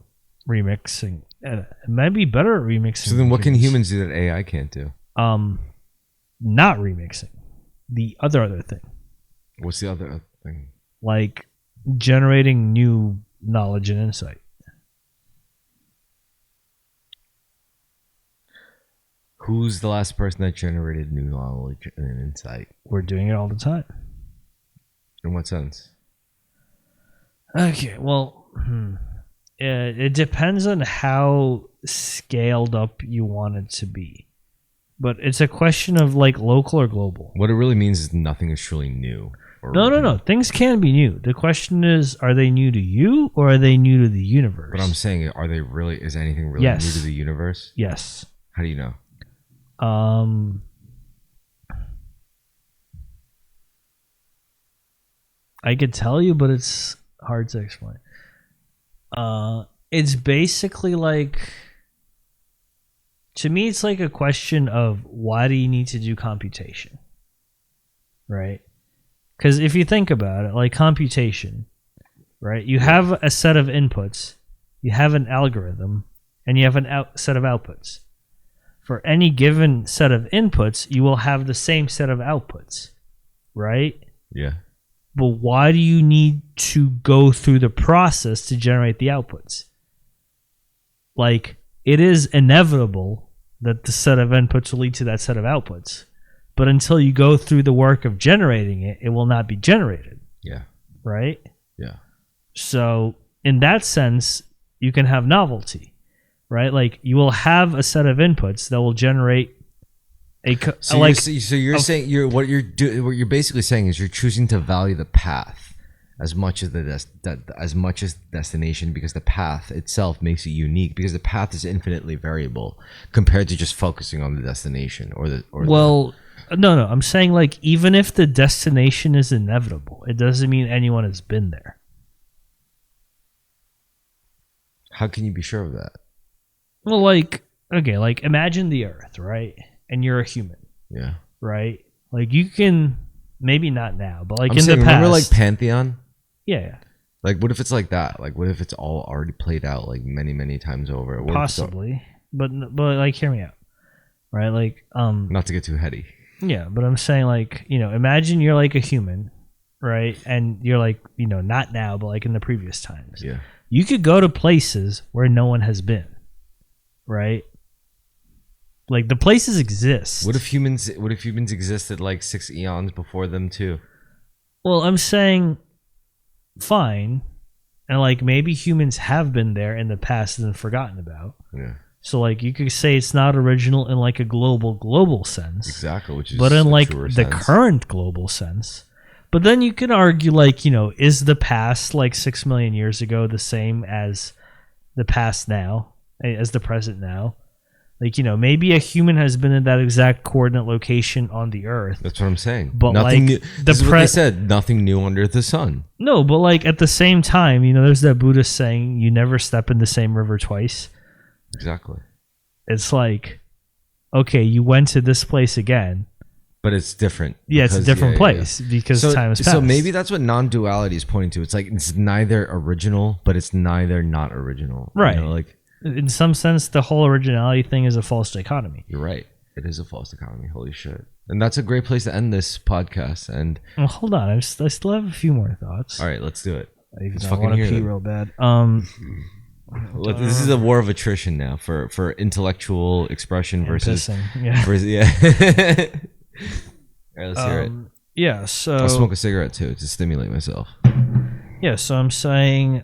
remixing. It might be better at remixing. So then what can humans do that AI can't do? Not remixing. The other thing. What's the other thing? Like generating new knowledge and insight. Who's the last person that generated new knowledge and insight? We're doing it all the time. In what sense? Okay, well, it depends on how scaled up you want it to be. But it's a question of like local or global. What it really means is nothing is truly new. No. Things can be new. The question is, are they new to you or are they new to the universe? But I'm saying, are they really? Is anything really new to the universe? Yes. How do you know? I could tell you, but it's hard to explain. It's basically like, to me, it's like a question of why do you need to do computation, right? Because if you think about it, like computation, right? You have a set of inputs, you have an algorithm, and you have a set of outputs. For any given set of inputs, you will have the same set of outputs, right? Yeah. But why do you need to go through the process to generate the outputs? Like, it is inevitable that the set of inputs will lead to that set of outputs. But until you go through the work of generating it, it will not be generated. Yeah. Right? Yeah. So, in that sense, you can have novelty, right? Like, you will have a set of inputs that will generate you're saying what you're basically saying is you're choosing to value the path as much as destination, because the path itself makes it unique, because the path is infinitely variable compared to just focusing on the destination no, I'm saying, like, even if the destination is inevitable, it doesn't mean anyone has been there. How can you be sure of that? Well, like, okay, like, imagine the Earth, right? And you're a human. Yeah. Right? Like, you can, maybe not now, but like I'm in saying, the past. remember like Pantheon? Yeah. Like, what if it's like that? Like, what if it's all already played out like many, many times over? Possibly. But like, hear me out. Right? Like, not to get too heady. Yeah, but I'm saying, like, imagine you're like a human, right? And you're like, not now, but like in the previous times. Yeah. You could go to places where no one has been. Right? Like, the places exist. What if humans existed like 6 eons before them too? Well, I'm saying, fine, and like maybe humans have been there in the past and forgotten about. Yeah. So like you could say it's not original in like a global sense. Exactly, which is but in like the sense. Current global sense. But then you can argue, like, is the past like 6 million years ago the same as the past now, as the present now? Like, maybe a human has been in that exact coordinate location on the Earth. That's what I'm saying. But nothing like new. This is what they said. Nothing new under the sun. No, but like at the same time, there's that Buddhist saying, you never step in the same river twice. Exactly. It's like, okay, you went to this place again. But it's different. Yeah, it's a different place because time has passed. So maybe that's what non-duality is pointing to. It's like it's neither original, but it's neither not original. Right. Like, in some sense, the whole originality thing is a false dichotomy. You're right. It is a false dichotomy. Holy shit. And that's a great place to end this podcast. And well, hold on. I still have a few more thoughts. All right, let's do it. I want to pee real bad. This is a war of attrition now for intellectual expression versus pissing. Yeah. All right, let's hear it. Yeah, so I'll smoke a cigarette too to stimulate myself. Yeah, so I'm saying,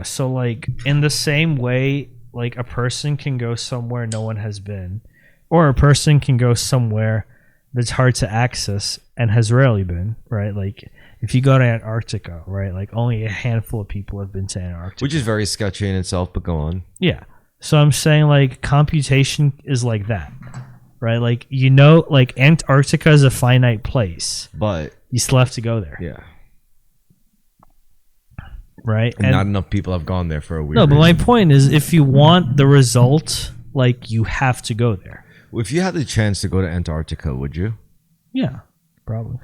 so like in the same way, like a person can go somewhere no one has been, or a person can go somewhere that's hard to access and has rarely been, right? Like if you go to Antarctica, right? Like only a handful of people have been to Antarctica. Which is very sketchy in itself, but go on. Yeah. So I'm saying like computation is like that, right? Like, like Antarctica is a finite place, but you still have to go there. Yeah. Right? And not enough people have gone there for a weird No, but reason. my point is, if you want the result, like, you have to go there. If you had the chance to go to Antarctica, would you? Yeah, probably.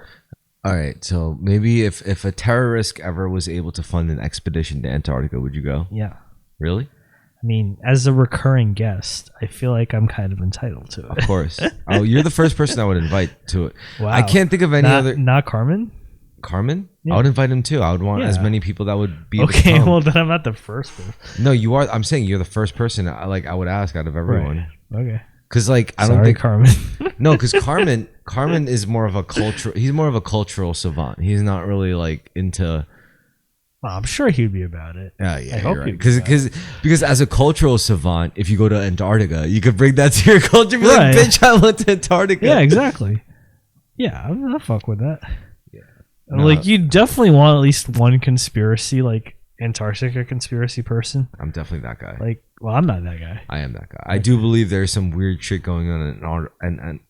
All right, so maybe if a Terrorisk ever was able to fund an expedition to Antarctica, would you go? Yeah. Really? I mean, as a recurring guest, I feel like I'm kind of entitled to it. Of course. Oh, you're the first person I would invite to it. Wow. I can't think of any other. Not Carmen? Carmen? Yeah. I would invite him too. I would want as many people that would be okay. Well, then I'm not the first person. No, you are. I'm saying you're the first person I would ask out of everyone. Right. Okay. Because like I Sorry, don't think Carmen. No, because Carmen is more of a cultural. He's more of a cultural savant. He's not really like into. Well, I'm sure he'd be about it. Yeah, I hope right. he'd be about it. Because as a cultural savant, if you go to Antarctica, you could bring that to your culture. Be Right. like, bitch, I went to Antarctica. Yeah, exactly. Yeah, I'll fuck with that. Yeah. Like, you definitely want at least one conspiracy, like Antarctica conspiracy person. I'm definitely that guy. Like, well, I'm not that guy. I am that guy. I do believe there's some weird shit going on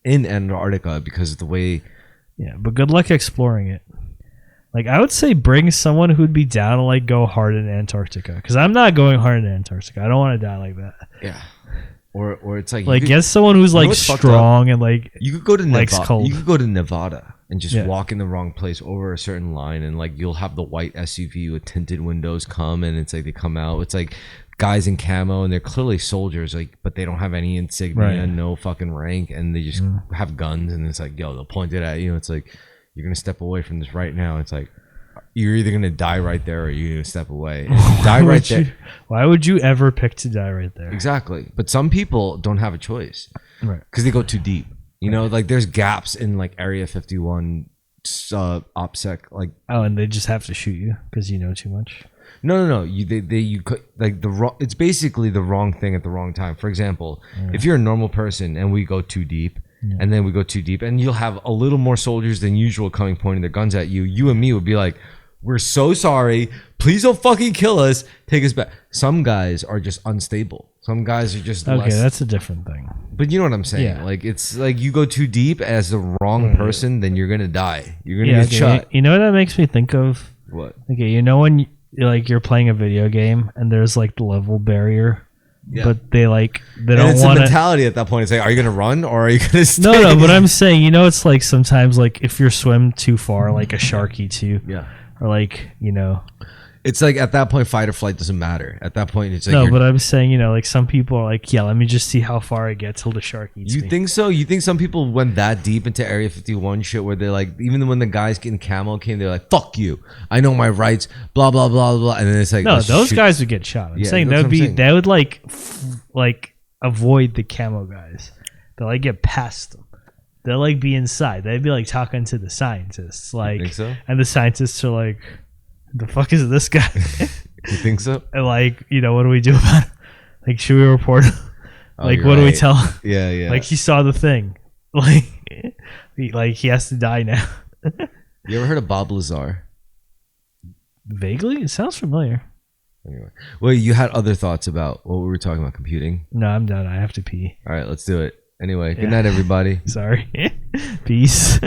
in Antarctica because of the way Yeah, but good luck exploring it. Like, I would say bring someone who'd be down to, like, go hard in Antarctica. Because I'm not going hard in Antarctica. I don't want to die like that. Yeah. Or it's like... Like, get someone who's, like, strong and, like... You could go to Nevada. cold. You could go to Nevada and just walk in the wrong place over a certain line, and, like, you'll have the white SUV with tinted windows come, and it's like they come out. It's like guys in camo, and they're clearly soldiers, like, but they don't have any insignia, no fucking rank, and they just have guns, and it's like, yo, they'll point it at you. It's like... You're gonna step away from this right now. It's like you're either gonna die right there or you're gonna step away. Die right there. Why would you ever pick to die right there? Exactly. But some people don't have a choice, right? Because they go too deep. You know, like there's gaps in like Area 51, OPSEC. Like and they just have to shoot you because you know too much. No. You could like the wrong. It's basically the wrong thing at the wrong time. For example, if you're a normal person and we go too deep. Yeah. And then we go too deep, and you'll have a little more soldiers than usual coming pointing their guns at you. You and me would be like, "We're so sorry. Please don't fucking kill us. Take us back." Some guys are just unstable. Some guys are just okay. That's a different thing. But you know what I'm saying? Yeah. Like it's like you go too deep as the wrong person, then you're gonna die. You're gonna get shot. You know what that makes me think of? What? Okay, you know when you're playing a video game and there's like the level barrier. Yeah. But they don't want it's a mentality at that point. It's like, are you gonna run or are you gonna stay? No. But I'm saying, it's like sometimes, like if you're swim too far, like a sharky too. Yeah. Or like it's like at that point, fight or flight doesn't matter. At that point, it's like no. But I'm saying, like some people are like, yeah, let me just see how far I get till the shark eats me. You think so? You think some people went that deep into Area 51 shit where they're like, even when the guys in camo came, they're like, "Fuck you, I know my rights." Blah blah blah blah. And then it's like, no, those guys would get shot. I'm saying they would like avoid the camo guys. They'll like get past them. They'll like be inside. They'd be like talking to the scientists, like, you think so? And the scientists are like, "The fuck is this guy?" You think so? And like, what do we do about it? Like, should we report him? Like, what do we tell him? Yeah. Like, he saw the thing. Like, he has to die now. You ever heard of Bob Lazar? Vaguely, it sounds familiar. Anyway, well, you had other thoughts about what we were talking about computing. No, I'm done. I have to pee. All right, let's do it. Anyway, good night, everybody. Sorry. Peace.